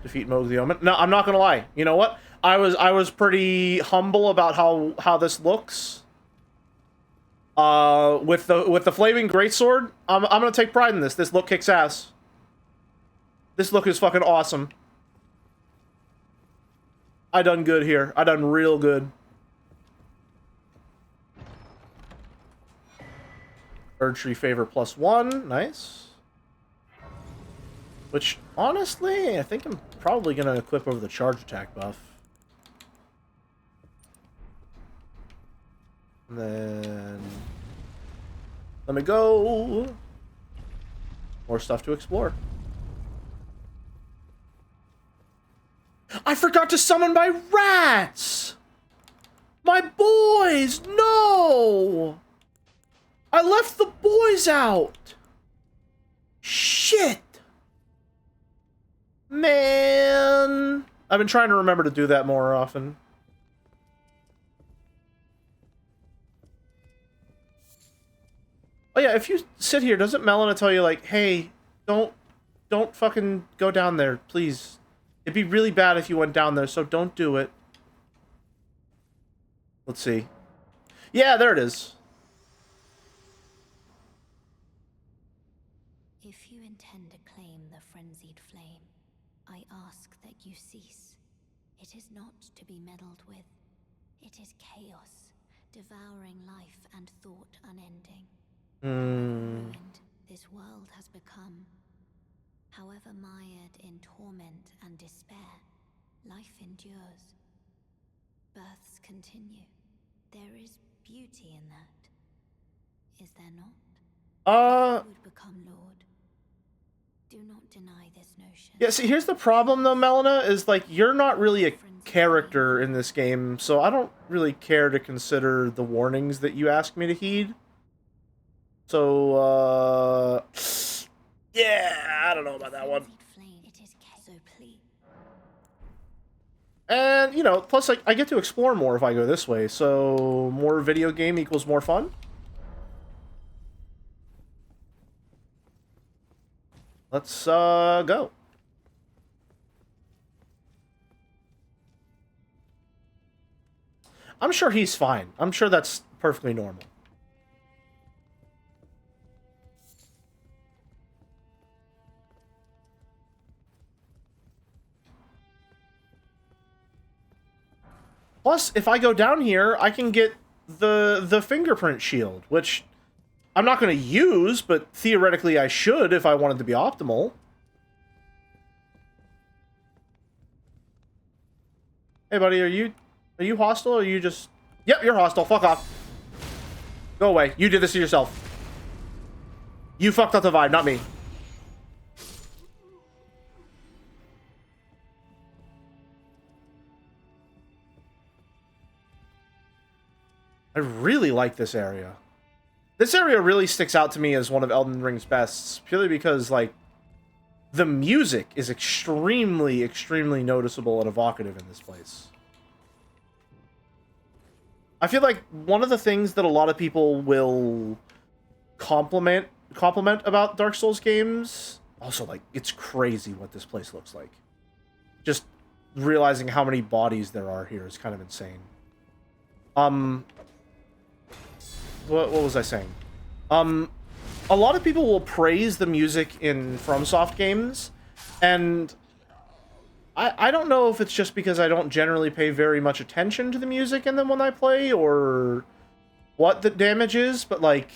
Defeat Moog the Omen. No, I'm not gonna lie. You know what? I was pretty humble about how this looks. With the flaming greatsword, I'm gonna take pride in this. This look kicks ass. This look is fucking awesome. I done good here. I done real good. Erdtree favor +1, nice. Which, honestly, I think I'm probably going to equip over the charge attack buff. And then... let me go! More stuff to explore. I forgot to summon my rats! My boys! No! I left the boys out! Shit! Man! I've been trying to remember to do that more often. Oh yeah, if you sit here, doesn't Melina tell you, like, hey, don't fucking go down there, please. It'd be really bad if you went down there, so don't do it. Let's see. Yeah, there it is. If you intend to claim the frenzied flame, I ask that you cease. It is not to be meddled with. It is chaos, devouring life and thought unending. Ruined, this world has become. However mired in torment and despair, life endures. Births continue. There is beauty in that. Is there not? Would become Lord. Do not deny this notion. Yeah, see, here's the problem, though, Melina, is, like, you're not really a character in this game, so I don't really care to consider the warnings that you ask me to heed. So, yeah, I don't know about that one. And, you know, plus, like, I get to explore more if I go this way, so more video game equals more fun. Let's, go. I'm sure he's fine. I'm sure that's perfectly normal. Plus, if I go down here, I can get the fingerprint shield, which I'm not going to use, but theoretically I should if I wanted to be optimal. Hey, buddy, are you hostile, or are you just... Yep, you're hostile. Fuck off. Go away. You did this to yourself. You fucked up the vibe, not me. I really like this area. This area really sticks out to me as one of Elden Ring's bests, purely because, like, the music is extremely, extremely noticeable and evocative in this place. I feel like one of the things that a lot of people will compliment about Dark Souls games, also, like, it's crazy what this place looks like. Just realizing how many bodies there are here is kind of insane. What was I saying? A lot of people will praise the music in FromSoft games, and I don't know if it's just because I don't generally pay very much attention to the music in them when I play, or what the damage is, but, like,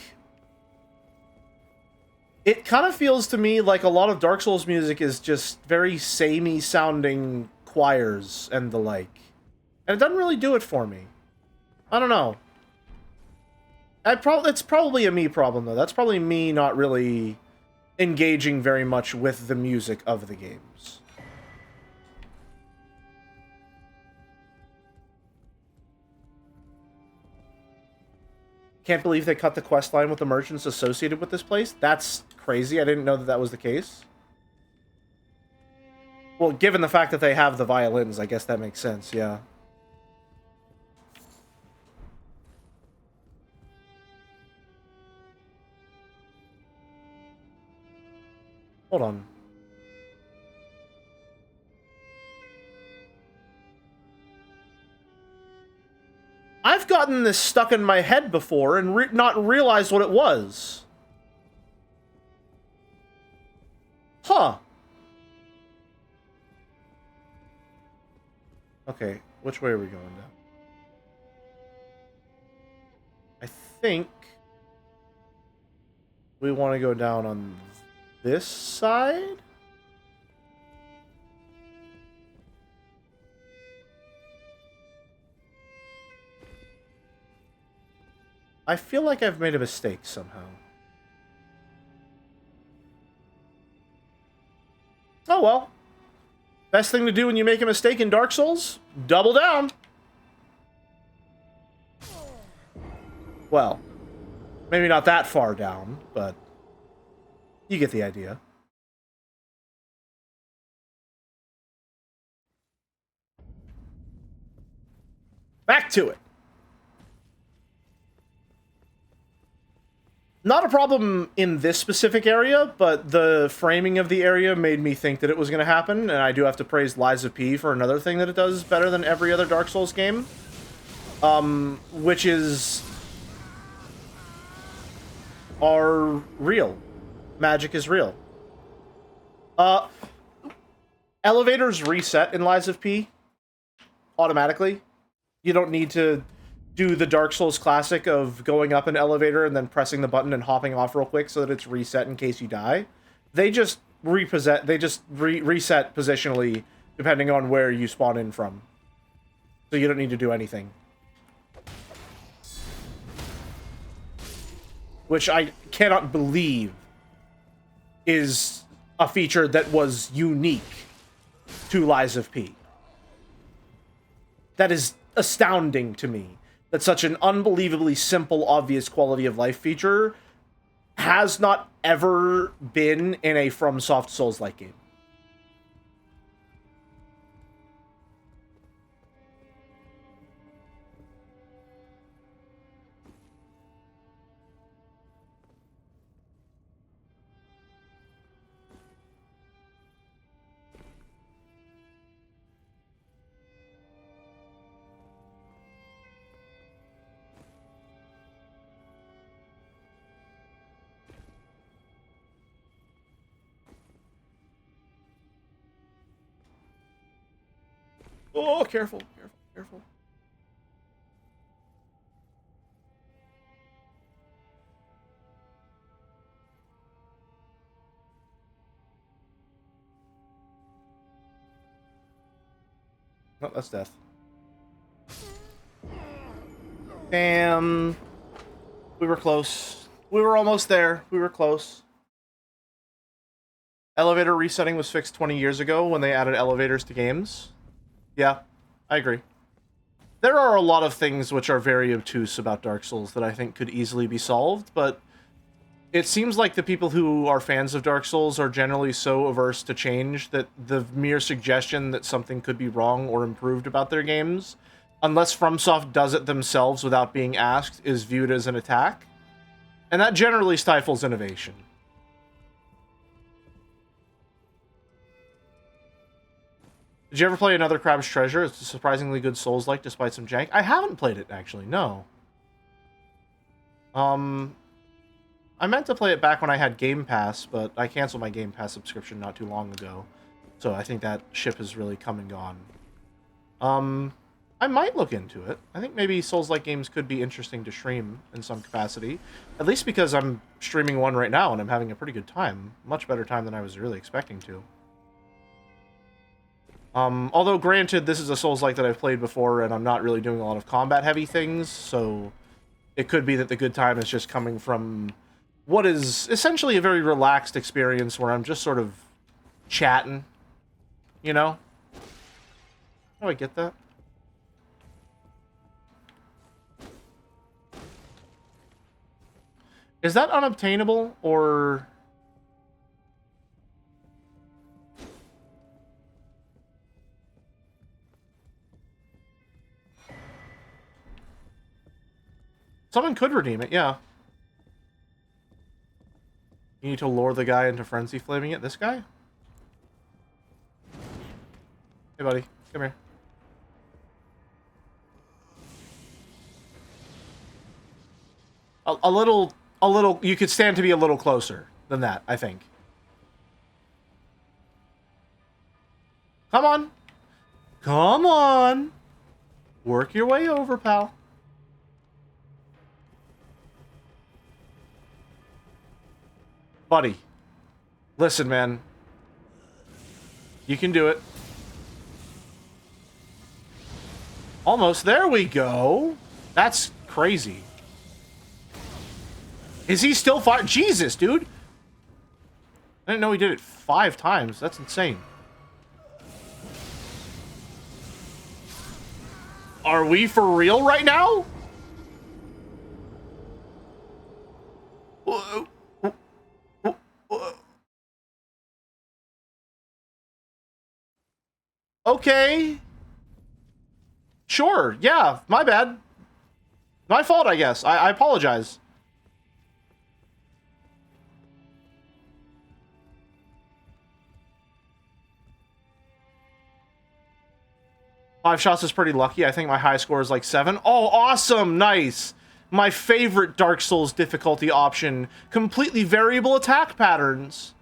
It kind of feels to me like a lot of Dark Souls music is just very samey sounding choirs and the like. And it doesn't really do it for me. I don't know. It's probably a me problem, though. That's probably me not really engaging very much with the music of the games. Can't believe they cut the quest line with the merchants associated with this place. That's crazy. I didn't know that that was the case. Well, given the fact that they have the violins, I guess that makes sense, yeah. Hold on. I've gotten this stuck in my head before and not realized what it was. Huh. Okay, which way are we going now? I think we want to go down on this side? I feel like I've made a mistake somehow. Oh well. Best thing to do when you make a mistake in Dark Souls? Double down. Well, maybe not that far down, but you get the idea. Back to it. Not a problem in this specific area, but the framing of the area made me think that it was going to happen, and I do have to praise Lies of P for another thing that it does better than every other Dark Souls game. Which is... are real. Magic is real. Elevators reset in Lies of P automatically. You don't need to do the Dark Souls classic of going up an elevator and then pressing the button and hopping off real quick so that it's reset in case you die. They just reset positionally depending on where you spawn in from. So you don't need to do anything. Which I cannot believe is a feature that was unique to Lies of P. That is astounding to me. That such an unbelievably simple, obvious quality of life feature has not ever been in a FromSoft Souls-like game. Oh, careful, careful, careful. Oh, that's death. Damn. We were close. We were almost there. We were close. Elevator resetting was fixed 20 years ago when they added elevators to games. Yeah, I agree. There are a lot of things which are very obtuse about Dark Souls that I think could easily be solved, but it seems like the people who are fans of Dark Souls are generally so averse to change that the mere suggestion that something could be wrong or improved about their games, unless FromSoft does it themselves without being asked, is viewed as an attack. And that generally stifles innovation. Did you ever play Another Crab's Treasure? It's a surprisingly good Souls-like despite some jank. I haven't played it, actually, no. I meant to play it back when I had Game Pass, but I canceled my Game Pass subscription not too long ago. So I think that ship has really come and gone. I might look into it. I think maybe Souls-like games could be interesting to stream in some capacity. At least because I'm streaming one right now and I'm having a pretty good time. Much better time than I was really expecting to. Although, granted, this is a Souls-like that I've played before, and I'm not really doing a lot of combat-heavy things, so it could be that the good time is just coming from what is essentially a very relaxed experience where I'm just sort of chatting, you know? How do I get that? Is that unobtainable, or... Someone could redeem it, yeah. You need to lure the guy into frenzy flaming it. This guy? Hey, buddy. Come here. A little... You could stand to be a little closer than that, I think. Come on. Come on. Work your way over, pal. Buddy. Listen, man. You can do it. Almost. There we go. That's crazy. Is he still firing? Jesus, dude. I didn't know he did it 5 times. That's insane. Are we for real right now? Okay. Sure. Yeah, my bad. My fault, I guess. I apologize. Five shots is pretty lucky. I think my high score is like 7. Oh, awesome. Nice. My favorite Dark Souls difficulty option. Completely variable attack patterns.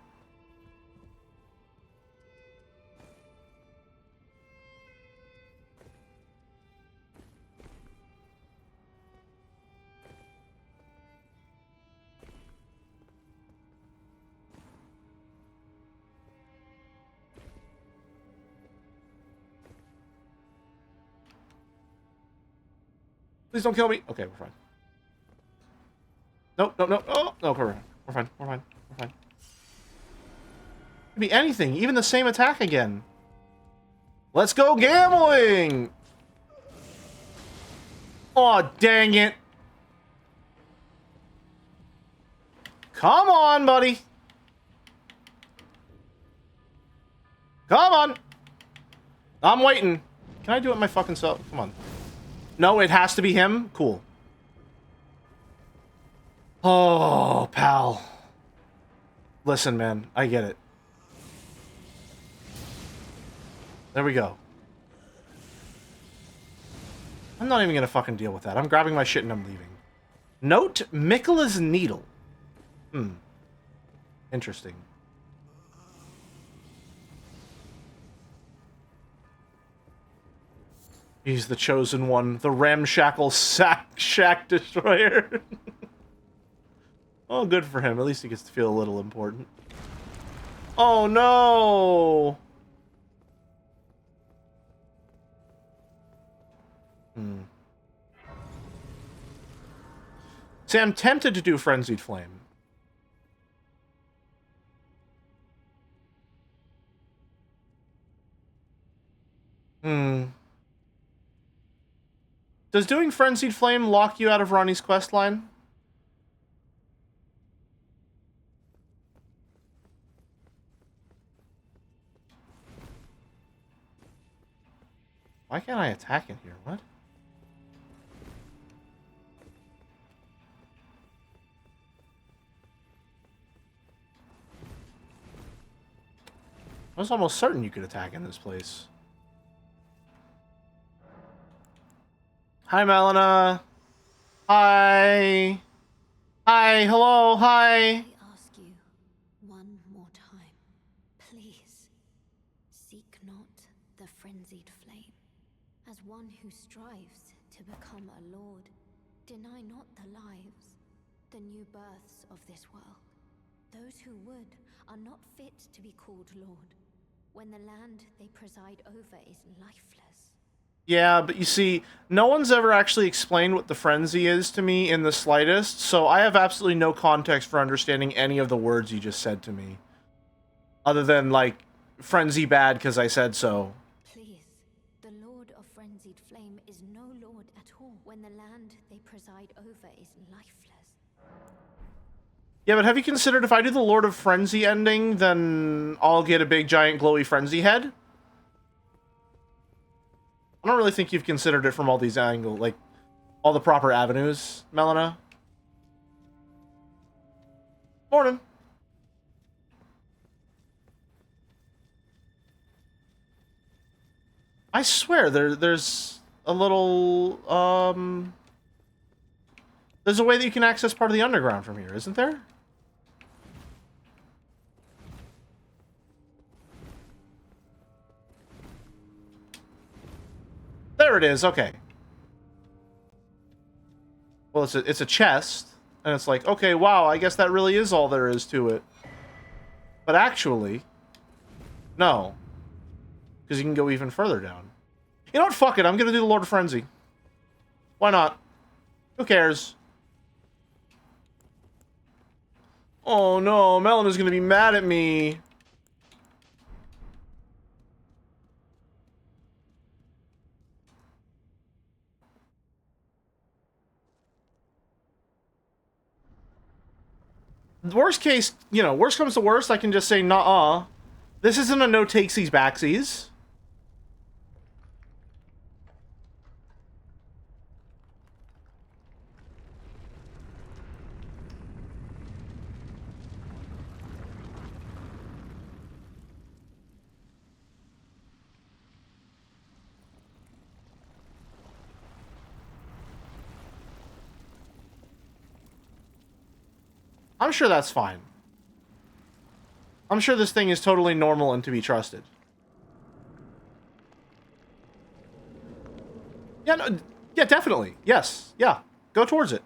Please don't kill me. Okay, we're fine. Nope, nope, nope. Oh, no, we're fine. We're fine. We're fine. We're fine. Could be anything. Even the same attack again. Let's go gambling! Oh, dang it. Come on, buddy. Come on. I'm waiting. Can I do it my fucking self? Come on. No, it has to be him? Cool. Oh, pal. Listen, man. I get it. There we go. I'm not even gonna fucking deal with that. I'm grabbing my shit and I'm leaving. Note Mikkela's Needle. Interesting. He's the chosen one. The ramshackle shack destroyer. Oh, good for him. At least he gets to feel a little important. Oh, no! See, I'm tempted to do Frenzied Flame. Does doing Frenzied Flame lock you out of Ronnie's questline? Why can't I attack in here? What? I was almost certain you could attack in this place. Hi, Melina. Hi. Hi, hello, hi. I ask you one more time, please, seek not the frenzied flame. As one who strives to become a lord, deny not the lives, the new births of this world. Those who would are not fit to be called lord, when the land they preside over is lifeless. Yeah, but you see, no one's ever actually explained what the frenzy is to me in the slightest, so I have absolutely no context for understanding any of the words you just said to me. Other than, like, frenzy bad because I said so. Please, the Lord of Frenzied Flame is no lord at all, when the land they preside over is lifeless. Yeah, but have you considered if I do the Lord of Frenzy ending, then I'll get a big, giant, glowy frenzy head? I don't really think you've considered it from all these angles, like, all the proper avenues, Melina. Morning. I swear, there's a little, there's a way that you can access part of the underground from here, isn't there? There it is, okay. Well, it's a chest, and it's like, okay, wow, I guess that really is all there is to it. But actually, no. Because you can go even further down. You know what, fuck it, I'm gonna do the Lord of Frenzy. Why not? Who cares? Oh no, Melina's gonna be mad at me. Worst case, you know, worst comes to worst, I can just say, nah. This isn't a no takesies backsies. I'm sure that's fine. I'm sure this thing is totally normal and to be trusted. Yeah, no, yeah, definitely. Yes, yeah. Go towards it.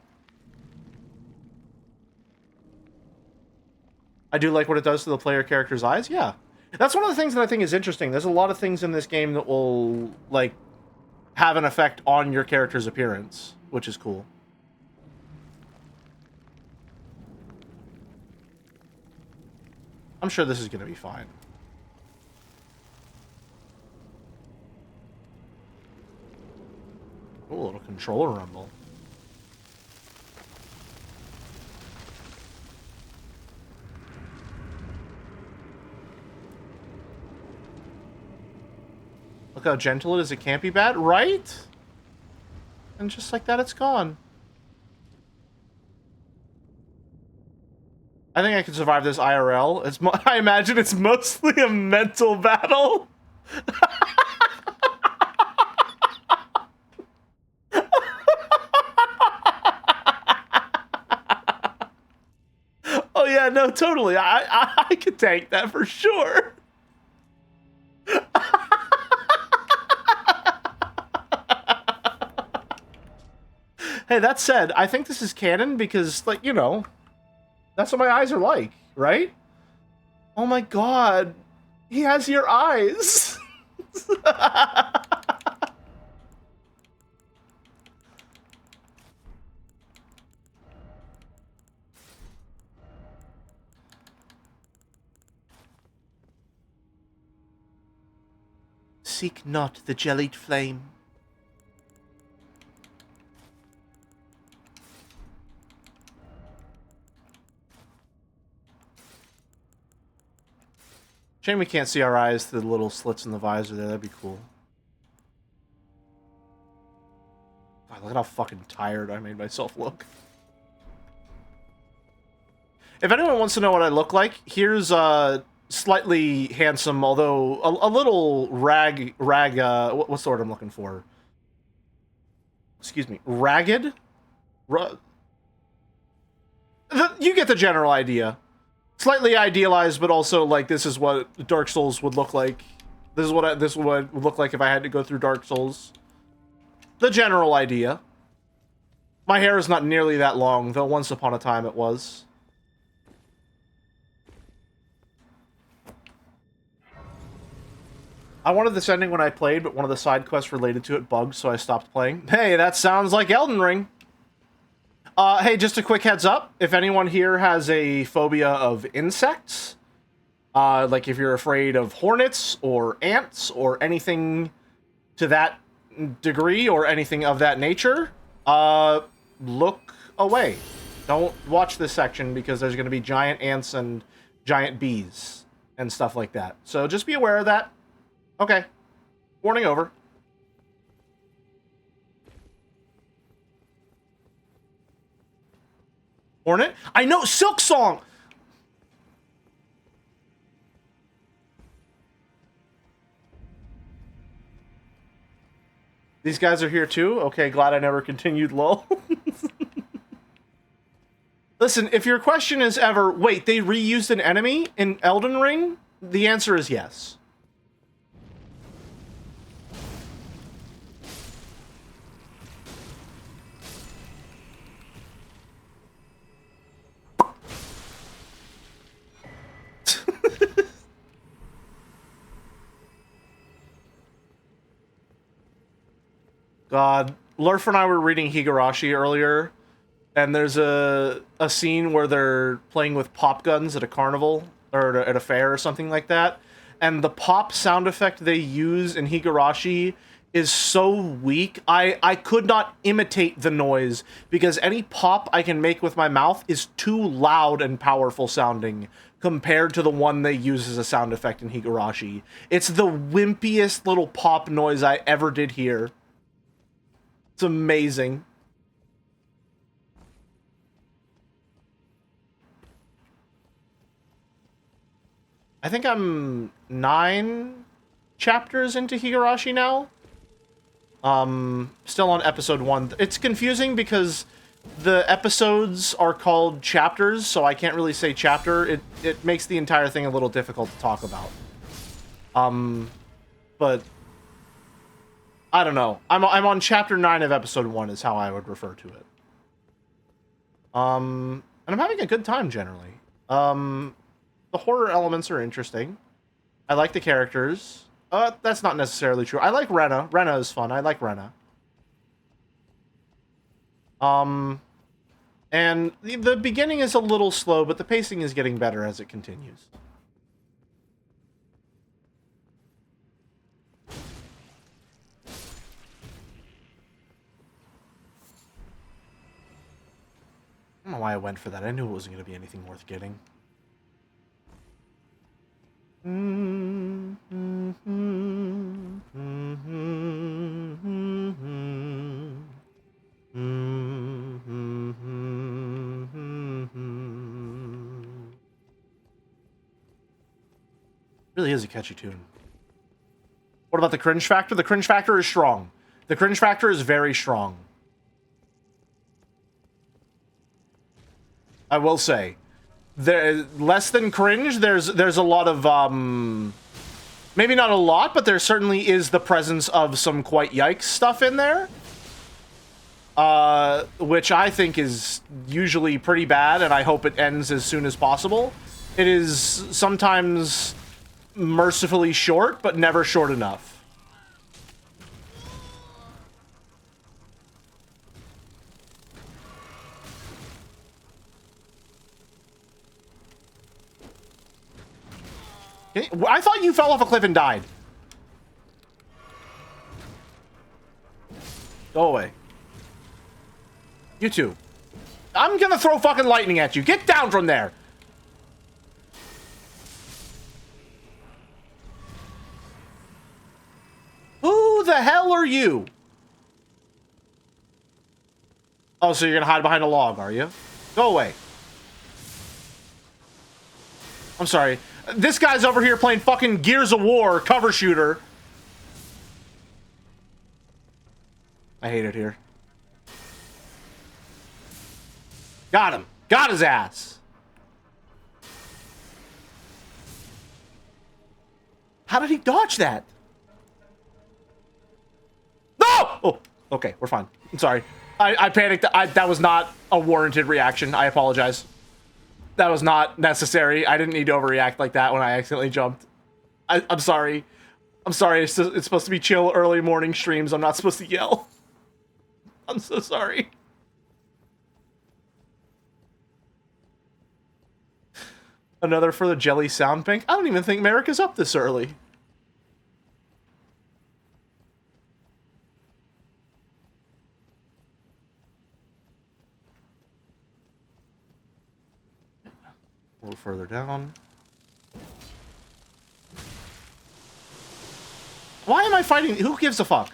I do like what it does to the player character's eyes. Yeah. That's one of the things that I think is interesting. There's a lot of things in this game that will, like, have an effect on your character's appearance, which is cool. I'm sure this is going to be fine. Ooh, a little controller rumble. Look how gentle it is. It can't be bad, right? And just like that, it's gone. I think I can survive this IRL. I imagine it's mostly a mental battle. Oh yeah, no, totally. I could tank that for sure. Hey, that said, I think this is canon because, like, you know, that's what my eyes are like, right? Oh my god. He has your eyes. Seek not the jellied flame. Shame we can't see our eyes through the little slits in the visor there. That'd be cool. God, look at how fucking tired I made myself look. If anyone wants to know what I look like, here's slightly handsome, although a little what's the word I'm looking for? Excuse me, ragged? You get the general idea. Slightly idealized, but also, like, this is what Dark Souls would look like. This is what it would look like if I had to go through Dark Souls. the general idea. My hair is not nearly that long, though once upon a time it was. I wanted this ending when I played, but one of the side quests related to it bugged, so I stopped playing. Hey, that sounds like Elden Ring. Hey, just a quick heads up. If anyone here has a phobia of insects, like if you're afraid of hornets or ants or anything to that degree or anything of that nature, look away. Don't watch this section because there's going to be giant ants and giant bees and stuff like that. So just be aware of that. Okay. Warning over. Hornet? I know! Silk Song! These guys are here too? Okay, glad I never continued, lol. Listen, if your question is ever, wait, they reused an enemy in Elden Ring? The answer is yes. God. Lurf and I were reading Higurashi earlier, and there's a scene where they're playing with pop guns at a carnival, or at a fair or something like that, and the pop sound effect they use in Higurashi is so weak, I could not imitate the noise, because any pop I can make with my mouth is too loud and powerful sounding compared to the one they use as a sound effect in Higurashi. It's the wimpiest little pop noise I ever did hear. It's amazing. I think I'm 9 chapters into Higurashi now. Still on episode 1. It's confusing because the episodes are called chapters, so I can't really say chapter. It makes the entire thing a little difficult to talk about. But I don't know. I'm on chapter 9 of episode 1 is how I would refer to it. And I'm having a good time generally. The horror elements are interesting. I like the characters. That's not necessarily true. I like Rena. Rena is fun. I like Rena. And the beginning is a little slow, but the pacing is getting better as it continues. I don't know why I went for that. I knew it wasn't going to be anything worth getting. Really is a catchy tune. What about the cringe factor? The cringe factor is strong. The cringe factor is very strong. I will say, there less than cringe. There's a lot of maybe not a lot, but there certainly is the presence of some quite yikes stuff in there, which I think is usually pretty bad, and I hope it ends as soon as possible. It is sometimes mercifully short, but never short enough. I thought you fell off a cliff and died. Go away. You too. I'm gonna throw fucking lightning at you. Get down from there. Who the hell are you? Oh, so you're gonna hide behind a log, are you? Go away. I'm sorry. This guy's over here playing fucking Gears of War cover shooter. I hate it here. Got him. Got his ass. How did he dodge that? No! Oh. Okay, we're fine. I'm sorry. I panicked. That was not a warranted reaction. I apologize. That was not necessary. I didn't need to overreact like that when I accidentally jumped. I'm sorry. I'm sorry. It's supposed to be chill early morning streams. I'm not supposed to yell. I'm so sorry. Another for the Jelly Sound Bank? I don't even think Merrick is up this early. A little further down. Why am I fighting? Who gives a fuck?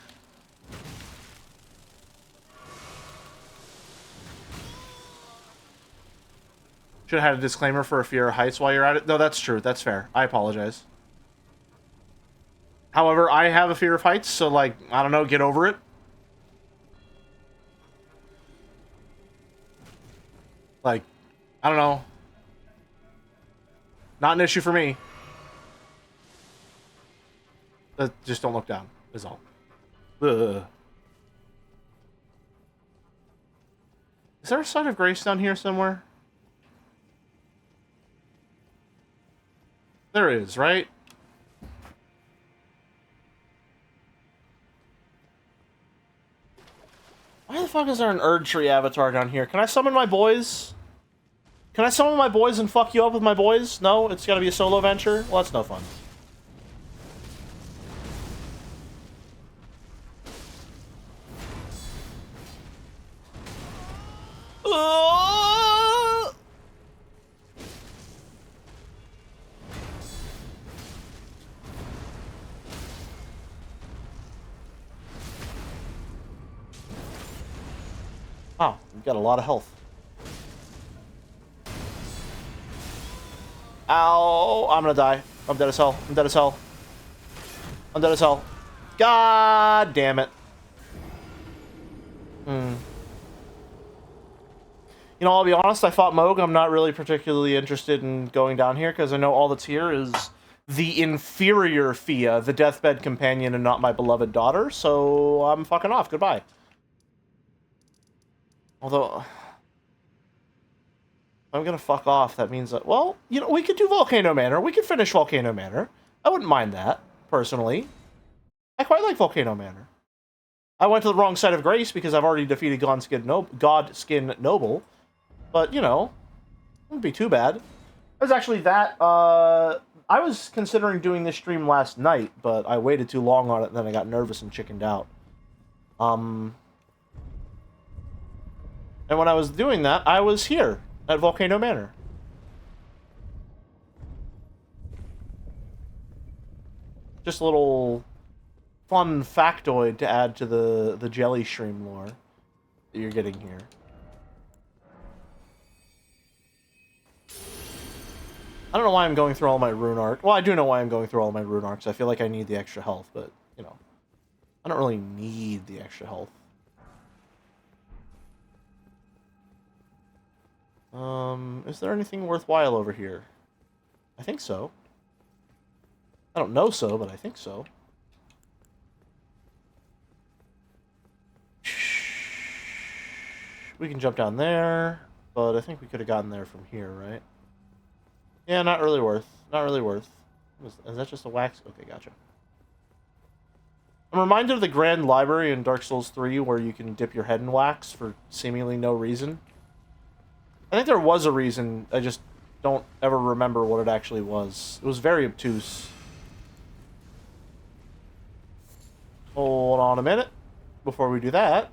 Should have had a disclaimer for a fear of heights while you're at it. No, that's true. That's fair. I apologize. However, I have a fear of heights, so, like, I don't know, get over it. Like, I don't know. Not an issue for me. Just don't look down, is all. Ugh. Is there a sign of grace down here somewhere? There is, right? Why the fuck is there an Erd Tree avatar down here? Can I summon my boys? Can I summon my boys and fuck you up with my boys? No? It's gotta be a solo venture? Well, that's no fun. Oh, we've got a lot of health. Ow! I'm gonna die. I'm dead as hell. I'm dead as hell. I'm dead as hell. God damn it. You know, I'll be honest, I fought Moog. I'm not really particularly interested in going down here, because I know all that's here is the inferior Fia, the deathbed companion, and not my beloved daughter, so I'm fucking off. Goodbye. Although, I'm gonna fuck off, that means that, well, you know, we could do Volcano Manor. We could finish Volcano Manor. I wouldn't mind that, personally. I quite like Volcano Manor. I went to the wrong side of grace because I've already defeated Godskin Noble. But, you know, it wouldn't be too bad. It was actually that, I was considering doing this stream last night, but I waited too long on it, and then I got nervous and chickened out. And when I was doing that, I was here, at Volcano Manor. Just a little fun factoid to add to the Jelly stream lore that you're getting here. I don't know why I'm going through all my rune arc. Well, I do know why I'm going through all my rune arcs. I feel like I need the extra health, but, you know, I don't really need the extra health. Is there anything worthwhile over here? I think so. I don't know so, but I think so. We can jump down there, but I think we could have gotten there from here, right? Yeah, not really worth. Not really worth. Is that just a wax? Okay, gotcha. I'm reminded of the Grand Library in Dark Souls 3 where you can dip your head in wax for seemingly no reason. I think there was a reason, I just don't ever remember what it actually was. It was very obtuse. Hold on a minute before we do that.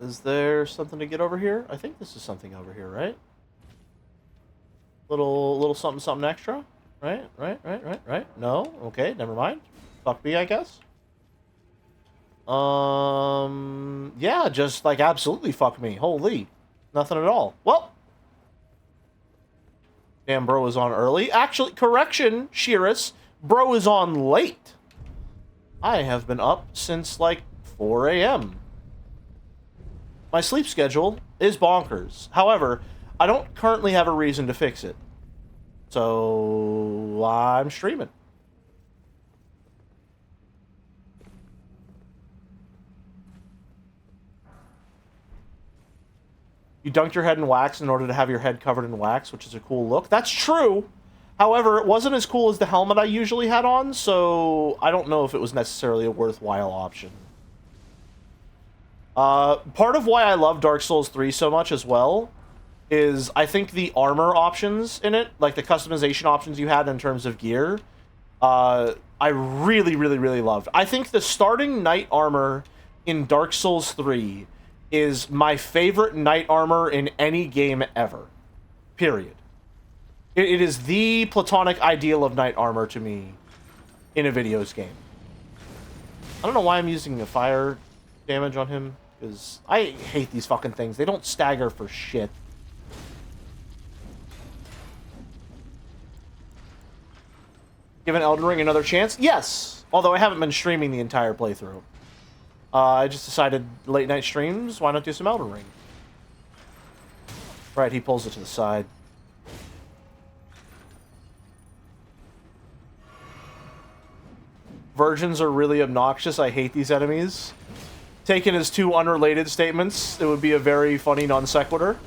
Is there something to get over here? I think this is something over here, right? Little something something extra? Right? No? Okay, never mind. Fuck me, I guess. Yeah, just, like, absolutely fuck me. Holy. Nothing at all. Well. Damn, bro is on early. Actually, correction, Shiris. Bro is on late. I have been up since, like, 4 a.m. My sleep schedule is bonkers. However, I don't currently have a reason to fix it. So, I'm streaming. You dunked your head in wax in order to have your head covered in wax, which is a cool look. That's true. However, it wasn't as cool as the helmet I usually had on, so I don't know if it was necessarily a worthwhile option. Part of why I love Dark Souls 3 so much as well is I think the armor options in it, like the customization options you had in terms of gear, I really, really, really loved. I think the starting knight armor in Dark Souls 3 is my favorite knight armor in any game ever. Period. It is the platonic ideal of knight armor to me in a videos game. I don't know why I'm using a fire damage on him, because I hate these fucking things. They don't stagger for shit. Given Elden Ring another chance? Yes! Although I haven't been streaming the entire playthrough. I just decided late night streams, why not do some Elden Ring? Right, he pulls it to the side. Virgins are really obnoxious. I hate these enemies. Taken as two unrelated statements, it would be a very funny non sequitur.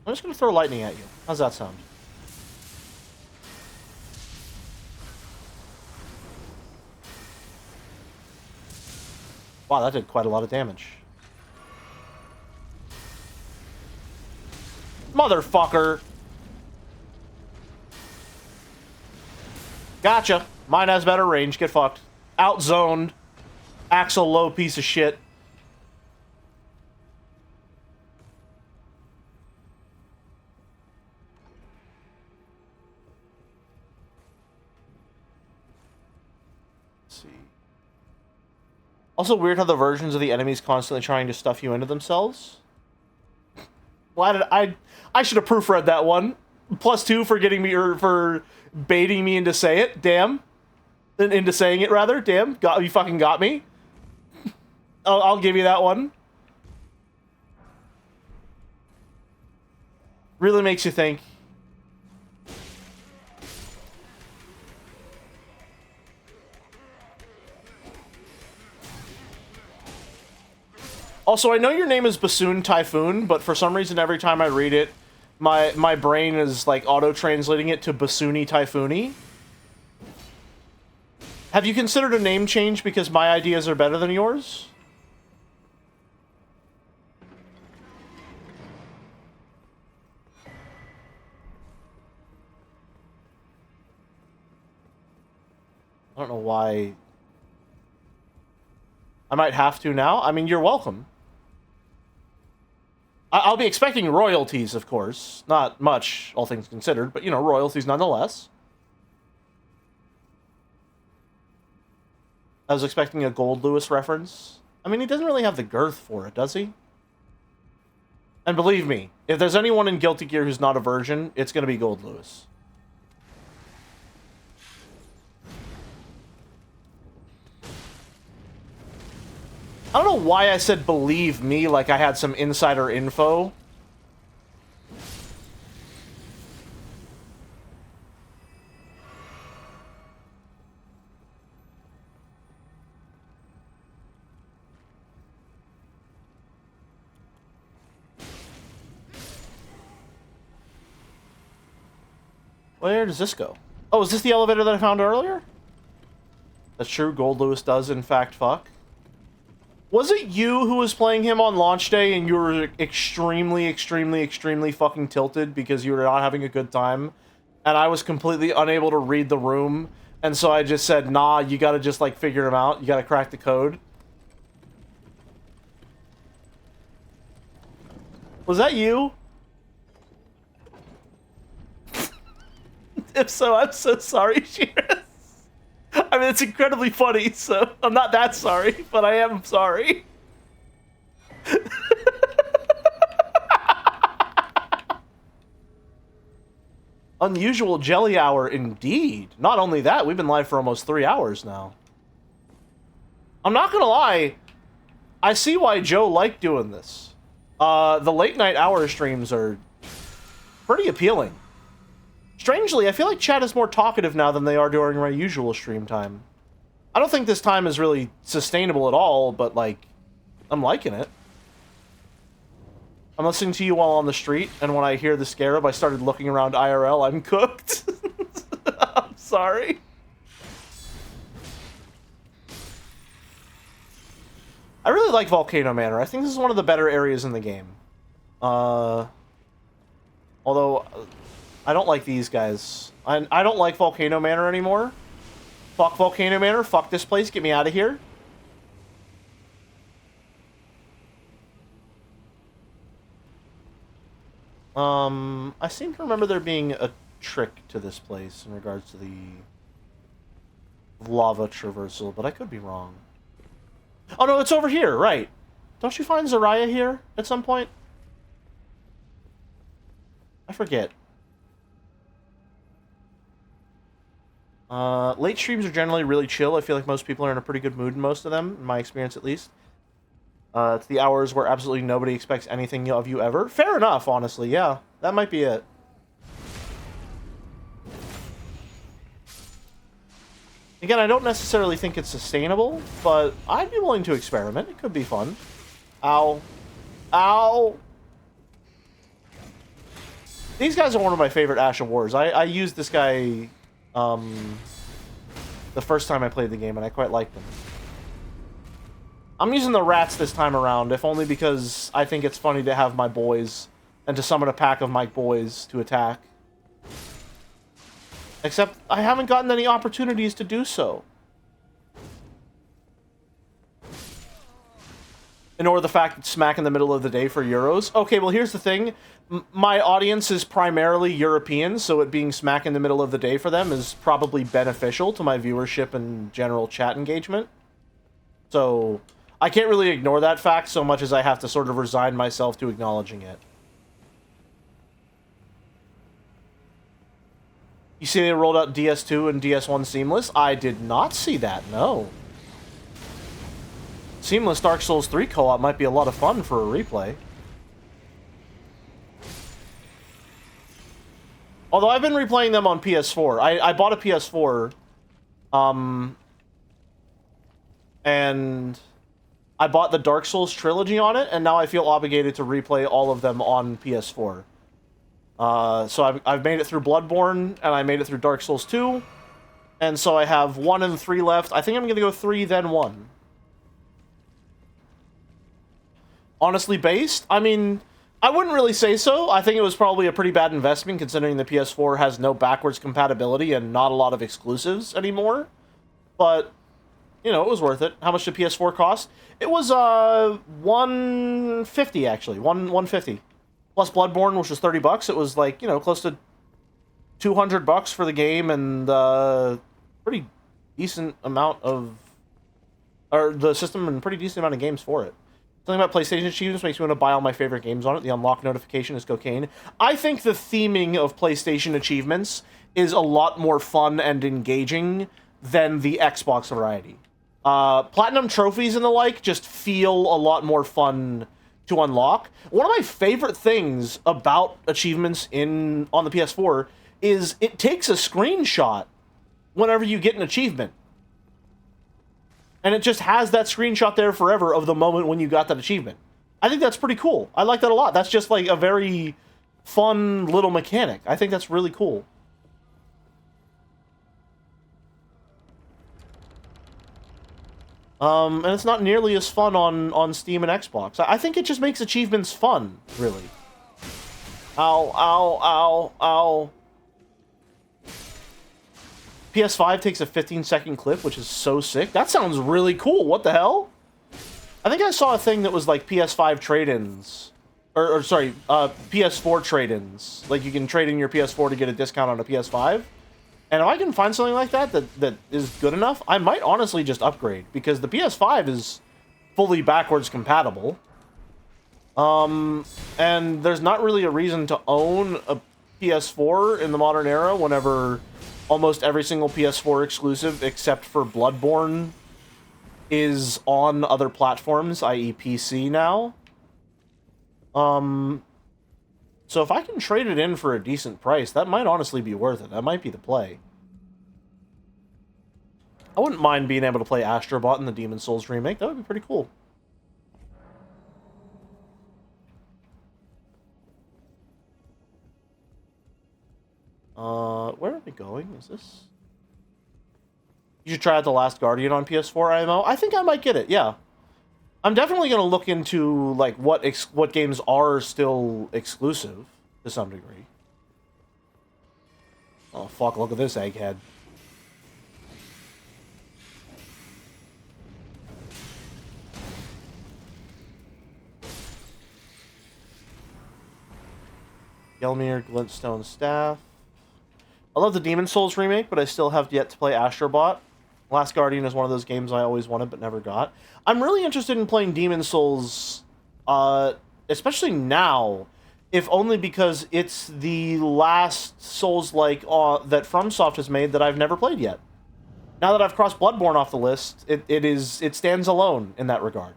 I'm just gonna throw lightning at you. How's that sound? Wow, that did quite a lot of damage. Motherfucker! Gotcha. Mine has better range. Get fucked. Outzoned. Axel low piece of shit. Let's see. Also weird how the versions of the enemies constantly trying to stuff you into themselves. Why did I should have proofread that one. +2 for getting me, or for baiting me into say it. Damn. Into saying it, rather. Damn. You fucking got me. I'll give you that one. Really makes you think. Also, I know your name is Bassoon Typhoon, but for some reason every time I read it, my brain is like auto-translating it to Bassoony Typhoony. Have you considered a name change because my ideas are better than yours? I don't know why. I might have to now. I mean, you're welcome. I'll be expecting royalties, of course. Not much, all things considered, but, you know, royalties nonetheless. I was expecting a Gold Lewis reference. I mean, he doesn't really have the girth for it, does he? And believe me, if there's anyone in Guilty Gear who's not a virgin, it's going to be Gold Lewis. I don't know why I said believe me like I had some insider info. Where does this go? Oh, is this the elevator that I found earlier? That's true, Gold Lewis does in fact fuck. Was it you who was playing him on launch day and you were extremely, extremely, extremely fucking tilted because you were not having a good time? And I was completely unable to read the room, and so I just said, nah, you gotta just, like, figure him out. You gotta crack the code. Was that you? If so, I'm so sorry, Shearis. I mean, it's incredibly funny, so I'm not that sorry, but I am sorry. Unusual jelly hour, indeed. Not only that, we've been live for almost 3 hours now. I'm not gonna lie, I see why Joe liked doing this. The late night hour streams are pretty appealing. Strangely, I feel like chat is more talkative now than they are during my usual stream time. I don't think this time is really sustainable at all, but, like, I'm liking it. I'm listening to you while on the street, and when I hear the scarab, I started looking around IRL. I'm cooked. I'm sorry. I really like Volcano Manor. I think this is one of the better areas in the game. Although, I don't like these guys. I don't like Volcano Manor anymore. Fuck Volcano Manor. Fuck this place. Get me out of here. I seem to remember there being a trick to this place in regards to the lava traversal, but I could be wrong. Oh no, it's over here, right. Don't you find Zarya here at some point? I forget. Late streams are generally really chill. I feel like most people are in a pretty good mood in most of them, in my experience at least. It's the hours where absolutely nobody expects anything of you ever. Fair enough, honestly, yeah. That might be it. Again, I don't necessarily think it's sustainable, but I'd be willing to experiment. It could be fun. Ow. Ow! These guys are one of my favorite Ash of Wars. I used this guy, the first time I played the game, and I quite liked him. I'm using the rats this time around, if only because I think it's funny to have my boys, and to summon a pack of my boys to attack. Except, I haven't gotten any opportunities to do so. Nor the fact that smack in the middle of the day for Euros. Okay, well here's the thing. My audience is primarily European, so it being smack in the middle of the day for them is probably beneficial to my viewership and general chat engagement. So, I can't really ignore that fact so much as I have to sort of resign myself to acknowledging it. You see they rolled out DS2 and DS1 Seamless? I did not see that, no. Seamless Dark Souls 3 co-op might be a lot of fun for a replay. Although I've been replaying them on PS4. I bought a PS4, and I bought the Dark Souls trilogy on it, and now I feel obligated to replay all of them on PS4. So I've made it through Bloodborne, and I made it through Dark Souls 2, and so I have 1 and 3 left. I think I'm going to go 3, then 1. Honestly based? I mean, I wouldn't really say so. I think it was probably a pretty bad investment, considering the PS4 has no backwards compatibility and not a lot of exclusives anymore. But, you know, it was worth it. How much did PS4 cost? It was, $150, actually. $150. Plus Bloodborne, which was $30. It was, like, you know, close to $200 for the game, and, pretty decent amount of... or the system, and pretty decent amount of games for it. Something about PlayStation achievements makes me want to buy all my favorite games on it. The unlock notification is cocaine. I think the theming of PlayStation achievements is a lot more fun and engaging than the Xbox variety. Platinum trophies and the like just feel a lot more fun to unlock. One of my favorite things about achievements on the PS4 is it takes a screenshot whenever you get an achievement. And it just has that screenshot there forever of the moment when you got that achievement. I think that's pretty cool. I like that a lot. That's just like a very fun little mechanic. I think that's really cool. And it's not nearly as fun on Steam and Xbox. I think it just makes achievements fun, really. Ow, ow, ow, ow. PS5 takes a 15-second clip, which is so sick. That sounds really cool. What the hell? I think I saw a thing that was like PS5 trade-ins. Or sorry, PS4 trade-ins. Like, you can trade in your PS4 to get a discount on a PS5. And if I can find something like that that is good enough, I might honestly just upgrade. Because the PS5 is fully backwards compatible. And there's not really a reason to own a PS4 in the modern era whenever... almost every single PS4 exclusive, except for Bloodborne, is on other platforms, i.e. PC now. So if I can trade it in for a decent price, that might honestly be worth it. That might be the play. I wouldn't mind being able to play Astrobot in the Demon's Souls remake. That would be pretty cool. Where are we going? Is this... You should try out The Last Guardian on PS4 IMO. I think I might get it, yeah. I'm definitely going to look into, like, what games are still exclusive, to some degree. Oh, fuck, look at this egghead. Gelmir, Glintstone Staff. I love the Demon's Souls remake, but I still have yet to play Astrobot. Last Guardian is one of those games I always wanted but never got. I'm really interested in playing Demon's Souls, especially now, if only because it's the last Souls-like that FromSoft has made that I've never played yet. Now that I've crossed Bloodborne off the list, it stands alone in that regard.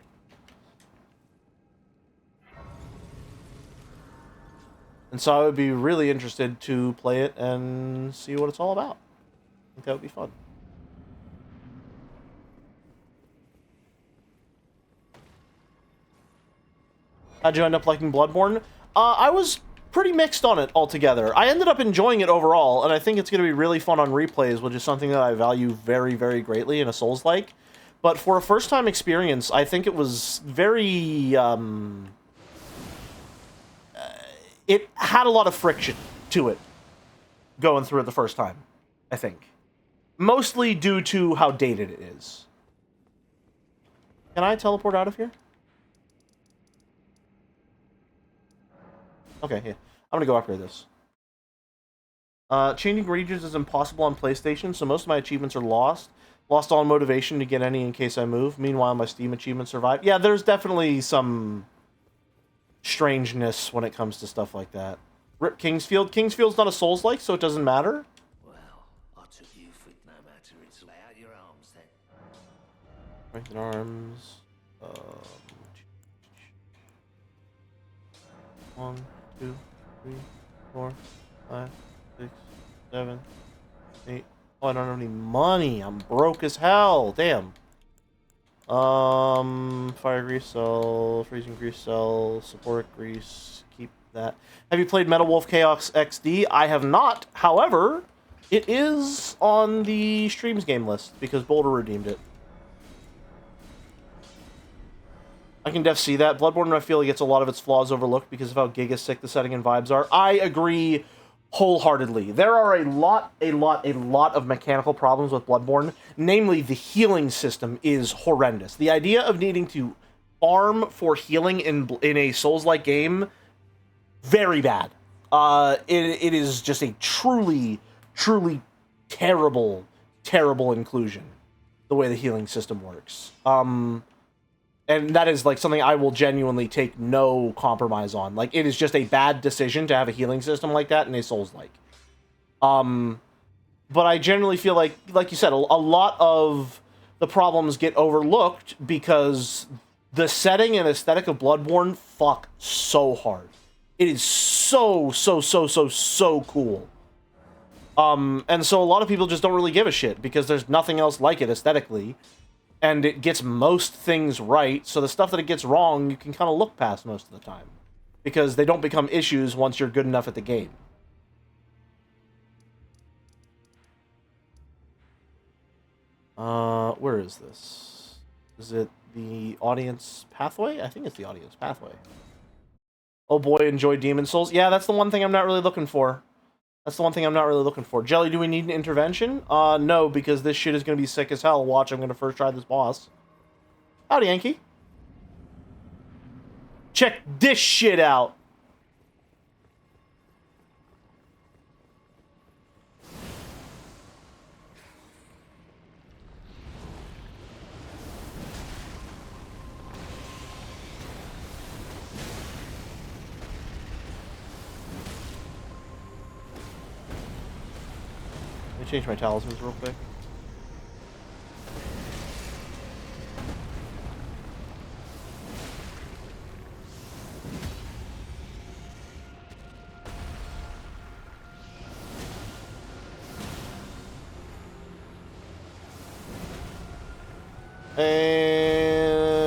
And so I would be really interested to play it and see what it's all about. I think that would be fun. How'd you end up liking Bloodborne? I was pretty mixed on it altogether. I ended up enjoying it overall, and I think it's going to be really fun on replays, which is something that I value very, very greatly in a Souls-like. But for a first-time experience, I think it was very... it had a lot of friction to it going through it the first time, I think. Mostly due to how dated it is. Can I teleport out of here? Okay, yeah. I'm gonna go upgrade this. Changing regions is impossible on PlayStation, so most of my achievements are lost. Lost all motivation to get any in case I move. Meanwhile, my Steam achievements survive. Yeah, there's definitely some strangeness when it comes to stuff like that. Rip Kingsfield. Kingsfield's not a Souls-like, so it doesn't matter. Well, I took you for no matter. It's lay out your arms then. Strengthen arms. 1, 2, 3, 4, 5, 6, 7, 8. Oh, I don't have any money. I'm broke as hell. Damn. Fire grease cell, freezing grease cell, support grease. Keep that. Have you played Metal Wolf Chaos XD? I have not. However, it is on the streams game list because Boulder redeemed it. I can def see that. Bloodborne, I feel like gets a lot of its flaws overlooked because of how giga-sick the setting and vibes are. I agree wholeheartedly. There are a lot of mechanical problems with Bloodborne. Namely, the healing system is horrendous. The idea of needing to farm for healing in a Souls-like game, very bad. It is just a truly terrible inclusion, the way the healing system works. And that is, like, something I will genuinely take no compromise on. Like, it is just a bad decision to have a healing system like that in a Souls-like. But I generally feel like you said, a lot of the problems get overlooked because the setting and aesthetic of Bloodborne fuck so hard. It is so cool. And so a lot of people just don't really give a shit because there's nothing else like it aesthetically. And it gets most things right, so the stuff that it gets wrong, you can kind of look past most of the time. Because they don't become issues once you're good enough at the game. Where is this? Is it the audience pathway? I think it's the audience pathway. Oh boy, enjoy Demon's Souls. Yeah, that's the one thing I'm not really looking for. Jelly, do we need an intervention? No, because this shit is going to be sick as hell. Watch, I'm going to first try this boss. Howdy, Yankee. Check this shit out. Let me change my talismans real quick. And...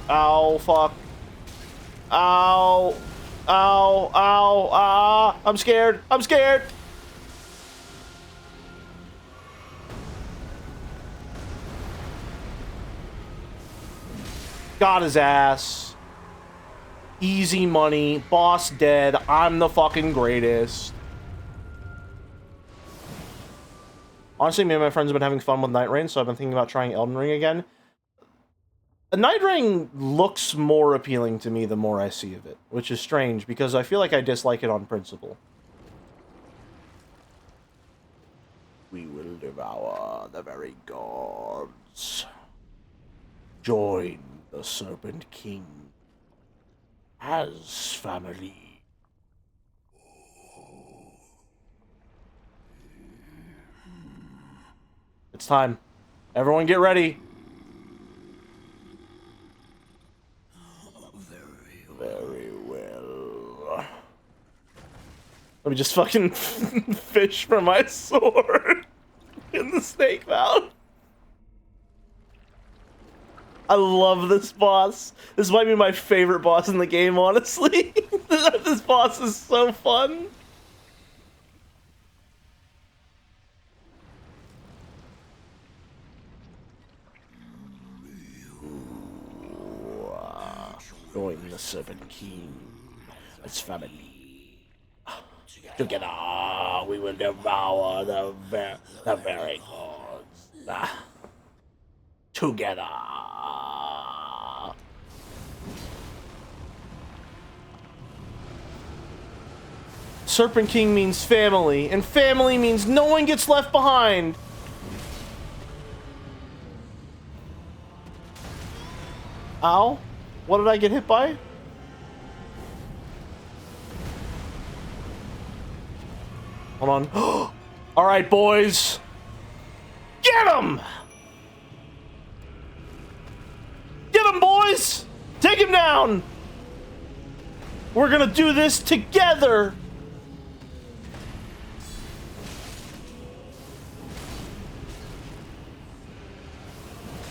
Ow, fuck. Ow. Ow, ow, ah. I'm scared. I'm scared. Got his ass. Easy money. Boss dead. I'm the fucking greatest. Honestly, me and my friends have been having fun with Night Rain, so I've been thinking about trying Elden Ring again. The Night Rain looks more appealing to me the more I see of it, which is strange, because I feel like I dislike it on principle. We will devour the very gods. Join the Serpent King as family. It's time. Everyone get ready. Very well. Let me just fucking fish for my sword in the snake mouth. I love this boss. This might be my favorite boss in the game, honestly. This boss is so fun. Join the Serpent King as family. Together we will devour the very gods. Together. Serpent King means family, and family means no one gets left behind. Ow. What did I get hit by? Hold on. All right, boys. Get him! Get him, boys! Take him down! We're gonna do this together!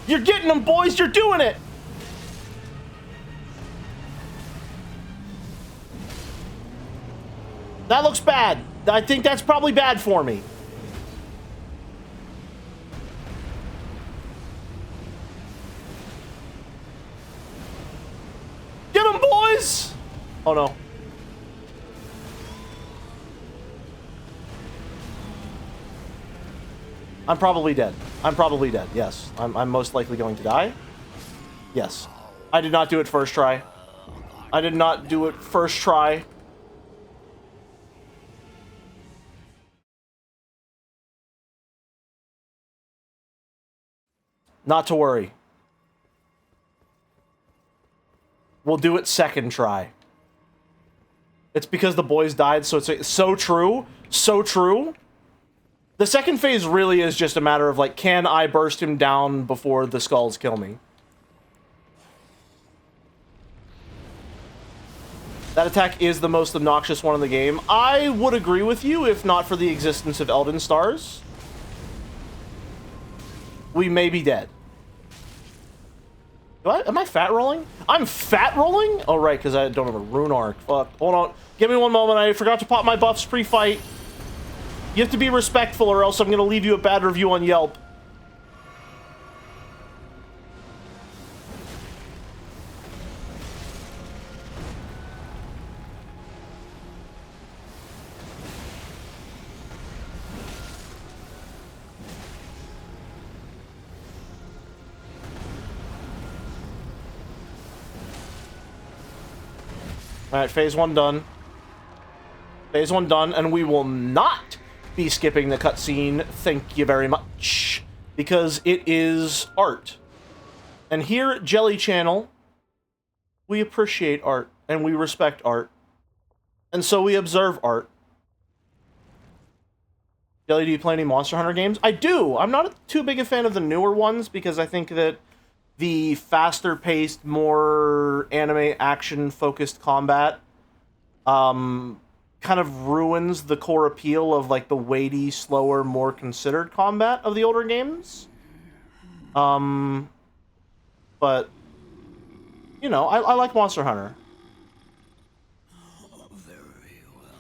You're getting them, boys! You're doing it! That looks bad. I think that's probably bad for me. Get them, boys! Oh, no. I'm probably dead. I'm probably dead, yes. I'm most likely going to die. Yes. I did not do it first try. I did not do it first try. Not to worry. We'll do it second try. It's because the boys died, so it's so true. So true. The second phase really is just a matter of, like, can I burst him down before the skulls kill me? That attack is the most obnoxious one in the game. I would agree with you if not for the existence of Elden stars. We may be dead. Am I fat rolling? I'm fat rolling? Oh, right, because I don't have a rune arc. Fuck. Hold on. Give me one moment. I forgot to pop my buffs pre-fight. You have to be respectful or else I'm going to leave you a bad review on Yelp. Alright, phase 1 done. Phase 1 done, and we will not be skipping the cutscene, thank you very much, because it is art. And here at Jelly Channel, we appreciate art, and we respect art. And so we observe art. Jelly, do you play any Monster Hunter games? I do! I'm not too big a fan of the newer ones, because I think that the faster-paced, more anime action-focused combat kind of ruins the core appeal of, like, the weighty, slower, more considered combat of the older games. But, you know, I like Monster Hunter. Very well.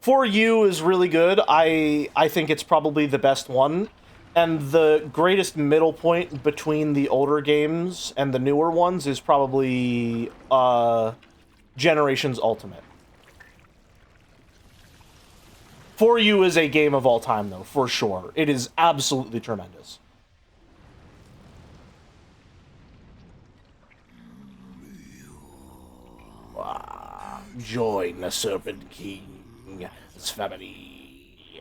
For You is really good. I think it's probably the best one. And the greatest middle point between the older games and the newer ones is probably Generations Ultimate. For You is a game of all time, though, for sure. It is absolutely tremendous. Join the Serpent King's family.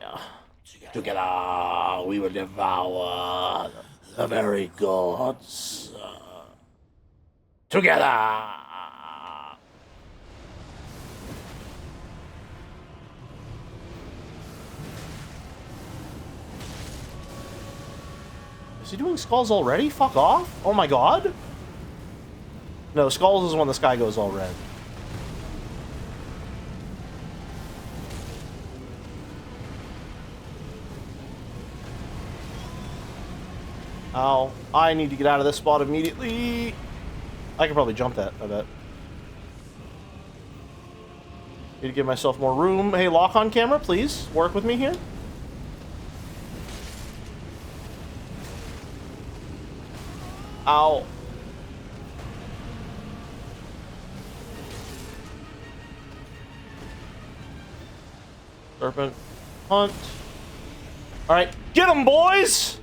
Together we will devour the very gods. Together! Is he doing Skulls already? Fuck off? Oh my god? No, Skulls is when the sky goes all red. Ow. I need to get out of this spot immediately. I can probably jump that, I bet. Need to give myself more room. Hey, lock on camera, please. Work with me here. Ow. Serpent. Hunt. Alright, get them, boys!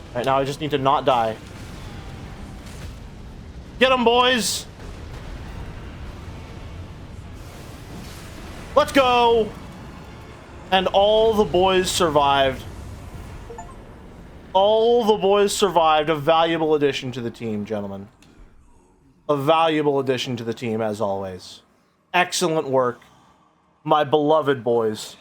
Alright, now I just need to not die. Get them, boys! Let's go! And all the boys survived. All the boys survived. A valuable addition to the team, gentlemen. A valuable addition to the team, as always. Excellent work. My beloved boys.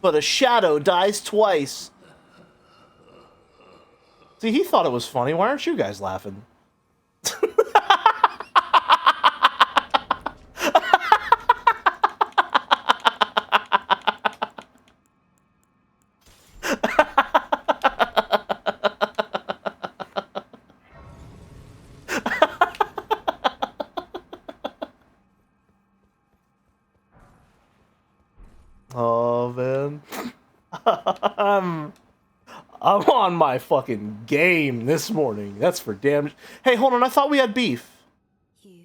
But a shadow dies twice. See, he thought it was funny. Why aren't you guys laughing? Oh, man. I'm on my fucking game this morning. That's for damn... Hey, hold on. I thought we had beef. You.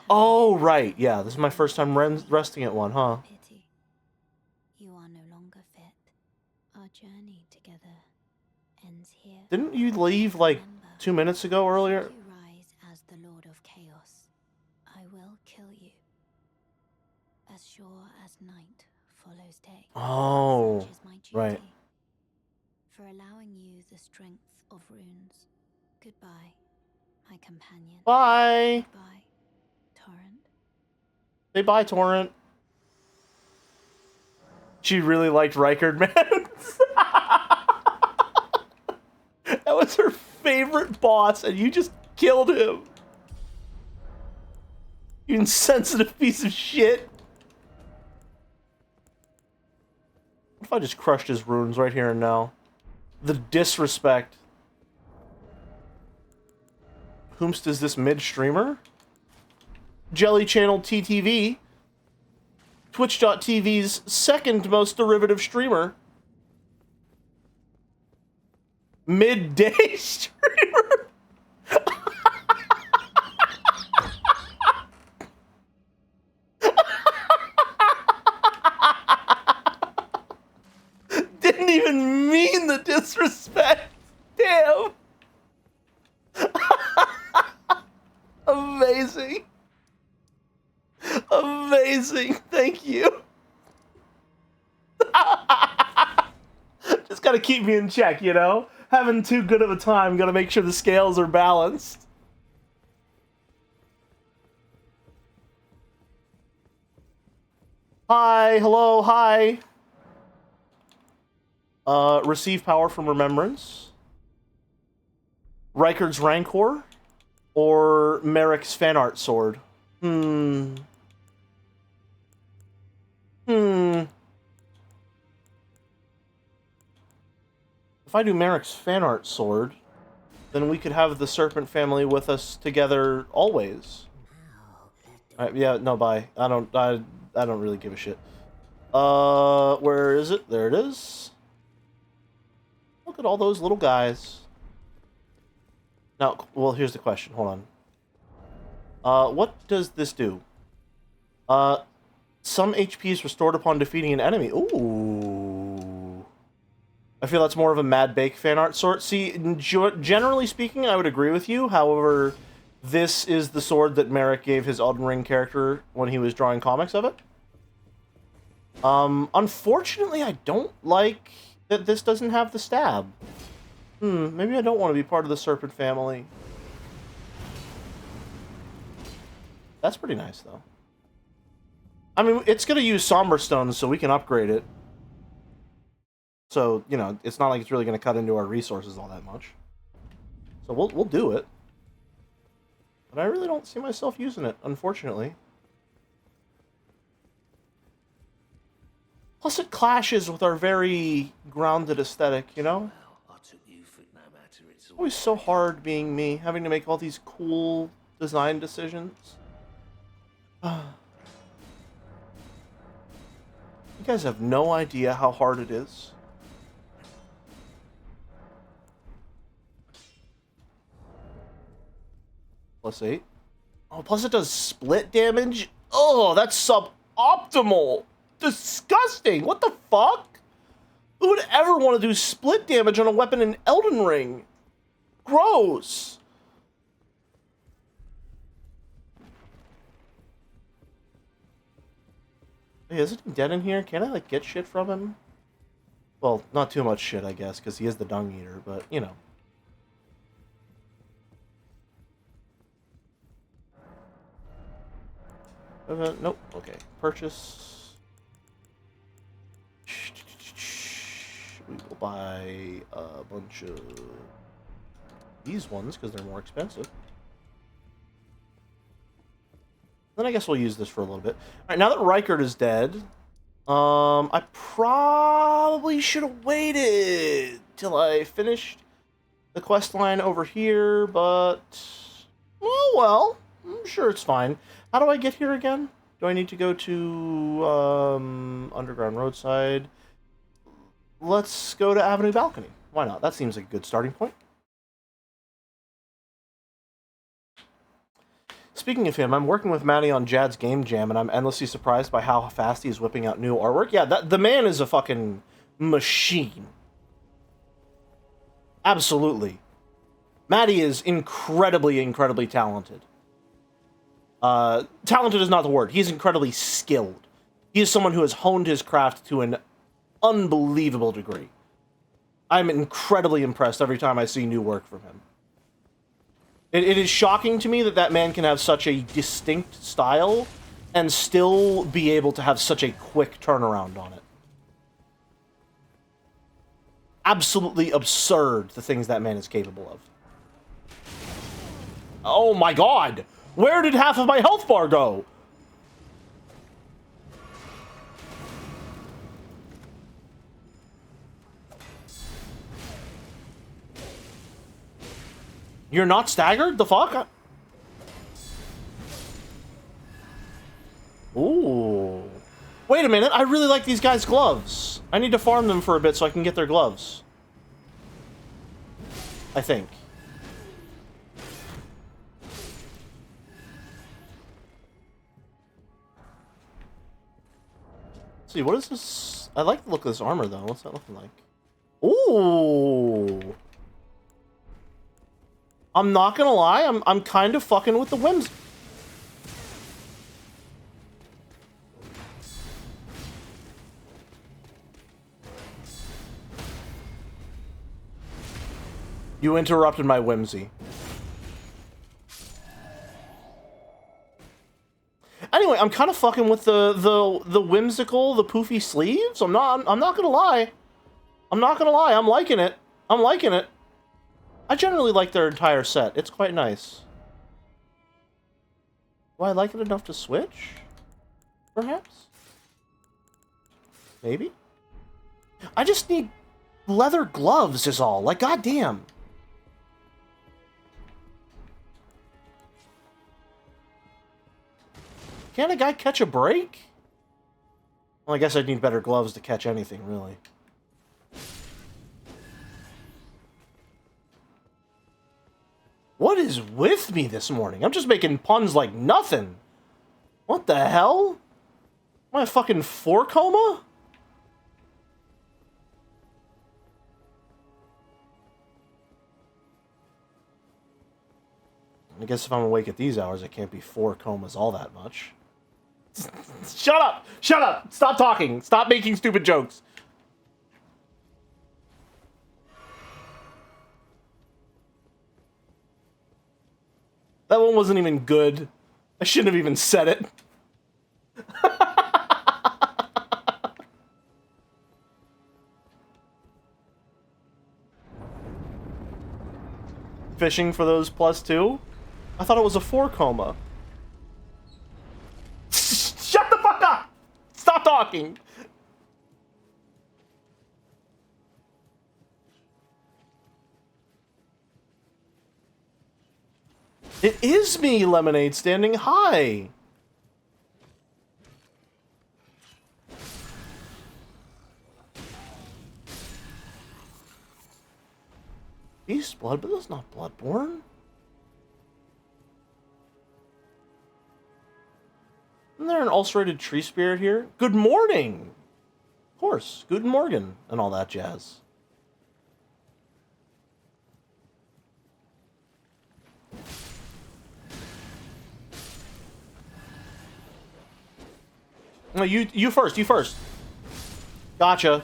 Oh, right. Yeah, this is my first time resting at one, huh? Pity. You are no longer fit. Our journey together ends here. Didn't you leave, like, Remember, 2 minutes ago earlier? should you rise as the Lord of Chaos, I will kill you. As sure as night follows day. Oh, Such is my duty. right. For allowing you the strength of runes. Goodbye, my companion. Bye. Goodbye, Torrent. Say bye, Torrent. She really liked Rykard, man. That was her favorite boss, and you just killed him. You insensitive piece of shit. What if I just crushed his runes right here and now? The disrespect. Whomst is this mid-streamer? Jelly Channel TTV. Twitch.tv's second most derivative streamer. Midday streamer. Didn't even mean the disrespect. Damn. Amazing. Amazing. Thank you. Just gotta keep me in check, you know? Having too good of a time, gotta make sure the scales are balanced. Hi, hello, hi. Receive power from Remembrance. Rykard's Rancor. Or Merrick's fan art sword. If I do Merrick's fan art sword, then we could have the Serpent family with us together always. Yeah, no, bye. I don't really give a shit. Where is it? There it is. Look at all those little guys. Now, well, here's the question. Hold on. What does this do? Some HP is restored upon defeating an enemy. Ooh. I feel that's more of a Mad Bake fan art sort. See, generally speaking, I would agree with you. However, this is the sword that Merrick gave his Elden Ring character when he was drawing comics of it. Unfortunately, I don't like that this doesn't have the stab. Maybe I don't want to be part of the Serpent family. That's pretty nice, though. I mean, it's going to use Somber Stones, so we can upgrade it. So, you know, it's not like it's really going to cut into our resources all that much. So we'll do it. But I really don't see myself using it, unfortunately. Plus, it clashes with our very grounded aesthetic, you know? It's always so hard being me, having to make all these cool design decisions. You guys have no idea how hard it is. +8. Oh, plus it does split damage? Oh, that's suboptimal! Disgusting! What the fuck? Who would ever want to do split damage on a weapon in Elden Ring? Gross! Hey, isn't he dead in here? Can I, like, get shit from him? Well, not too much shit, I guess, because he is the Dung Eater, but, you know. Nope. Okay. Purchase. We will buy a bunch of these ones because they're more expensive. Then I guess we'll use this for a little bit. All right, now that Rykard is dead, I probably should have waited till I finished the quest line over here, but oh well. I'm sure it's fine. How do I get here again? Do I need to go to Underground Roadside? Let's go to Avenue Balcony. Why not? That seems like a good starting point. Speaking of him, I'm working with Maddie on Jad's Game Jam, and I'm endlessly surprised by how fast he's whipping out new artwork. Yeah, the man is a fucking machine. Absolutely. Maddie is incredibly, incredibly talented. Talented is not the word. He's incredibly skilled. He is someone who has honed his craft to an unbelievable degree. I'm incredibly impressed every time I see new work from him. It is shocking to me that that man can have such a distinct style and still be able to have such a quick turnaround on it. Absolutely absurd, the things that man is capable of. Oh my god! Where did half of my health bar go? You're not staggered? The fuck? Ooh. Wait a minute, I really like these guys' gloves. I need to farm them for a bit so I can get their gloves. I think. Let's see, what is this? I like the look of this armor, though. What's that looking like? Ooh. I'm not gonna lie, I'm kind of fucking with the whims. You interrupted my whimsy. Anyway, I'm kind of fucking with the whimsical, the poofy sleeves. I'm not gonna lie. I'm not gonna lie, I'm liking it. I'm liking it. I generally like their entire set. It's quite nice. Do I like it enough to switch? Perhaps? Maybe? I just need leather gloves is all. Like, goddamn. Can't a guy catch a break? Well, I guess I'd need better gloves to catch anything, really. What is with me this morning? I'm just making puns like nothing. What the hell? Am I a fucking 4 coma? I guess if I'm awake at these hours, I can't be 4 comas all that much. Shut up! Shut up! Stop talking! Stop making stupid jokes! That one wasn't even good. I shouldn't have even said it. Fishing for those +2? I thought it was a 4 coma. Shut the fuck up! Stop talking! It is me, Lemonade, standing high. Beast blood, but that's not Bloodborne. Isn't there an ulcerated tree spirit here? Good morning! Of course, Guten Morgen, and all that jazz. No, you first, you first. Gotcha.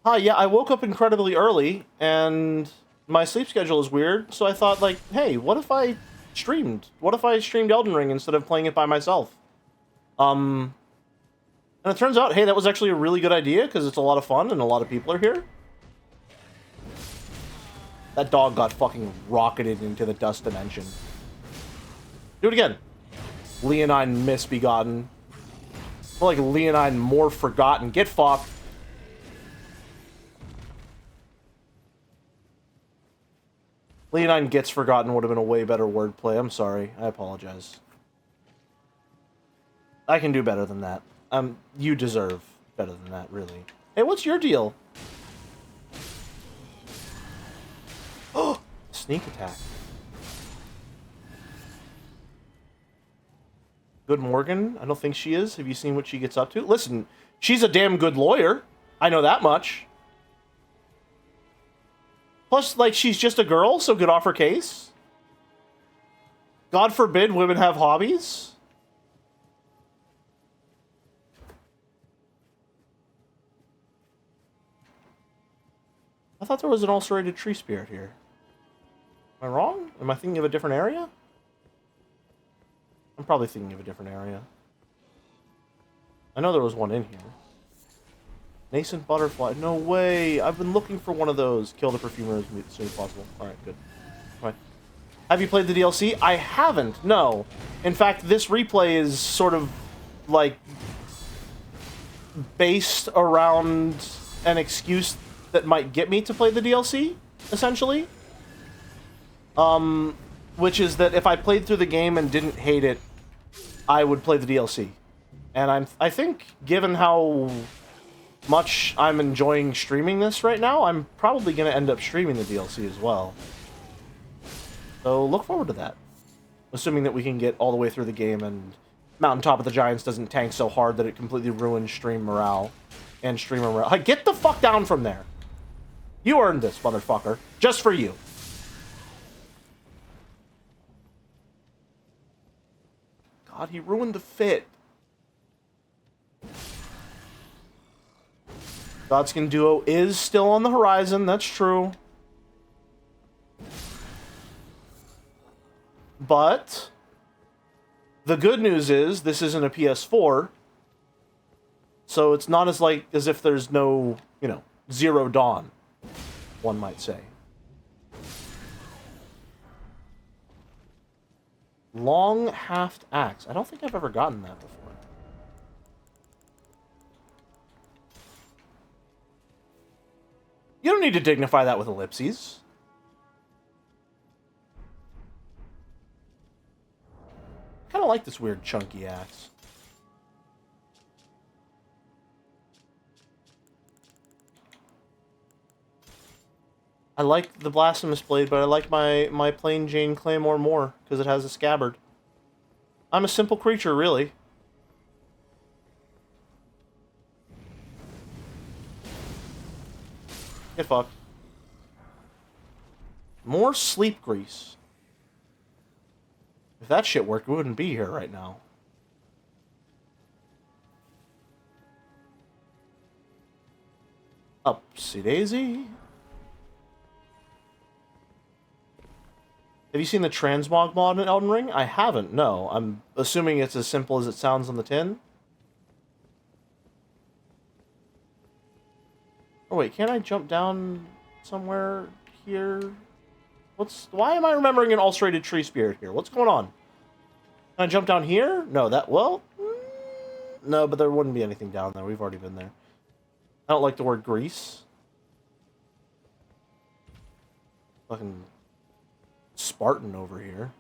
Hi, yeah, I woke up incredibly early, and my sleep schedule is weird, so I thought, like, hey, what if I streamed? What if I streamed Elden Ring instead of playing it by myself? And it turns out, hey, that was actually a really good idea, because it's a lot of fun, and a lot of people are here. That dog got fucking rocketed into the dust dimension. Do it again. Leonine misbegotten. More like Leonine more forgotten. Get fucked. Leonine gets forgotten would have been a way better wordplay. I'm sorry. I apologize. I can do better than that. You deserve better than that, really. Hey, what's your deal? Oh! Sneak attack. Good Morgan? I don't think she is. Have you seen what she gets up to? Listen, she's a damn good lawyer. I know that much. Plus, like, she's just a girl, so get off her case. God forbid women have hobbies. I thought there was an ulcerated tree spirit here. Am I wrong? Am I thinking of a different area? I'm probably thinking of a different area. I know there was one in here. Nascent butterfly. No way. I've been looking for one of those. Kill the perfumer as soon as possible. Alright, good. Right. Have you played the DLC? I haven't. No. In fact, this replay is sort of, like, based around an excuse that might get me to play the DLC, essentially. Which is that if I played through the game and didn't hate it, I would play the DLC. And I think, given how much I'm enjoying streaming this right now, I'm probably going to end up streaming the DLC as well. So look forward to that. Assuming that we can get all the way through the game and Mountaintop of the Giants doesn't tank so hard that it completely ruins stream morale. And streamer morale. Hey, get the fuck down from there! You earned this, motherfucker. Just for you. God, he ruined the fit. Godskin Duo is still on the horizon, that's true. But the good news is this isn't a PS4. So it's not as if there's no, zero dawn, one might say. Long haft axe. I don't think I've ever gotten that before. You don't need to dignify that with ellipses. I kind of like this weird chunky axe. I like the Blasphemous Blade, but I like my plain Jane Claymore more, because it has a scabbard. I'm a simple creature, really. Get fucked. More sleep grease. If that shit worked, we wouldn't be here right now. Upsy daisy. Have you seen the transmog mod in Elden Ring? I haven't, no. I'm assuming it's as simple as it sounds on the tin. Oh wait, can't I jump down somewhere here? Why am I remembering an ulcerated tree spirit here? What's going on? Can I jump down here? No, no, but there wouldn't be anything down there. We've already been there. I don't like the word grease. Fucking Spartan over here.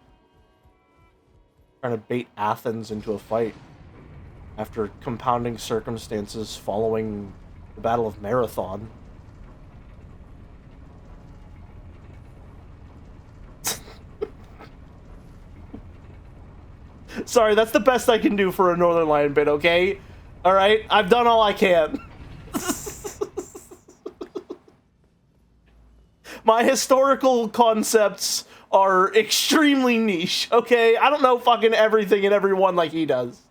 Trying to bait Athens into a fight after compounding circumstances following the Battle of Marathon. Sorry, that's the best I can do for a Northern Lion bit, okay? Alright? I've done all I can. My historical concepts are extremely niche, okay? I don't know fucking everything and everyone like he does.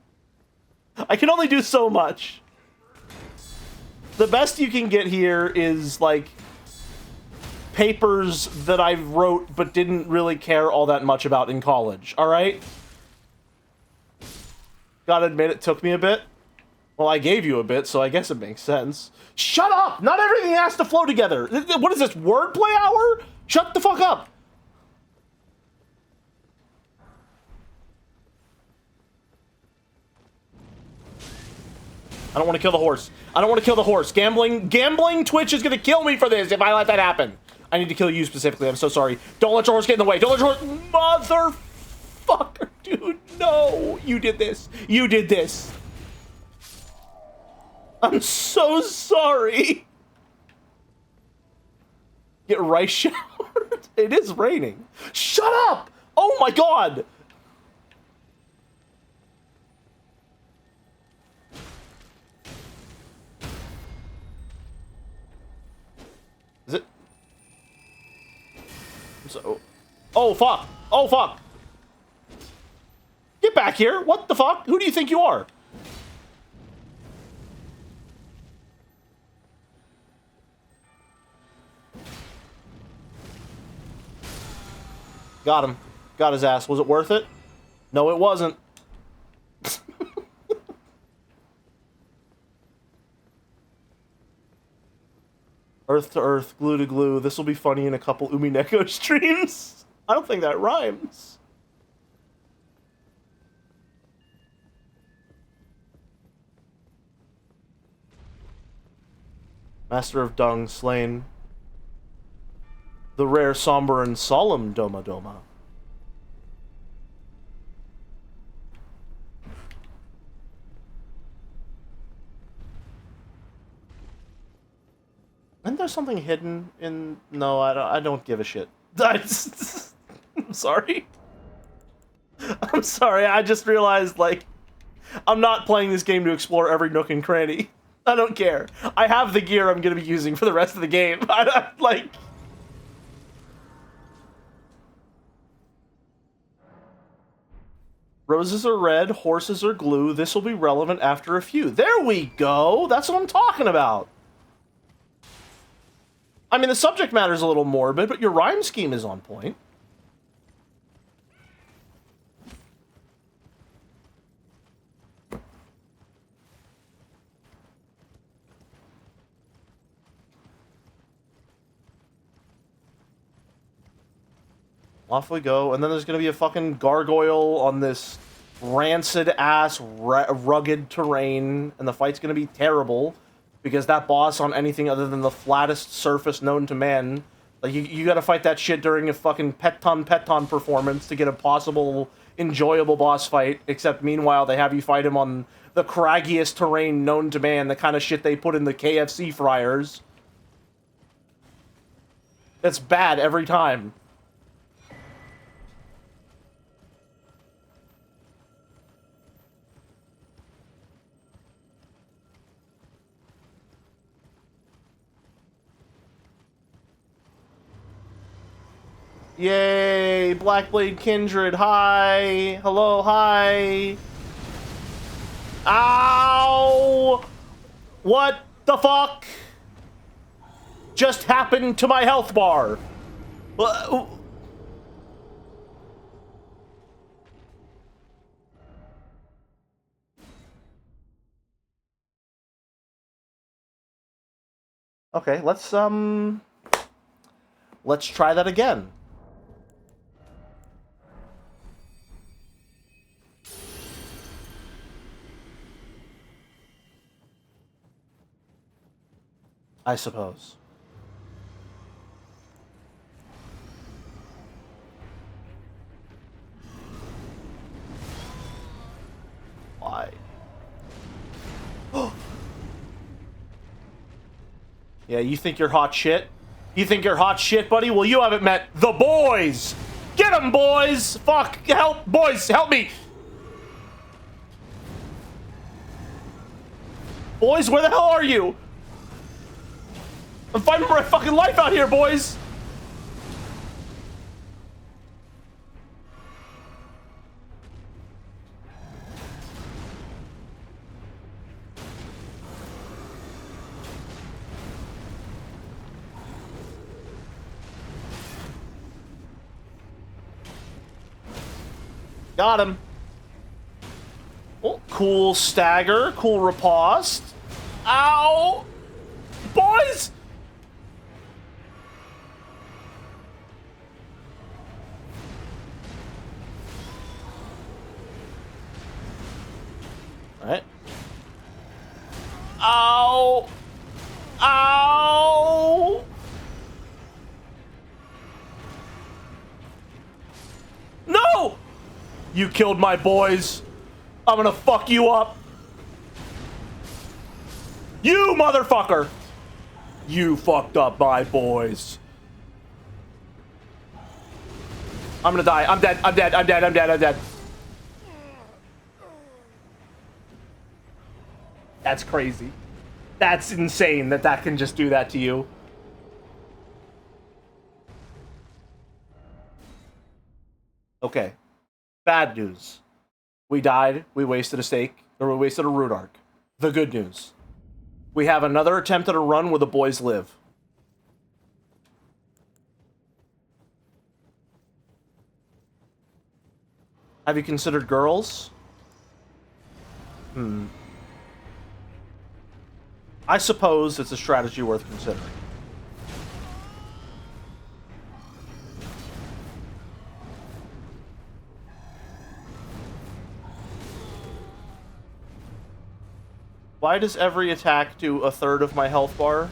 I can only do so much. The best you can get here is, like, papers that I wrote but didn't really care all that much about in college, alright? Gotta admit, it took me a bit. Well, I gave you a bit, so I guess it makes sense. Shut up! Not everything has to flow together! What is this, wordplay hour? Shut the fuck up! I don't want to kill the horse. I don't want to kill the horse. Gambling Twitch is gonna kill me for this if I let that happen. I need to kill you specifically. I'm so sorry. Don't let your horse get in the way. Don't let your horse... Motherfucker, dude. No. You did this. You did this. I'm so sorry. Get rice showered. It is raining. Shut up. Oh my god. Is it? So, oh fuck! Oh fuck! Get back here! What the fuck? Who do you think you are? Got him. Got his ass. Was it worth it? No, it wasn't. Earth to earth, glue to glue. This will be funny in a couple Umineko streams. I don't think that rhymes. Master of Dung slain. The rare, somber, and solemn Doma Doma. Isn't there something hidden in... No, I don't give a shit. I'm sorry. I'm sorry, I just realized, like, I'm not playing this game to explore every nook and cranny. I don't care. I have the gear I'm gonna be using for the rest of the game. Like... Roses are red, horses are glue. This will be relevant after a few. There we go! That's what I'm talking about! I mean, the subject matter is a little morbid, but your rhyme scheme is on point. Off we go, and then there's gonna be a fucking gargoyle on this rancid-ass, rugged terrain, and the fight's gonna be terrible, because that boss on anything other than the flattest surface known to man, like, you gotta fight that shit during a fucking Peton performance to get a possible enjoyable boss fight, except meanwhile they have you fight him on the craggiest terrain known to man, the kind of shit they put in the KFC fryers. It's bad every time. Yay! Blackblade Kindred, hi! Hello, hi! Ow! What the fuck just happened to my health bar? Okay, let's try that again. I suppose. Why? Yeah, you think you're hot shit? You think you're hot shit, buddy? Well, you haven't met the boys! Get 'em, boys! Fuck! Help! Boys, help me! Boys, where the hell are you? I'm fighting for my fucking life out here, boys! Got him. Oh, cool stagger, cool riposte. Ow! Boys! Alright. Ow! Ow! No! You killed my boys. I'm gonna fuck you up. You motherfucker! You fucked up my boys. I'm gonna die. I'm dead. I'm dead. I'm dead. I'm dead. I'm dead. That's crazy. That's insane that that can just do that to you. Okay. Bad news. We died. We wasted a stake. Or we wasted a root arc. The good news. We have another attempt at a run where the boys live. Have you considered girls? I suppose it's a strategy worth considering. Why does every attack do a third of my health bar?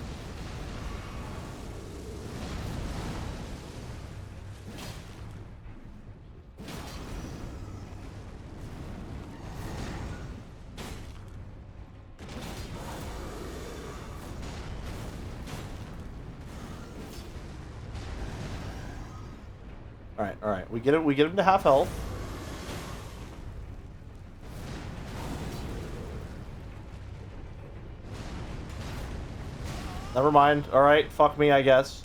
All right. We get him to half health. Never mind. All right, fuck me, I guess.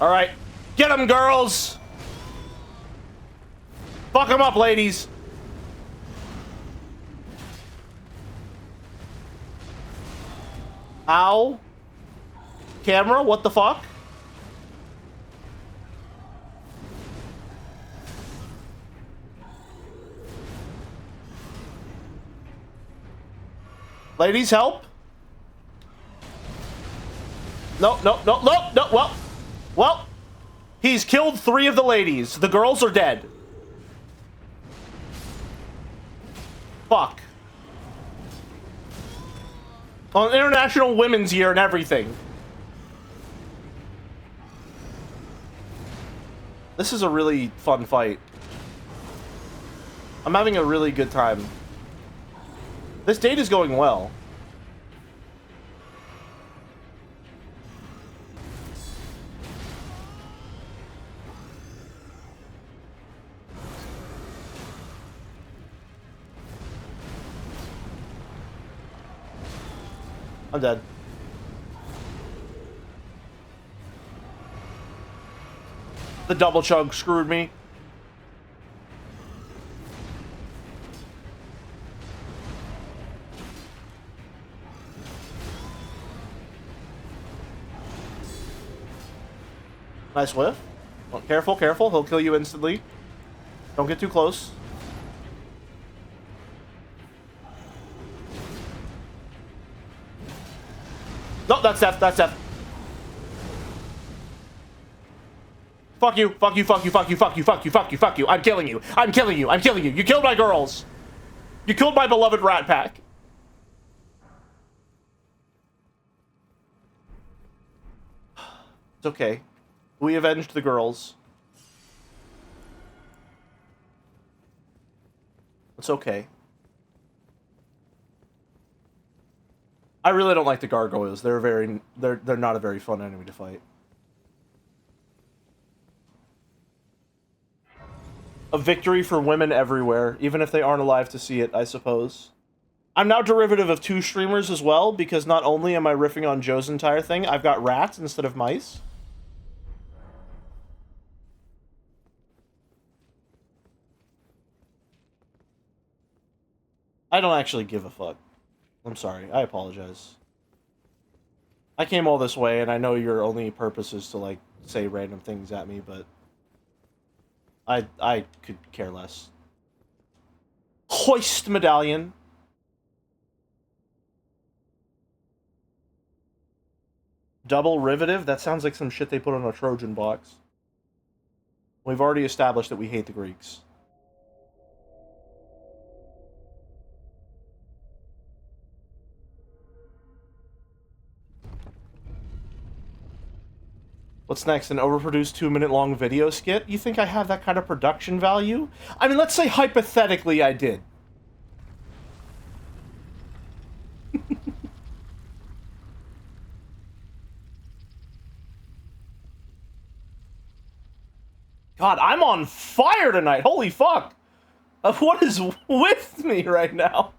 All right, get him, girls. Fuck him up, ladies. Ow. Camera, what the fuck? Ladies, help. No, no, no, no, no. Well, he's killed 3 of the ladies. The girls are dead. Fuck. On International Women's Year and everything. This is a really fun fight. I'm having a really good time. This date is going well. I'm dead. The double chug screwed me. Nice whiff. Oh, careful, careful. He'll kill you instantly. Don't get too close. No, that's death. That's death. Fuck you. Fuck you. Fuck you. Fuck you. Fuck you. Fuck you. Fuck you. Fuck you. I'm killing you. I'm killing you. I'm killing you. You killed my girls. You killed my beloved rat pack. It's okay. We avenged the girls. It's okay. I really don't like the gargoyles. They're not a very fun enemy to fight. A victory for women everywhere, even if they aren't alive to see it, I suppose. I'm now derivative of 2 streamers as well, because not only am I riffing on Joe's entire thing, I've got rats instead of mice. I don't actually give a fuck. I'm sorry. I apologize. I came all this way, and I know your only purpose is to, like, say random things at me, but I could care less. Hoist medallion. Double rivetive? That sounds like some shit they put on a Trojan box. We've already established that we hate the Greeks. What's next? An overproduced 2-minute-long video skit? You think I have that kind of production value? I mean, let's say hypothetically I did. God, I'm on fire tonight. Holy fuck. What is with me right now?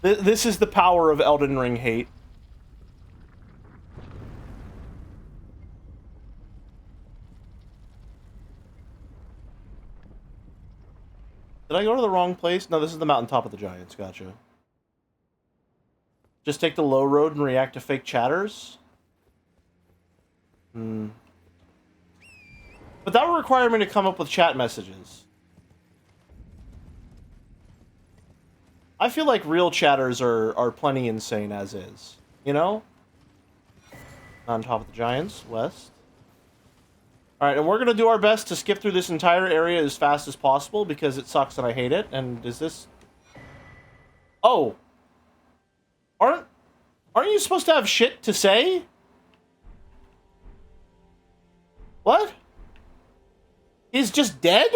This is the power of Elden Ring hate. Did I go to the wrong place? No, this is the mountaintop of the giants. Gotcha. Just take the low road and react to fake chatters? But that would require me to come up with chat messages. I feel like real chatters are plenty insane as is. You know? On top of the giants, west. Alright, and we're gonna do our best to skip through this entire area as fast as possible because it sucks and I hate it. And is this... Oh! Aren't you supposed to have shit to say? What? He's just dead?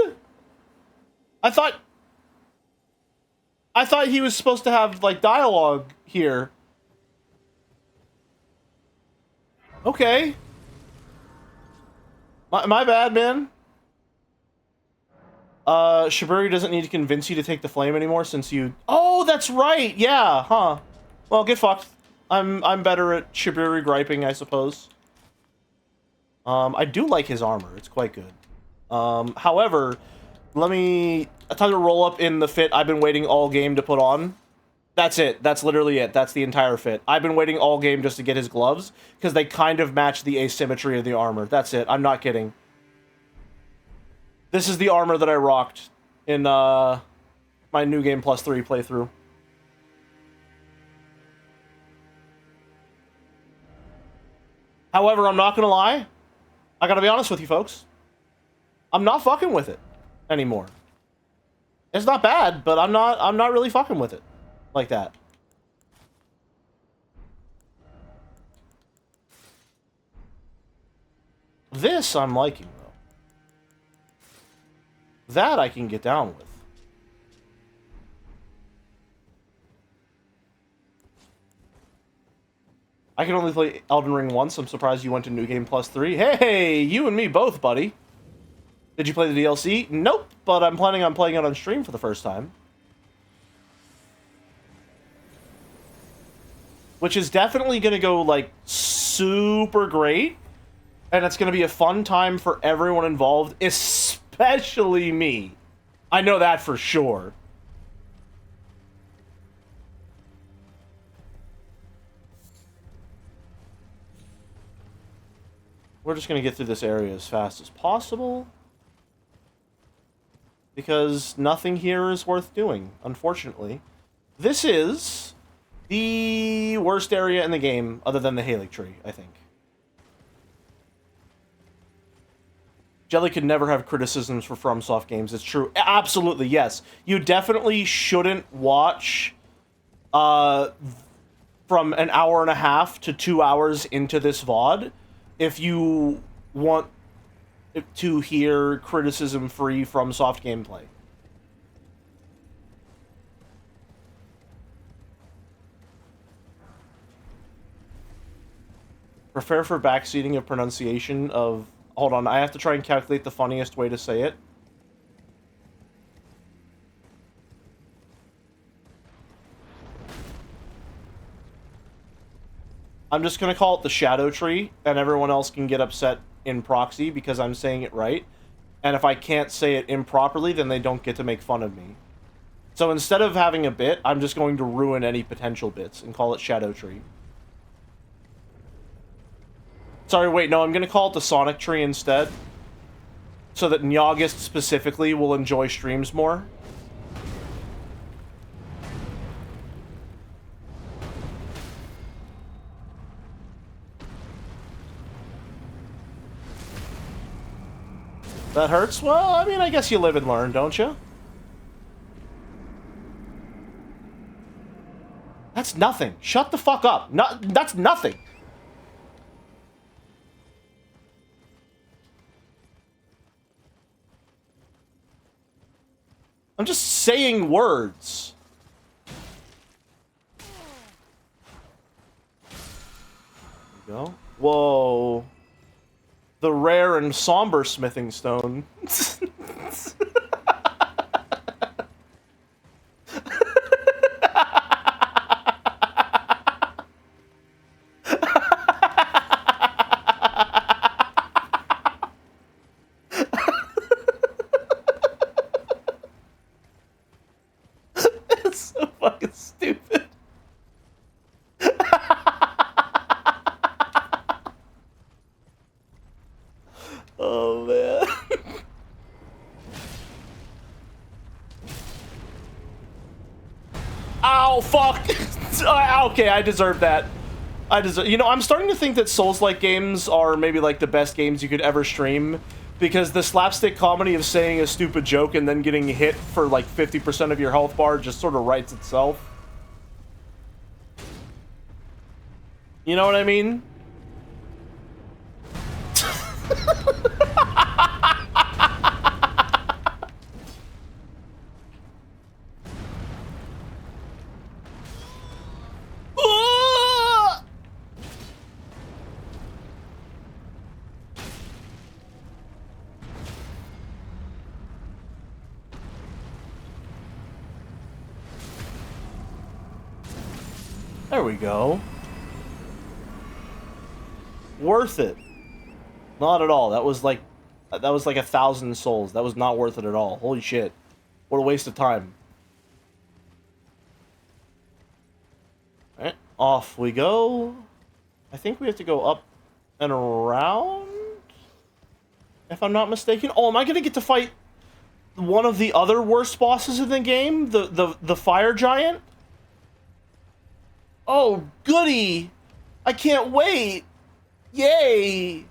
I thought he was supposed to have, like, dialogue here. Okay. My bad, man. Shiburi doesn't need to convince you to take the flame anymore since you... Oh, that's right! Yeah, huh. Well, get fucked. I'm better at Shiburi griping, I suppose. I do like his armor. It's quite good. However, time to roll up in the fit I've been waiting all game to put on. That's it. That's literally it. That's the entire fit. I've been waiting all game just to get his gloves, because they kind of match the asymmetry of the armor. That's it. I'm not kidding. This is the armor that I rocked in my New Game Plus 3 playthrough. However, I'm not gonna lie. I gotta be honest with you folks. I'm not fucking with it anymore. It's not bad, but I'm not really fucking with it like that. This I'm liking, though. That I can get down with. I can only play Elden Ring once. I'm surprised you went to New Game Plus 3. Hey, you and me both, buddy. Did you play the DLC? Nope, but I'm planning on playing it on stream for the first time. Which is definitely going to go, like, super great. And it's going to be a fun time for everyone involved, especially me. I know that for sure. We're just going to get through this area as fast as possible. Because nothing here is worth doing, unfortunately. This is the worst area in the game, other than the Halig Tree, I think. Jelly could never have criticisms for FromSoft games. It's true. Absolutely, yes. You definitely shouldn't watch from an hour and a half to 2 hours into this VOD if you want to hear criticism-free FromSoft gameplay. Prepare for backseating of pronunciation of... Hold on, I have to try and calculate the funniest way to say it. I'm just going to call it the Shadow Tree, and everyone else can get upset in proxy because I'm saying it right. And if I can't say it improperly, then they don't get to make fun of me. So instead of having a bit, I'm just going to ruin any potential bits and call it Shadow Tree. Sorry, wait, no, I'm going to call it the Sonic Tree instead. So that Nyagist specifically will enjoy streams more. That hurts? Well, I mean, I guess you live and learn, don't you? That's nothing. Shut the fuck up. That's nothing. I'm just saying words. There we go. Whoa. The rare and somber smithing stone. It's so fucking stupid. Oh, man. Ow, fuck. Okay, I deserve that. You know, I'm starting to think that Souls-like games are maybe like the best games you could ever stream, because the slapstick comedy of saying a stupid joke and then getting hit for like 50% of your health bar just sort of writes itself. You know what I mean? There we go. Worth it. Not at all. That was like 1,000 souls. That was not worth it at all. Holy shit. What a waste of time. Alright, off we go. I think we have to go up and around, if I'm not mistaken. Oh, am I gonna get to fight one of the other worst bosses in the game? The fire giant? Oh, goody! I can't wait! Yay!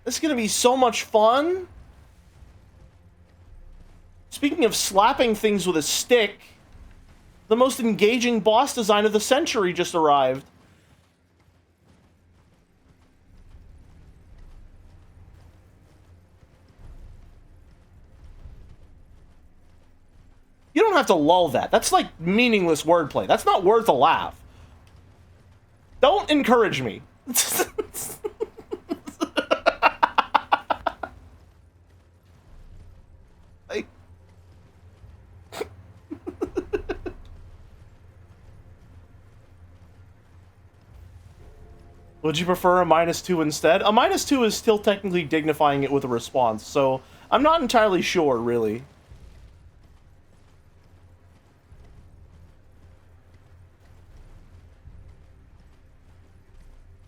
This is gonna be so much fun. Speaking of slapping things with a stick, the most engaging boss design of the century just arrived. You don't have to lull that. That's like meaningless wordplay. That's not worth a laugh. Don't encourage me. Like... Would you prefer a -2 instead? A -2 is still technically dignifying it with a response, so I'm not entirely sure, really.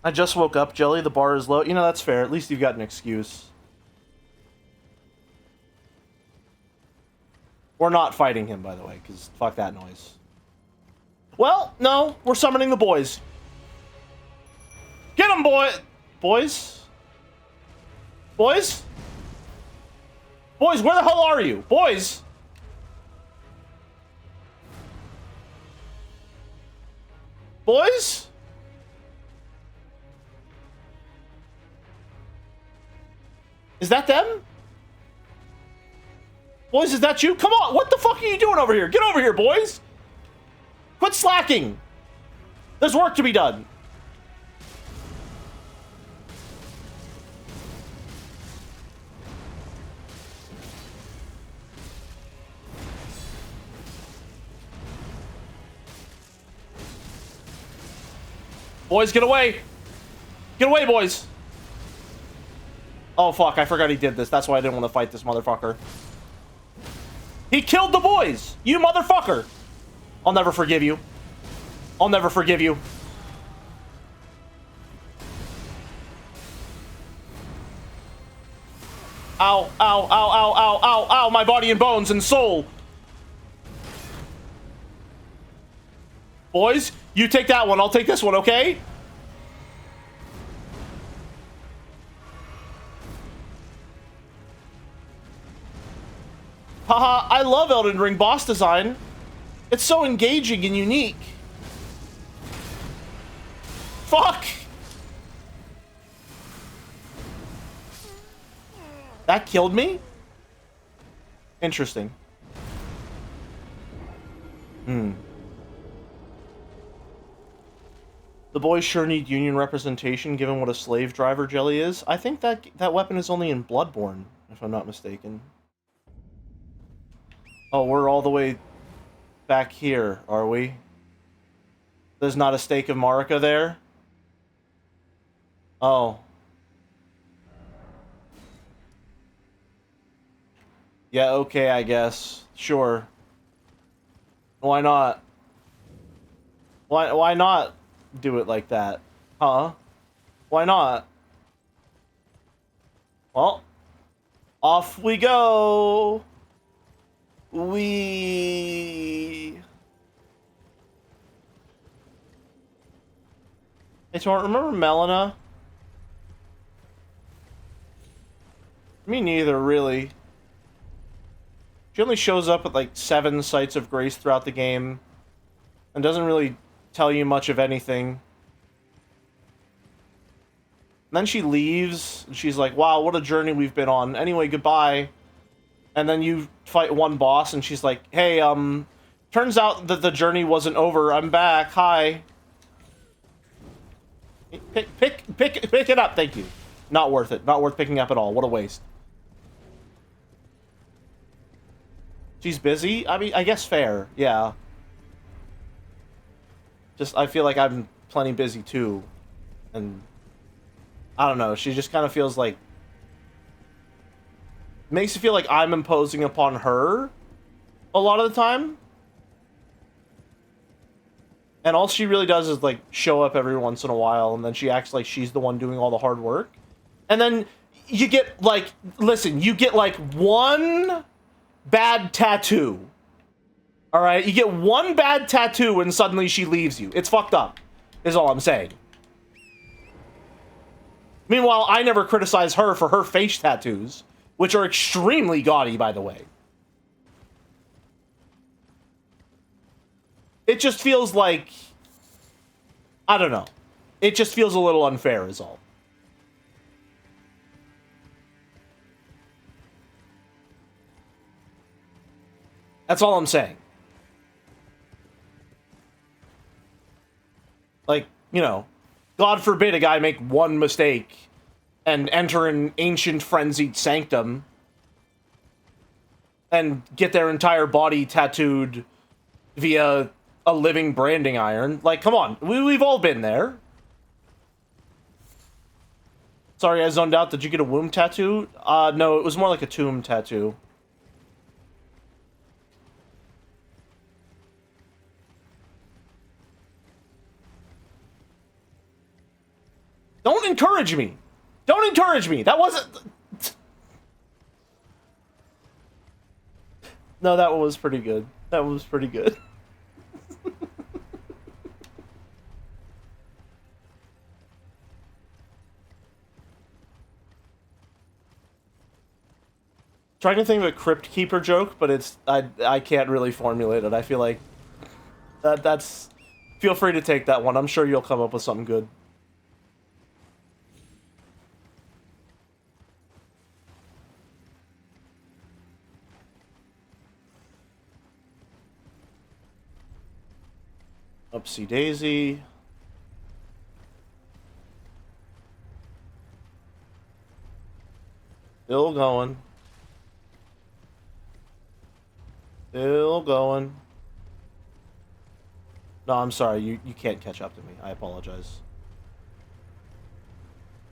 I just woke up, Jelly. The bar is low. You know, that's fair. At least you've got an excuse. We're not fighting him, by the way, because fuck that noise. Well, no. We're summoning the boys. Get them, boy! Boys? Boys? Boys, where the hell are you? Boys! Boys? Is that them? Boys, is that you? Come on, what the fuck are you doing over here? Get over here, boys! Quit slacking! There's work to be done. Boys, get away! Get away, boys! Oh, fuck, I forgot he did this. That's why I didn't want to fight this motherfucker. He killed the boys! You motherfucker! I'll never forgive you. I'll never forgive you. Ow, ow, ow, ow, ow, ow, ow, my body and bones and soul! Boys, you take that one, I'll take this one, okay? Haha, I love Elden Ring boss design. It's so engaging and unique. Fuck! That killed me? Interesting. The boys sure need union representation given what a slave driver Jelly is. I think that weapon is only in Bloodborne, if I'm not mistaken. Oh, we're all the way back here, are we? There's not a stake of Marika there? Oh. Yeah, okay, I guess. Sure. Why not? Why not do it like that? Huh? Why not? Well, off we go! Hey, Torrent, remember Melina? Me neither, really. She only shows up at like 7 sites of grace throughout the game and doesn't really tell you much of anything. And then she leaves, and she's like, wow, what a journey we've been on. Anyway, goodbye. And then you fight one boss, and she's like, hey, turns out that the journey wasn't over. I'm back. Hi. Pick it up. Thank you. Not worth it. Not worth picking up at all. What a waste. She's busy? I mean, I guess fair. Yeah. Just, I feel like I'm plenty busy, too. And, I don't know. She just kind of feels like... Makes you feel like I'm imposing upon her a lot of the time. And all she really does is, like, show up every once in a while, and then she acts like she's the one doing all the hard work. And then you get, like, listen, you get, like, one bad tattoo. Alright? You get one bad tattoo and suddenly she leaves you. It's fucked up, is all I'm saying. Meanwhile, I never criticize her for her face tattoos, which are extremely gaudy, by the way. It just feels like... I don't know. It just feels a little unfair, is all. That's all I'm saying. Like, you know, God forbid a guy make one mistake and enter an ancient frenzied sanctum and get their entire body tattooed via a living branding iron. Like, come on. We've all been there. Sorry, I zoned out. Did you get a womb tattoo? No, it was more like a tomb tattoo. Don't encourage me. Don't encourage me. That wasn't... No, that one was pretty good. That was pretty good. Trying to think of a Crypt Keeper joke, but it's... I can't really formulate it. I feel like... That's... Feel free to take that one. I'm sure you'll come up with something good. Upsy daisy. Still going. Still going. No, I'm sorry. You can't catch up to me. I apologize.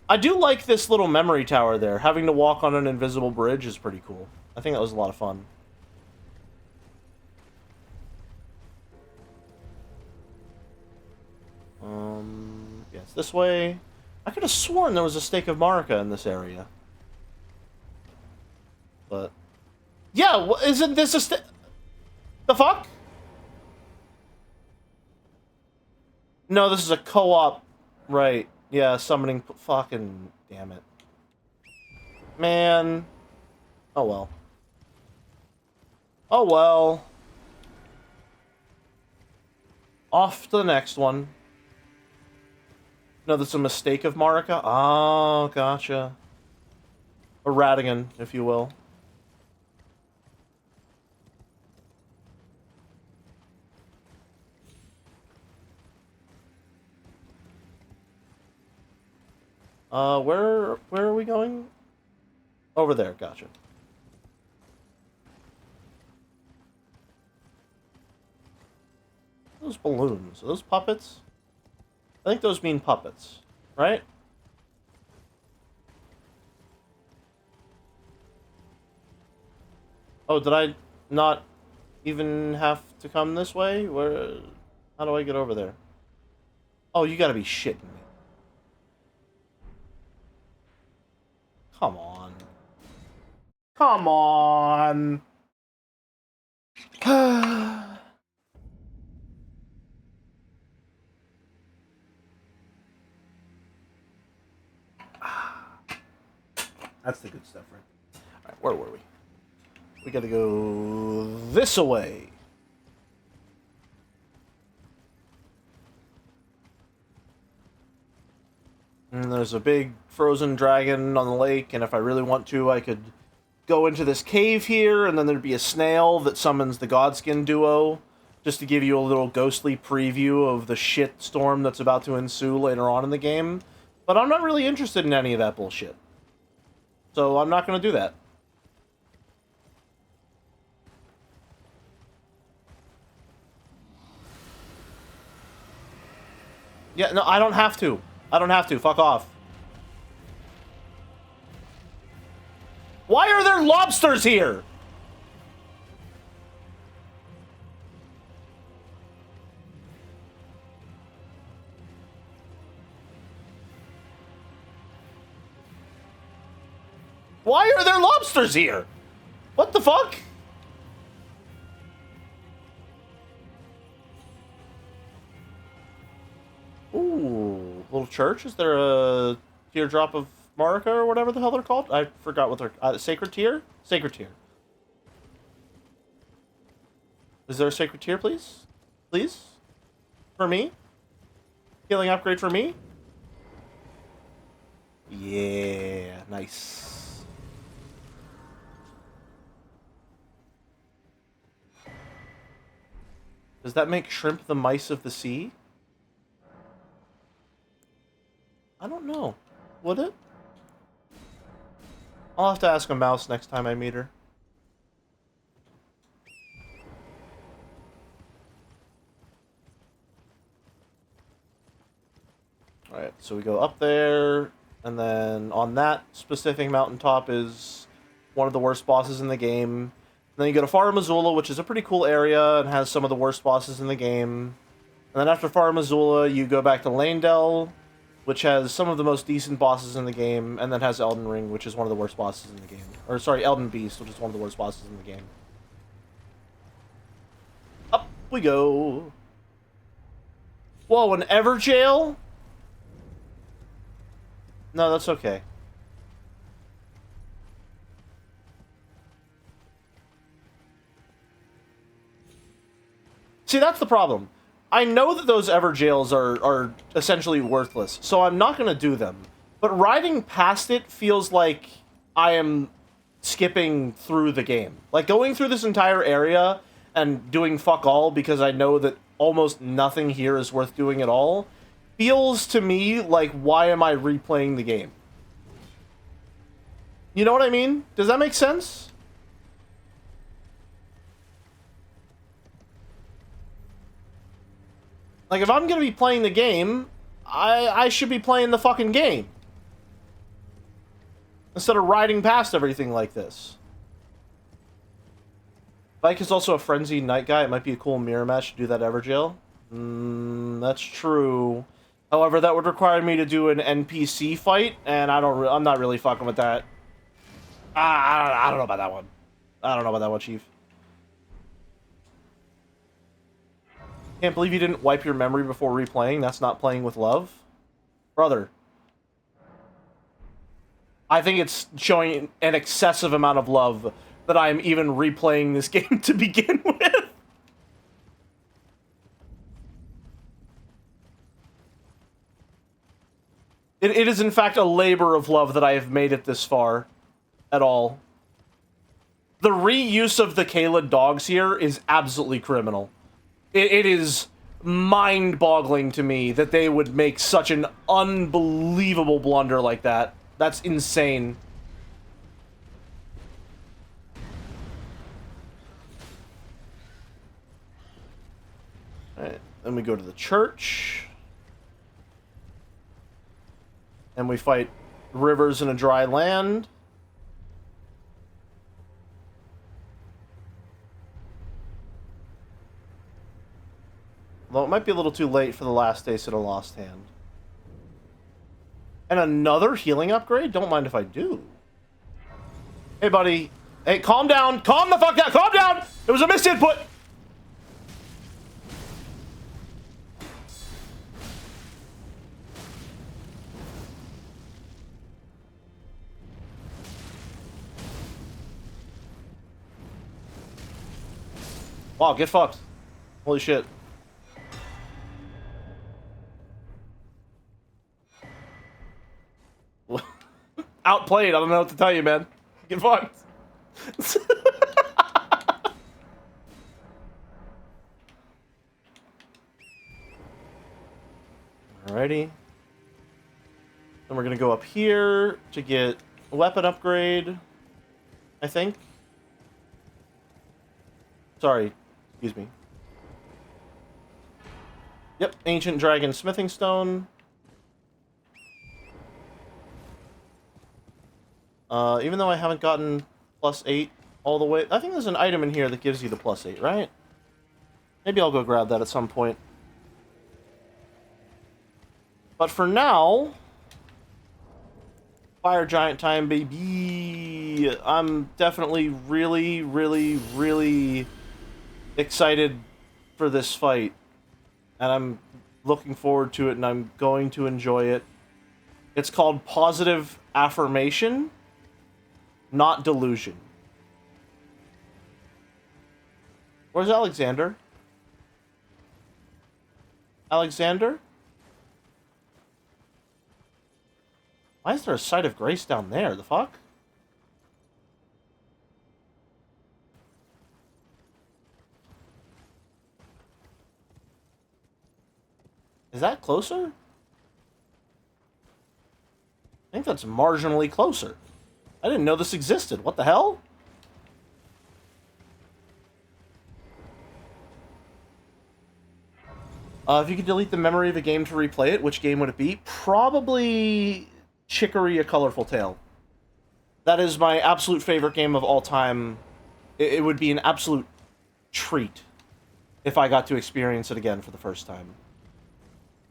I do like this little memory tower there. Having to walk on an invisible bridge is pretty cool. I think that was a lot of fun. Yes, this way. I could have sworn there was a stake of Marika in this area. But... Yeah, isn't this a the fuck? No, this is a co-op. Right. Yeah, summoning... Fucking... Damn it. Man. Oh well. Oh well. Off to the next one. No, that's a mistake of Marika? Oh, gotcha. A Radigan, if you will. Where are we going? Over there, gotcha. Those balloons, are those puppets? I think those mean puppets, right? Oh, did I not even have to come this way? Where? How do I get over there? Oh, you gotta be shitting me. Come on. Come on. That's the good stuff, right? Alright, where were we? We gotta go this way. And there's a big frozen dragon on the lake, and if I really want to, I could go into this cave here, and then there'd be a snail that summons the Godskin duo, just to give you a little ghostly preview of the shit storm that's about to ensue later on in the game. But I'm not really interested in any of that bullshit. So I'm not going to do that. Yeah, no, I don't have to. I don't have to. Fuck off. Why are there lobsters here? Why are there lobsters here? What the fuck? Ooh, little church? Is there a Teardrop of Marika or whatever the hell they're called. I forgot what they're... Sacred Tear? Sacred Tear. Is there a Sacred Tear, please? Please? For me? Healing upgrade for me? Yeah, nice. Does that make shrimp the mice of the sea? I don't know. Would it? I'll have to ask a mouse next time I meet her. Alright, so we go up there, and then on that specific mountaintop is one of the worst bosses in the game. Then you go to Far Missoula, which is a pretty cool area and has some of the worst bosses in the game. And then after Far Missoula, you go back to Lanedell, which has some of the most decent bosses in the game, and then has Elden Ring, which is one of the worst bosses in the game. Or, sorry, Elden Beast, which is one of the worst bosses in the game. Up we go. Whoa, an Everjail? No, that's okay. See, that's the problem. I know that those Everjails are essentially worthless, so I'm not going to do them. But riding past it feels like I am skipping through the game. Like, going through this entire area and doing fuck all because I know that almost nothing here is worth doing at all feels to me like, why am I replaying the game? You know what I mean? Does that make sense? Like, if I'm gonna be playing the game, I should be playing the fucking game. Instead of riding past everything like this. Vike is also a frenzied knight guy. It might be a cool mirror match to do that Everjail. That's true. However, that would require me to do an NPC fight, and I'm not really fucking with that. I don't know about that one. I don't know about that one, Chief. Can't believe you didn't wipe your memory before replaying. That's not playing with love. Brother. I think it's showing an excessive amount of love that I'm even replaying this game to begin with. It is, in fact, a labor of love that I have made it this far. At all. The reuse of the Kayla dogs here is absolutely criminal. It is mind-boggling to me that they would make such an unbelievable blunder like that. That's insane. Alright, then we go to the church. And we fight rivers in a dry land. Although it might be a little too late for the last taste of a lost hand. And another healing upgrade? Don't mind if I do. Hey, buddy. Hey, calm down. Calm the fuck down. Calm down! It was a missed input! Wow, get fucked. Holy shit. Outplayed. I don't know what to tell you, man. Get fucked. Alrighty. Then we're gonna go up here to get a weapon upgrade. I think. Sorry. Excuse me. Yep. Ancient Dragon Smithing Stone. Even though I haven't gotten +8 all the way... I think there's an item in here that gives you the +8, right? Maybe I'll go grab that at some point. But for now... Fire Giant time, baby! I'm definitely really, really, really excited for this fight. And I'm looking forward to it, and I'm going to enjoy it. It's called positive affirmation, not delusion. Where's Alexander? Alexander? Why is there a site of grace down there? The fuck? Is that closer? I think that's marginally closer. I didn't know this existed. What the hell? If you could delete the memory of a game to replay it, which game would it be? Probably Chicory: A Colorful Tale. That is my absolute favorite game of all time. It would be an absolute treat if I got to experience it again for the first time.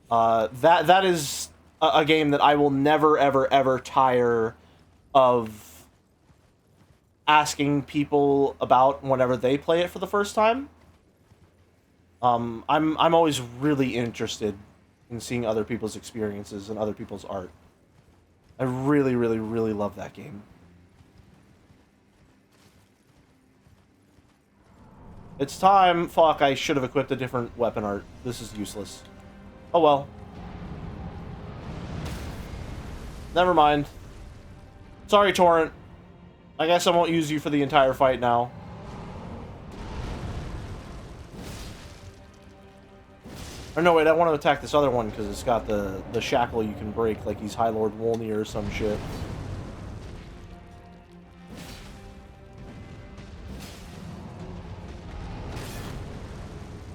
That is a game that I will never, ever, ever tire of asking people about whenever they play it for the first time. I'm always really interested in seeing other people's experiences and other people's art. I really, really, really love that game. It's time. Fuck, I should have equipped a different weapon art. This is useless. Oh well. Never mind. Sorry, Torrent. I guess I won't use you for the entire fight now. Or no, wait, I want to attack this other one because it's got the shackle you can break, like he's High Lord Wolnir or some shit.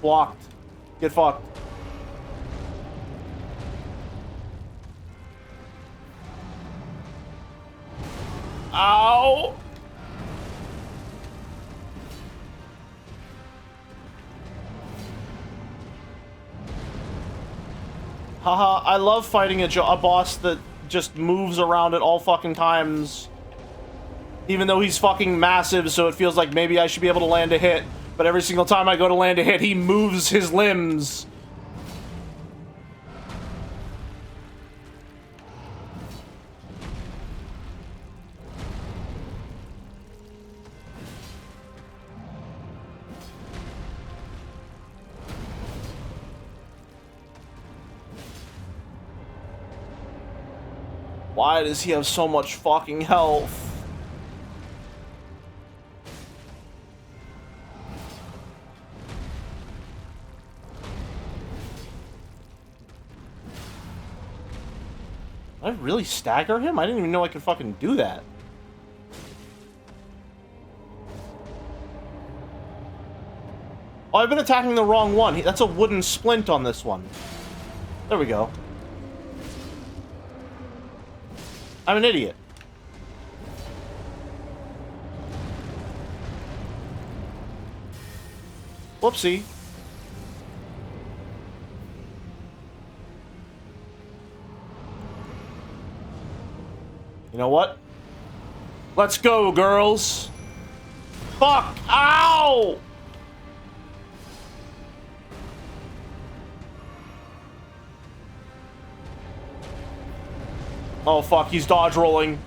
Blocked. Get fucked. Ow! Haha, I love fighting a boss that just moves around at all fucking times. Even though he's fucking massive, so it feels like maybe I should be able to land a hit. But every single time I go to land a hit, he moves his limbs. Why does he have so much fucking health? Did I really stagger him? I didn't even know I could fucking do that. Oh, I've been attacking the wrong one. That's a wooden splint on this one. There we go. I'm an idiot. Whoopsie. You know what? Let's go, girls. Fuck! Ow! Oh fuck, he's dodge rolling.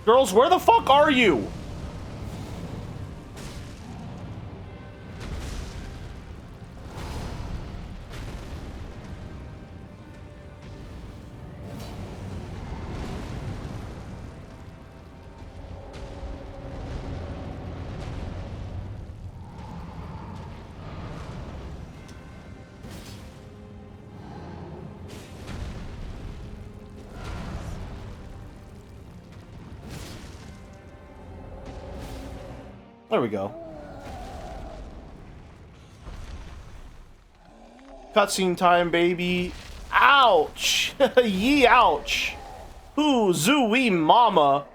Girls, where the fuck are you? There we go. Cutscene time, baby. Ouch! Yee ouch! Ooh, zooey mama!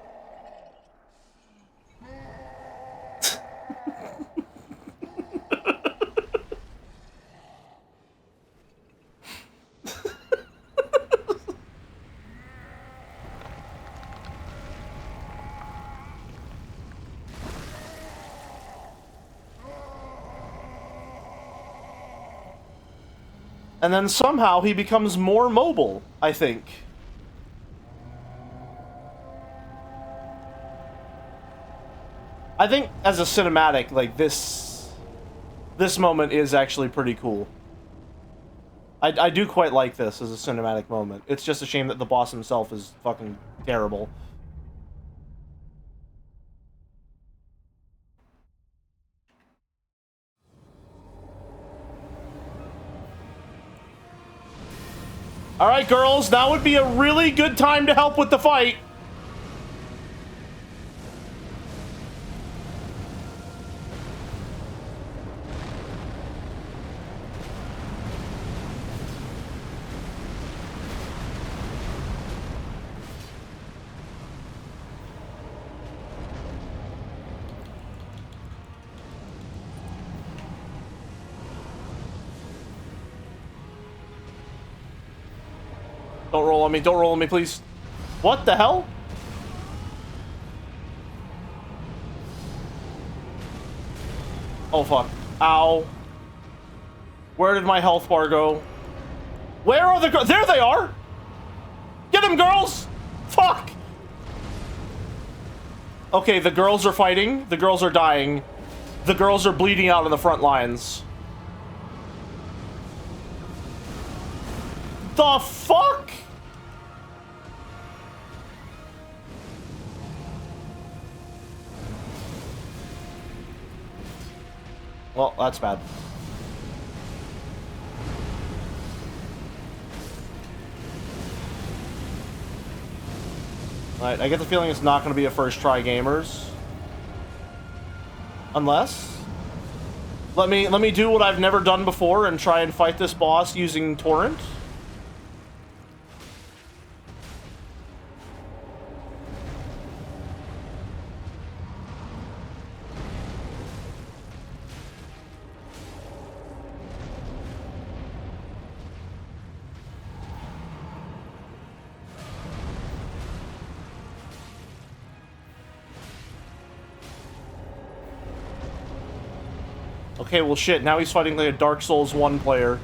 And then somehow he becomes more mobile, I think. I think as a cinematic, like, this moment is actually pretty cool. I do quite like this as a cinematic moment. It's just a shame that the boss himself is fucking terrible. Alright, girls, now would be a really good time to help with the fight. Don't roll on me, don't roll on me, please. What the hell? Oh, fuck. Ow. Where did my health bar go? Where are the girls? There they are! Get them, girls! Fuck! Okay, the girls are fighting. The girls are dying. The girls are bleeding out on the front lines. The fuck? Well, that's bad. Alright, I get the feeling it's not going to be a first try gamers. Unless... Let me do what I've never done before and try and fight this boss using Torrent. Okay, well shit, now he's fighting like a Dark Souls 1 player.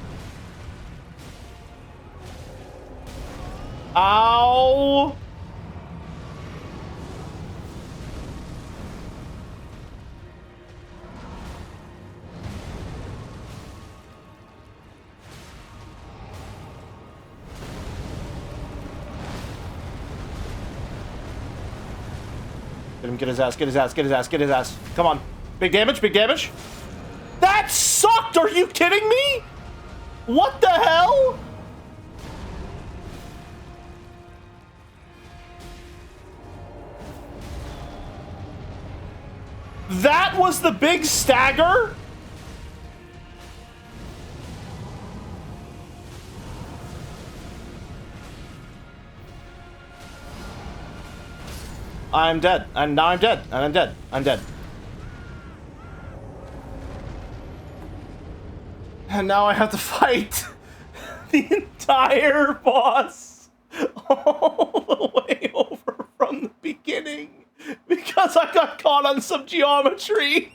Ow! Get him, get his ass, get his ass, get his ass, get his ass. Come on. Big damage, big damage. That sucked! Are you kidding me? What the hell? That was the big stagger? I'm dead. And now I'm dead. And I'm dead. I'm dead. And now I have to fight the entire boss all the way over from the beginning because I got caught on some geometry.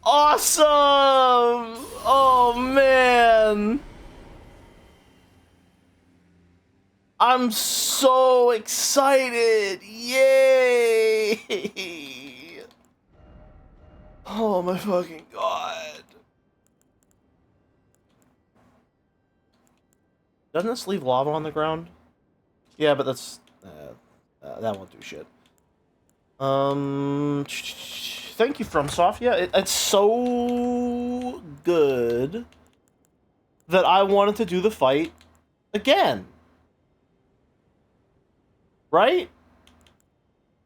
Awesome! Oh, man. I'm so excited. Yay! Oh my fucking god. Doesn't this leave lava on the ground? Yeah, but that's... that won't do shit. Thank you, FromSoft. Yeah, it's so good that I wanted to do the fight again. Right?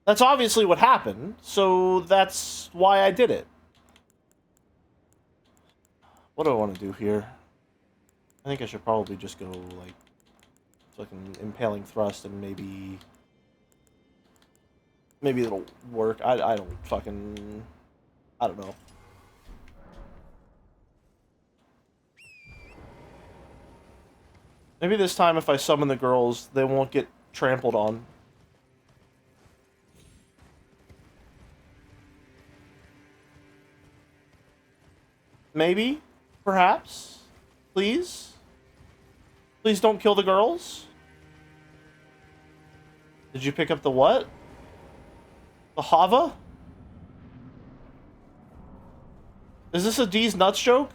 That's obviously what happened, so that's why I did it. What do I want to do here? I think I should probably just go, like, fucking impaling thrust and maybe it'll work. I don't fucking... I don't know. Maybe this time if I summon the girls, they won't get trampled on. Maybe? Perhaps? Please? Please don't kill the girls? Did you pick up the what? The Hava? Is this a D's nuts joke?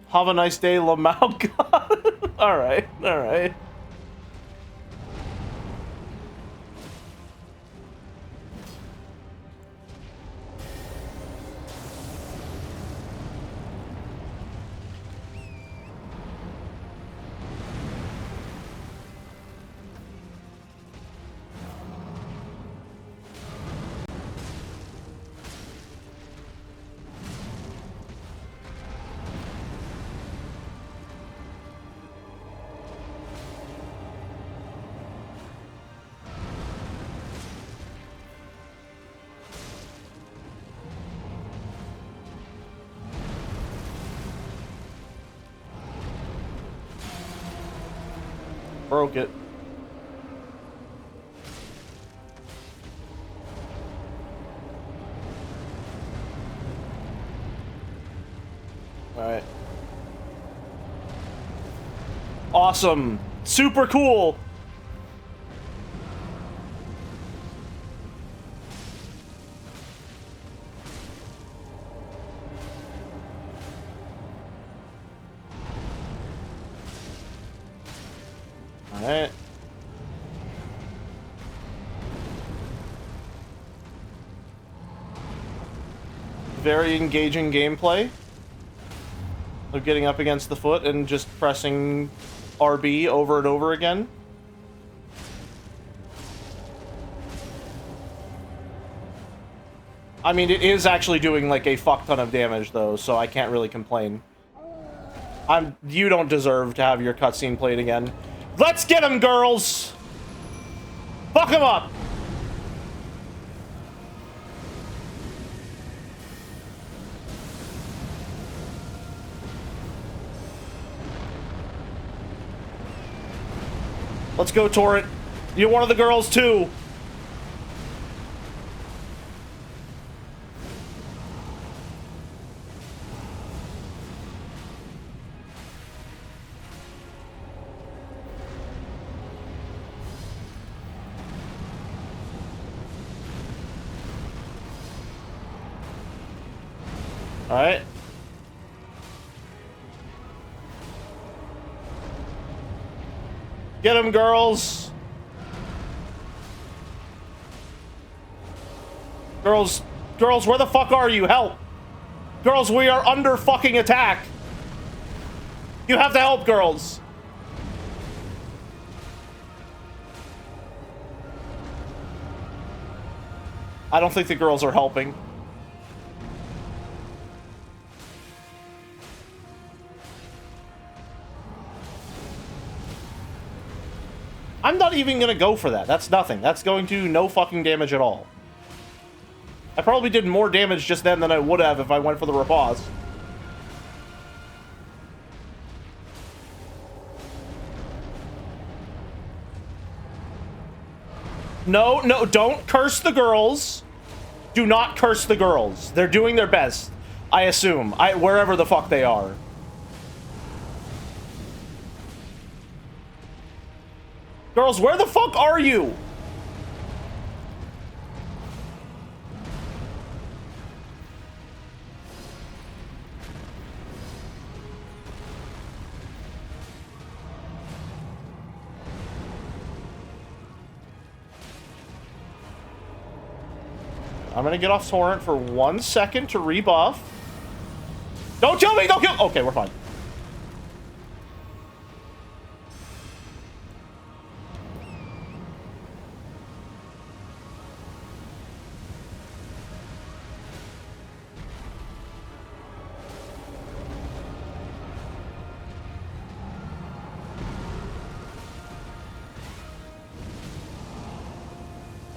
Have a nice day, Lamau God. Alright, alright. Broke it. Alright. Awesome. Super cool. Alright. Very engaging gameplay of getting up against the foot and just pressing RB over and over again. I mean, it is actually doing like a fuck ton of damage though, so I can't really complain. You don't deserve to have your cutscene played again. Let's get him, girls! Fuck him up! Let's go, Torrent. You're one of the girls, too. Alright. Get him, girls! Girls, where the fuck are you? Help! Girls, we are under fucking attack! You have to help, girls! I don't think the girls are helping. I'm not even gonna go for that. That's nothing. That's going to no fucking damage at all. I probably did more damage just then than I would have if I went for the riposte. No, no, don't curse the girls. Do not curse the girls. They're doing their best, I assume. Wherever the fuck they are. Girls, where the fuck are you? I'm gonna get off Torrent for 1 second to rebuff. Don't kill me! Don't kill! Okay, we're fine.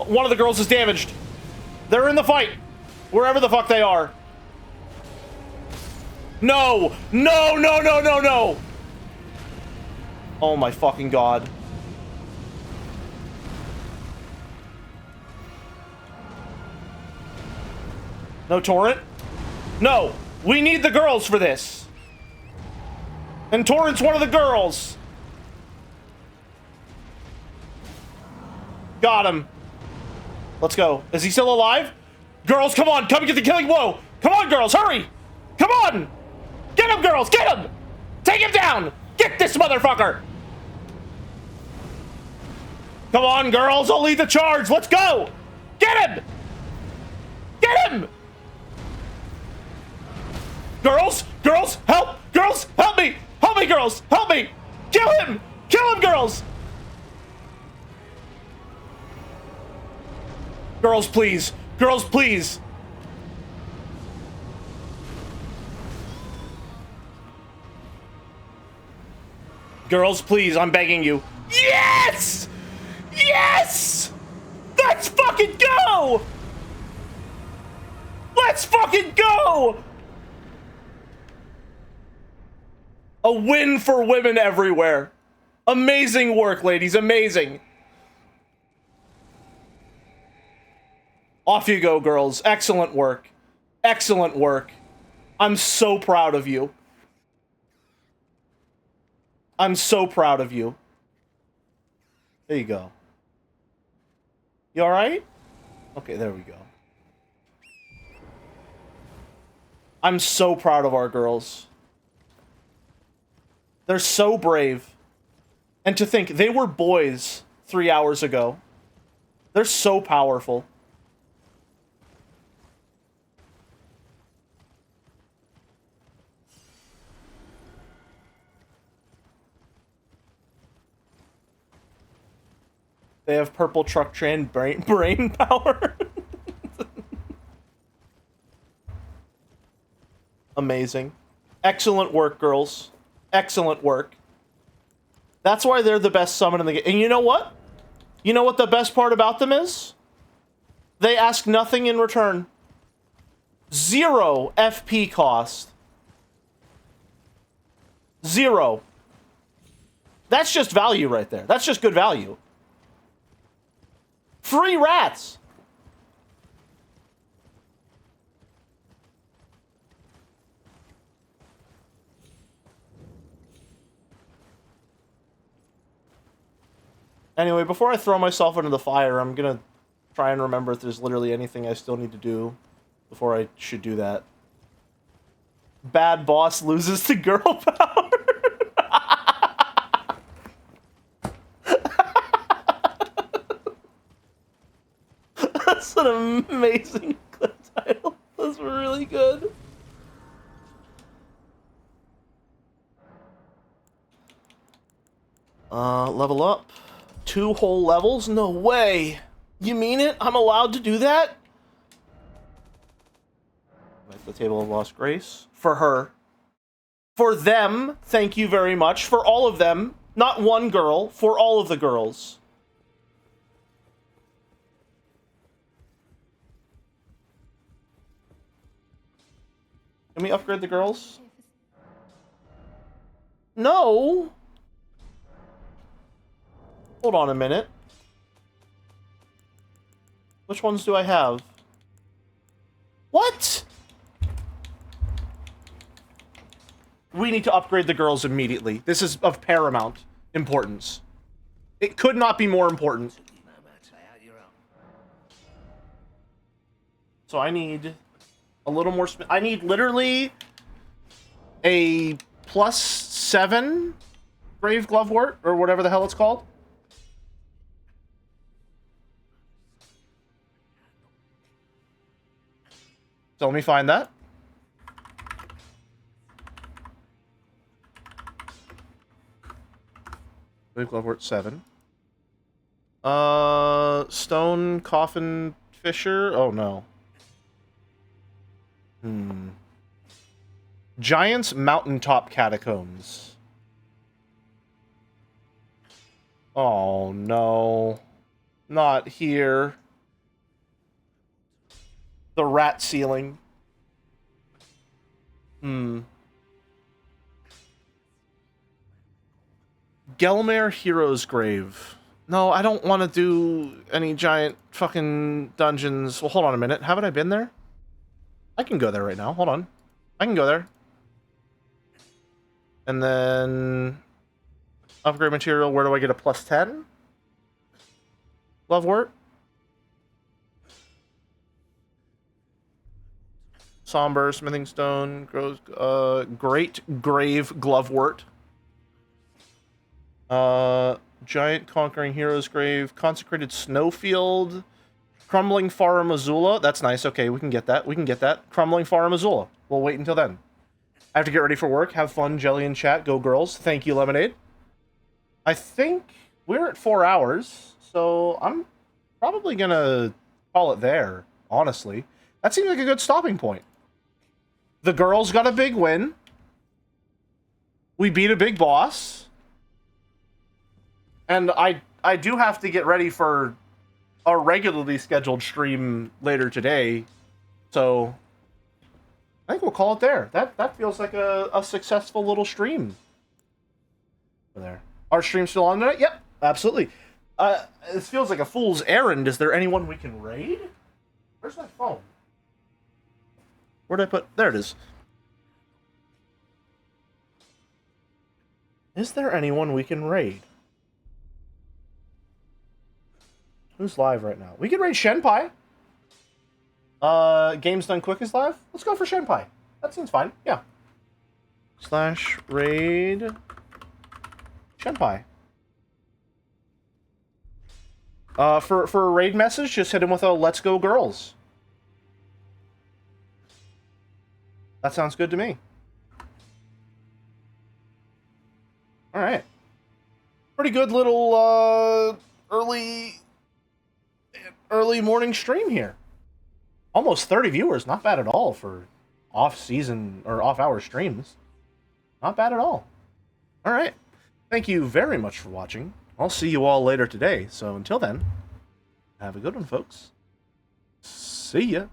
One of the girls is damaged. They're in the fight. Wherever the fuck they are. No! No, no, no, no, no! Oh my fucking god. No Torrent? No! We need the girls for this! And Torrent's one of the girls! Got him. Let's go. Is he still alive? Girls, come on! Come get the killing blow! Come on, girls, hurry! Come on! Get him, girls! Get him! Take him down! Get this motherfucker! Come on, girls! I'll lead the charge! Let's go! Get him! Get him! Girls! Girls! Help! Girls! Help me! Help me, girls! Help me! Kill him! Kill him, girls! Girls, please! Girls, please! Girls, please, I'm begging you. Yes! Yes! Let's fucking go! Let's fucking go! A win for women everywhere. Amazing work, ladies, amazing. Off you go, girls. Excellent work. Excellent work. I'm so proud of you. I'm so proud of you. There you go. You alright? Okay, there we go. I'm so proud of our girls. They're so brave. And to think, they were boys 3 hours ago. They're so powerful. They have purple truck train brain power. Amazing. Excellent work, girls. Excellent work. That's why they're the best summon in the game. And you know what? You know what the best part about them is? They ask nothing in return. 0 FP cost. 0. That's just value right there. That's just good value. Free rats! Anyway, before I throw myself into the fire, I'm gonna try and remember if there's literally anything I still need to do before I should do that. Bad boss loses to girl power. That's an amazing clip title. That's really good. Level up. 2 whole levels? No way. You mean it? I'm allowed to do that? Like the Table of Lost Grace. For her. For them, thank you very much. For all of them. Not one girl. For all of the girls. Can we upgrade the girls? No! Hold on a minute. Which ones do I have? What? We need to upgrade the girls immediately. This is of paramount importance. It could not be more important. So I need a little more... I need literally a +7 Grave Glovewort, or whatever the hell it's called. So let me find that. Grave Glovewort 7. Stone Coffin Fisher? Oh no. Giant's Mountaintop Catacombs. Oh no. Not here. The rat ceiling. Gelmare Hero's Grave. No, I don't want to do any giant fucking dungeons. Well, hold on a minute. Haven't I been there? I can go there right now. Hold on. I can go there. And then upgrade material. Where do I get a plus 10? Lovewort. Somber, Smithing Stone, grows, Great Grave Glovewort. Giant Conquering Hero's Grave, Consecrated Snowfield, Crumbling Farum Azula. That's nice. Okay, we can get that. We can get that. Crumbling Farum Azula. We'll wait until then. I have to get ready for work. Have fun, Jelly and chat. Go girls. Thank you, Lemonade. I think we're at 4 hours, so I'm probably gonna call it there, honestly. That seems like a good stopping point. The girls got a big win. We beat a big boss. And I do have to get ready for a regularly scheduled stream later today. So I think we'll call it there. That feels like a successful little stream. There. Our stream still on tonight? Yep, absolutely. This feels like a fool's errand. Is there anyone we can raid? Where's my phone? Where'd I put... There it is. Is there anyone we can raid? Who's live right now? We can raid Shenpai. Games Done Quick is live. Let's go for Shenpai. That seems fine. Yeah. / raid Shenpai. For a raid message, just hit him with a "Let's go girls." That sounds good to me. All right. Pretty good little early morning stream here. Almost 30 viewers. Not bad at all for off-season or off-hour streams. Not bad at all. All right. Thank you very much for watching. I'll see you all later today. So until then, have a good one, folks. See ya.